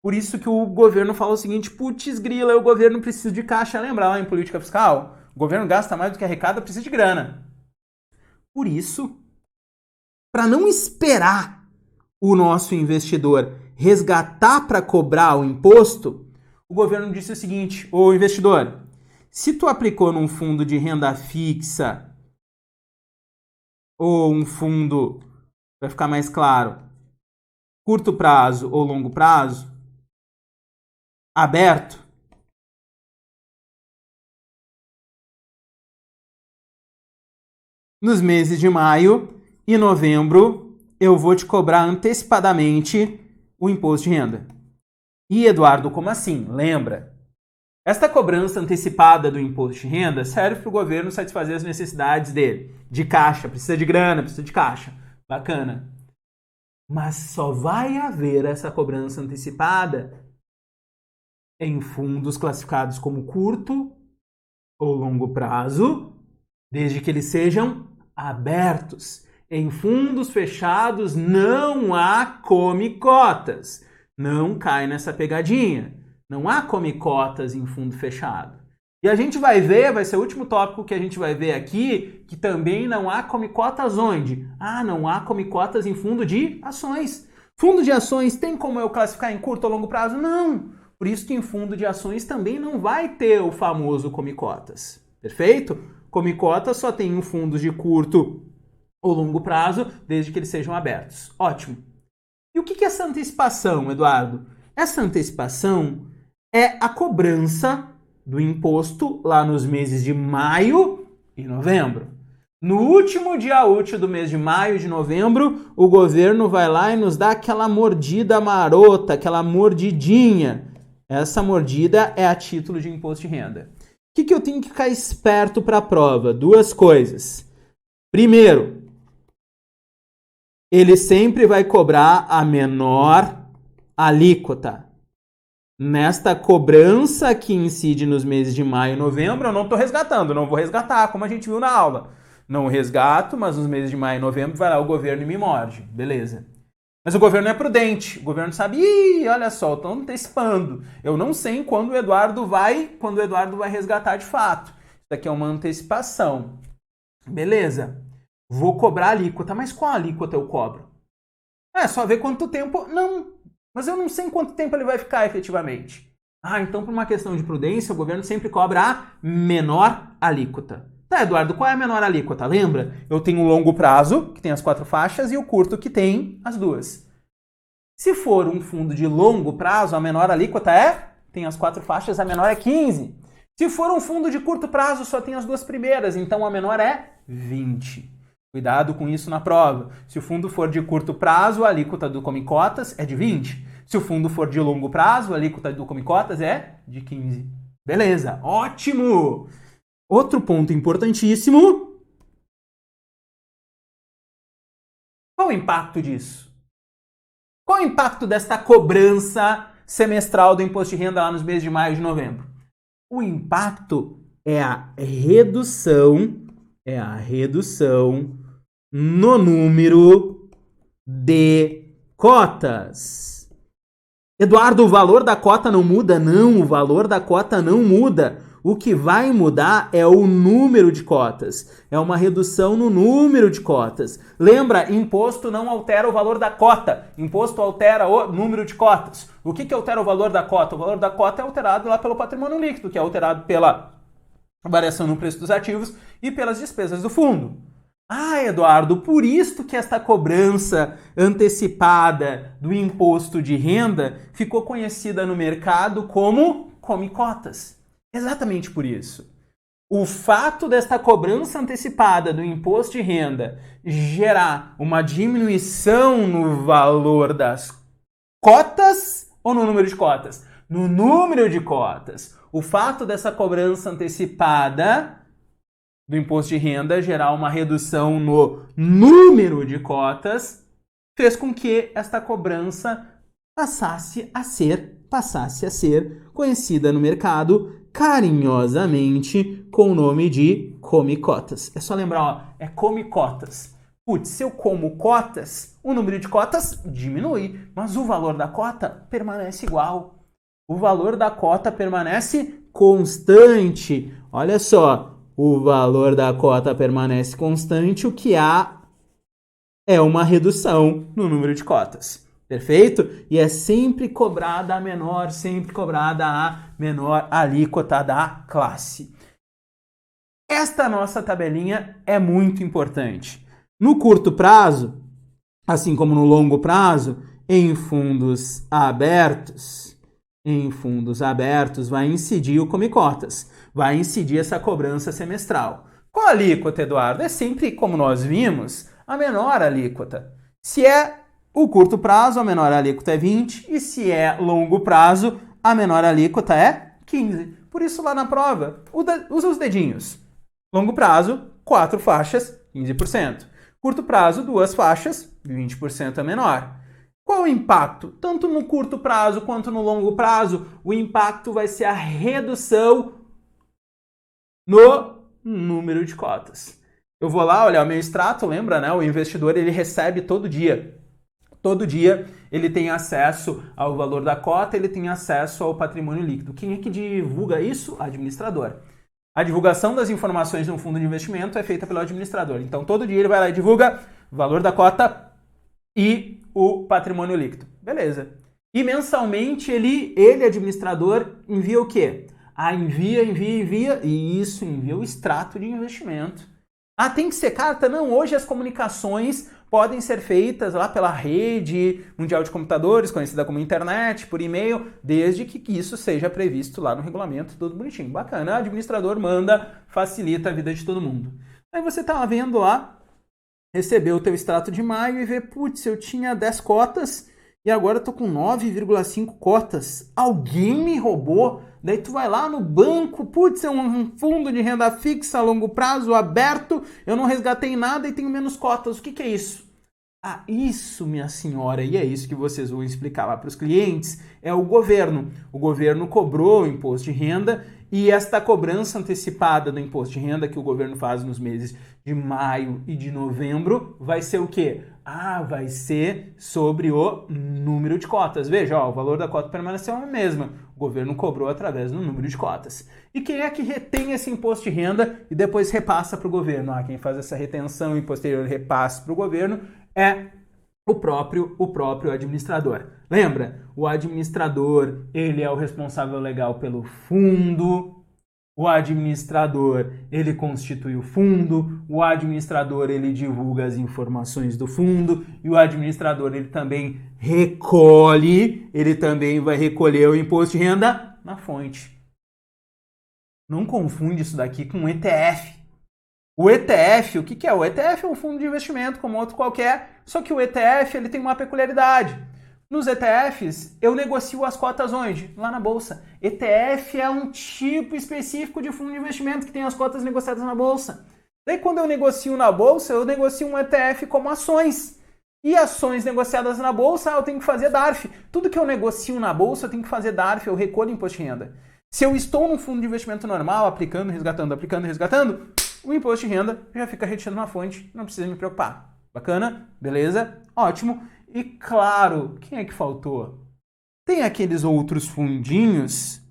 Por isso que o governo fala o seguinte, putz grila, o governo precisa de caixa. Lembra lá em política fiscal? O governo gasta mais do que arrecada, precisa de grana. Por isso, para não esperar o nosso investidor resgatar para cobrar o imposto, o governo disse o seguinte, ô investidor, se tu aplicou num fundo de renda fixa ou um fundo, para ficar mais claro, curto prazo ou longo prazo, aberto, nos meses de maio e novembro, eu vou te cobrar antecipadamente o imposto de renda. E, Eduardo, como assim? Lembra? Esta cobrança antecipada do imposto de renda serve para o governo satisfazer as necessidades dele. De caixa, precisa de grana, precisa de caixa. Bacana. Mas só vai haver essa cobrança antecipada em fundos classificados como curto ou longo prazo, desde que eles sejam abertos. Em fundos fechados não há come-cotas. Não cai nessa pegadinha. Não há come-cotas em fundo fechado. E a gente vai ver, vai ser o último tópico que a gente vai ver aqui, que também não há come-cotas onde? Não há come-cotas em fundo de ações. Fundo de ações tem como eu classificar em curto ou longo prazo? Não. Por isso que em fundo de ações também não vai ter o famoso come-cotas. Perfeito? Come-cotas só tem em fundos de curto ou longo prazo, desde que eles sejam abertos. Ótimo. E o que é essa antecipação, Eduardo? Essa antecipação é a cobrança do imposto lá nos meses de maio e novembro. No último dia útil do mês de maio e de novembro, o governo vai lá e nos dá aquela mordida marota, aquela mordidinha. Essa mordida é a título de imposto de renda. O que eu tenho que ficar esperto para a prova? Duas coisas. Primeiro, ele sempre vai cobrar a menor alíquota. Nesta cobrança que incide nos meses de maio e novembro, eu não estou resgatando, não vou resgatar, como a gente viu na aula. Não resgato, mas nos meses de maio e novembro vai lá o governo e me morde. Beleza. Mas o governo é prudente. O governo sabe, olha só, estão antecipando. Eu não sei quando o Eduardo vai resgatar de fato. Isso aqui é uma antecipação. Beleza. Vou cobrar a alíquota. Mas qual alíquota eu cobro? É só ver quanto tempo... Não. Mas eu não sei em quanto tempo ele vai ficar efetivamente. Então por uma questão de prudência, o governo sempre cobra a menor alíquota. Tá, Eduardo, qual é a menor alíquota? Lembra? Eu tenho o longo prazo, que tem as 4 faixas, e o curto, que tem as 2. Se for um fundo de longo prazo, a menor alíquota tem as 4 faixas, a menor é 15. Se for um fundo de curto prazo, só tem as 2 primeiras, então a menor é 20. Cuidado com isso na prova. Se o fundo for de curto prazo, a alíquota do come-cotas é de 20. Se o fundo for de longo prazo, a alíquota do come-cotas é de 15. Beleza, ótimo! Outro ponto importantíssimo. Qual o impacto disso? Qual o impacto desta cobrança semestral do imposto de renda lá nos meses de maio e de novembro? O impacto é a redução no número de cotas. Eduardo, o valor da cota não muda? Não, o valor da cota não muda. O que vai mudar é o número de cotas. É uma redução no número de cotas. Lembra, imposto não altera o valor da cota. Imposto altera o número de cotas. O que altera o valor da cota? O valor da cota é alterado lá pelo patrimônio líquido, que é alterado pela variação no preço dos ativos e pelas despesas do fundo. Eduardo, por isso que esta cobrança antecipada do imposto de renda ficou conhecida no mercado como come-cotas. Exatamente por isso. O fato desta cobrança antecipada do imposto de renda gerar uma diminuição no valor das cotas ou no número de cotas? No número de cotas. O fato dessa cobrança antecipada do imposto de renda gerar uma redução no número de cotas fez com que esta cobrança passasse a ser passasse a ser conhecida no mercado carinhosamente com o nome de come cotas. É só lembrar, ó, é come cotas. Putz, se eu como cotas, o número de cotas diminui, mas o valor da cota permanece igual. O valor da cota permanece constante. Olha só, o valor da cota permanece constante, o que há é uma redução no número de cotas. Perfeito? E é sempre cobrada a menor alíquota da classe. Esta nossa tabelinha é muito importante. No curto prazo, assim como no longo prazo, em fundos abertos vai incidir o come cotas, vai incidir essa cobrança semestral. Qual a alíquota, Eduardo? É sempre, como nós vimos, a menor alíquota. Se é o curto prazo, a menor alíquota é 20, e se é longo prazo, a menor alíquota é 15. Por isso, lá na prova, usa os dedinhos. Longo prazo, 4 faixas, 15%. Curto prazo, 2 faixas, 20% é menor. Qual o impacto? Tanto no curto prazo quanto no longo prazo, o impacto vai ser a redução no número de cotas. Eu vou lá olhar o meu extrato, lembra, né? O investidor ele recebe todo dia. Todo dia ele tem acesso ao valor da cota, ele tem acesso ao patrimônio líquido. Quem é que divulga isso? Administrador. A divulgação das informações no fundo de investimento é feita pelo administrador. Então, todo dia ele vai lá e divulga o valor da cota e o patrimônio líquido. Beleza. E mensalmente ele administrador, envia o quê? Envia. E isso, envia o extrato de investimento. Tem que ser carta? Não, hoje as comunicações podem ser feitas lá pela rede mundial de computadores, conhecida como internet, por e-mail, desde que isso seja previsto lá no regulamento, tudo bonitinho. Bacana, o administrador manda, facilita a vida de todo mundo. Aí você está vendo lá, recebeu o teu extrato de maio e vê, putz, eu tinha 10 cotas e agora eu tô com 9,5 cotas. Alguém me roubou? Daí tu vai lá no banco, putz, é um fundo de renda fixa a longo prazo, aberto, eu não resgatei nada e tenho menos cotas. O que é isso? Isso, minha senhora, e é isso que vocês vão explicar lá para os clientes, é o governo. O governo cobrou o imposto de renda e esta cobrança antecipada do imposto de renda que o governo faz nos meses de maio e de novembro vai ser o quê? Vai ser sobre o número de cotas. Veja, o valor da cota permaneceu a mesma. O governo cobrou através do número de cotas. E quem é que retém esse imposto de renda e depois repassa para o governo? Quem faz essa retenção e posterior repasse para o governo é o próprio administrador. Lembra? O administrador, ele é o responsável legal pelo fundo. O administrador, ele constitui o fundo, o administrador, ele divulga as informações do fundo e o administrador, ele também vai recolher o imposto de renda na fonte. Não confunde isso daqui com ETF. O ETF, o que é? O ETF é um fundo de investimento como outro qualquer, só que o ETF, ele tem uma peculiaridade. Nos ETFs, eu negocio as cotas onde? Lá na bolsa. ETF é um tipo específico de fundo de investimento que tem as cotas negociadas na bolsa. Daí, quando eu negocio na bolsa, eu negocio um ETF como ações. E ações negociadas na bolsa, eu tenho que fazer DARF. Tudo que eu negocio na bolsa, eu tenho que fazer DARF, eu recolho imposto de renda. Se eu estou num fundo de investimento normal, aplicando, resgatando, o imposto de renda já fica retido na fonte, não precisa me preocupar. Bacana? Beleza? Ótimo. E claro, quem é que faltou? Tem aqueles outros fundinhos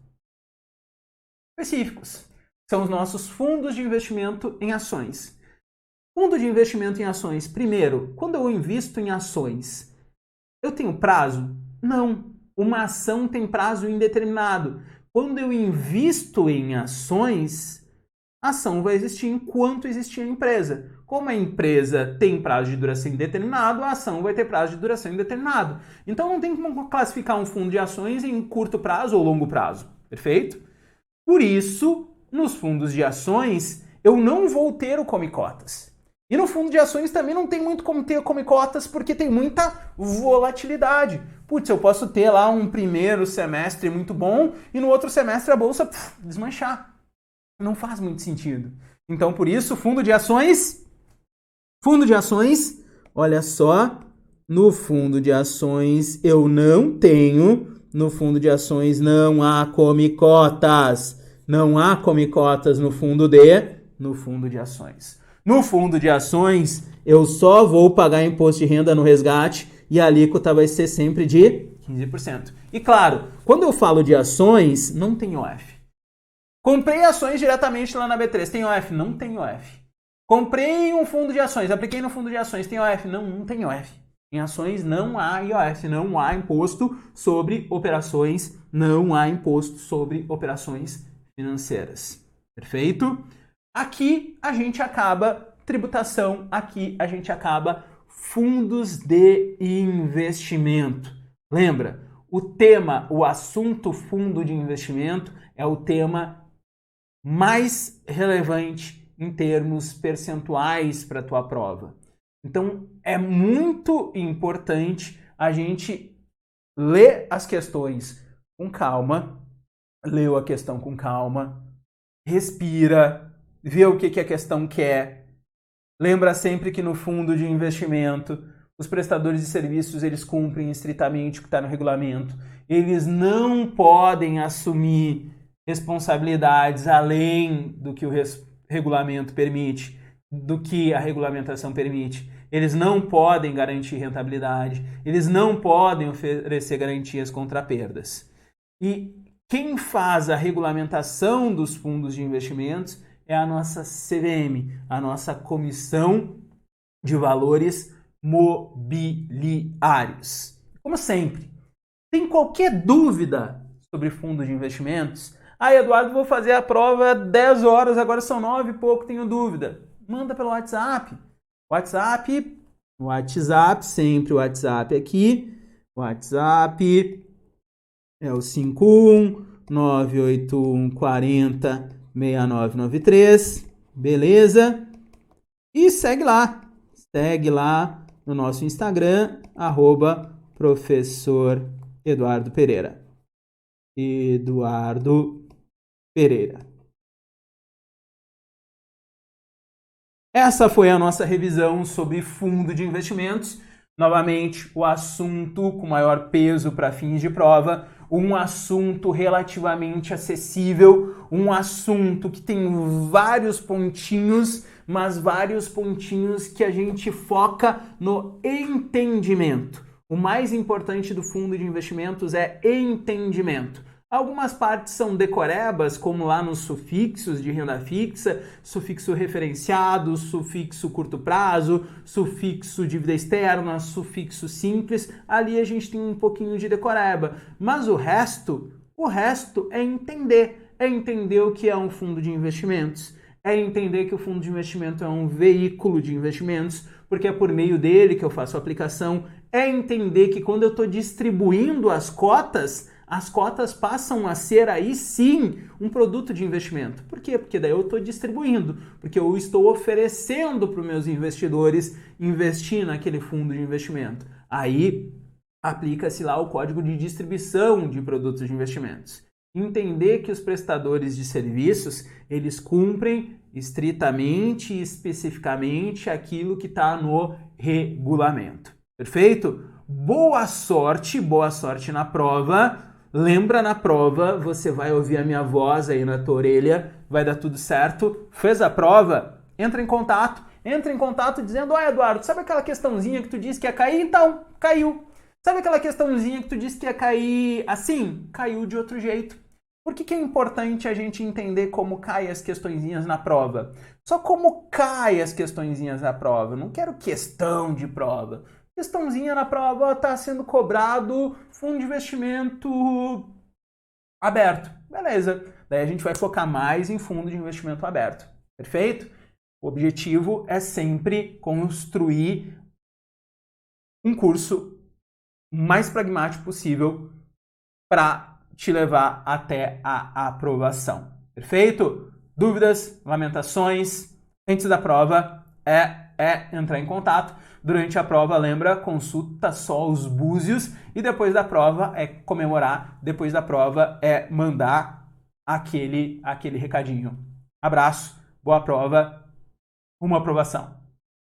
específicos. São os nossos fundos de investimento em ações. Fundo de investimento em ações. Primeiro, quando eu invisto em ações, eu tenho prazo? Não. Uma ação tem prazo indeterminado. Quando eu invisto em ações, a ação vai existir enquanto existir a empresa. Como a empresa tem prazo de duração indeterminado, a ação vai ter prazo de duração indeterminado. Então não tem como classificar um fundo de ações em curto prazo ou longo prazo. Perfeito? Por isso, nos fundos de ações, eu não vou ter o come cotas. E no fundo de ações também não tem muito como ter come cotas porque tem muita volatilidade. Putz, eu posso ter lá um primeiro semestre muito bom e no outro semestre a bolsa desmanchar. Não faz muito sentido. Então, por isso, fundo de ações, olha só, no fundo de ações eu não tenho no fundo de ações não há come-cotas. Não há come-cotas no fundo de ações. No fundo de ações, eu só vou pagar imposto de renda no resgate e a alíquota vai ser sempre de 15%. E claro, quando eu falo de ações, não tem OF. Comprei ações diretamente lá na B3, tem OF? Não tem OF. Comprei um fundo de ações, apliquei no fundo de ações, tem OF? Não tem OF. Em ações não há IOF, não há imposto sobre operações, não há imposto sobre operações financeiras. Perfeito? Aqui a gente acaba tributação, aqui a gente acaba fundos de investimento. Lembra? O tema, o assunto fundo de investimento é o tema mais relevante em termos percentuais para a tua prova. Então, é muito importante a gente ler as questões com calma, leu a questão com calma, respira, vê o que a questão quer. Lembra sempre que no fundo de investimento, os prestadores de serviços, eles cumprem estritamente o que está no regulamento. Eles não podem assumir responsabilidades além do que o regulamento permite, do que a regulamentação permite. Eles não podem garantir rentabilidade, eles não podem oferecer garantias contra perdas. E quem faz a regulamentação dos fundos de investimentos é a nossa CVM, a nossa Comissão de Valores Mobiliários. Como sempre, tem qualquer dúvida sobre fundo de investimentos? Eduardo, vou fazer a prova 10 horas, agora são 9 e pouco, tenho dúvida. Manda pelo WhatsApp. WhatsApp, sempre o WhatsApp aqui. WhatsApp é o 51981406993. Beleza? E segue lá no nosso Instagram, @professor Eduardo Pereira. Eduardo Pereira. Essa foi a nossa revisão sobre fundo de investimentos. Novamente, o assunto com maior peso para fins de prova, um assunto relativamente acessível, um assunto que tem vários pontinhos, mas vários pontinhos que a gente foca no entendimento. O mais importante do fundo de investimentos é entendimento. Algumas partes são decorebas, como lá nos sufixos de renda fixa, sufixo referenciado, sufixo curto prazo, sufixo dívida externa, sufixo simples. Ali a gente tem um pouquinho de decoreba. Mas o resto é entender o que é um fundo de investimentos. É entender que o fundo de investimento é um veículo de investimentos, porque é por meio dele que eu faço a aplicação. É entender que quando eu estou distribuindo as cotas passam a ser aí sim um produto de investimento. Por quê? Porque daí eu estou distribuindo, porque eu estou oferecendo para os meus investidores investir naquele fundo de investimento. Aí aplica-se lá o código de distribuição de produtos de investimentos. Entender que os prestadores de serviços, eles cumprem estritamente e especificamente aquilo que está no regulamento. Perfeito? Boa sorte na prova. Lembra, na prova, você vai ouvir a minha voz aí na tua orelha, vai dar tudo certo. Fez a prova? Entra em contato dizendo, Eduardo, sabe aquela questãozinha que tu disse que ia cair? Então, caiu. Sabe aquela questãozinha que tu disse que ia cair assim? Caiu de outro jeito. Por que é importante a gente entender como caem as questõezinhas na prova? Só como caem as questõezinhas na prova. Eu não quero questão de prova. Questãozinha na prova, está sendo cobrado fundo de investimento aberto. Beleza. Daí a gente vai focar mais em fundo de investimento aberto. Perfeito? O objetivo é sempre construir um curso mais pragmático possível para te levar até a aprovação. Perfeito? Dúvidas, lamentações, antes da prova é entrar em contato. Durante a prova, lembra, consulta só os búzios e depois da prova é comemorar, depois da prova é mandar aquele recadinho. Abraço, boa prova, uma aprovação.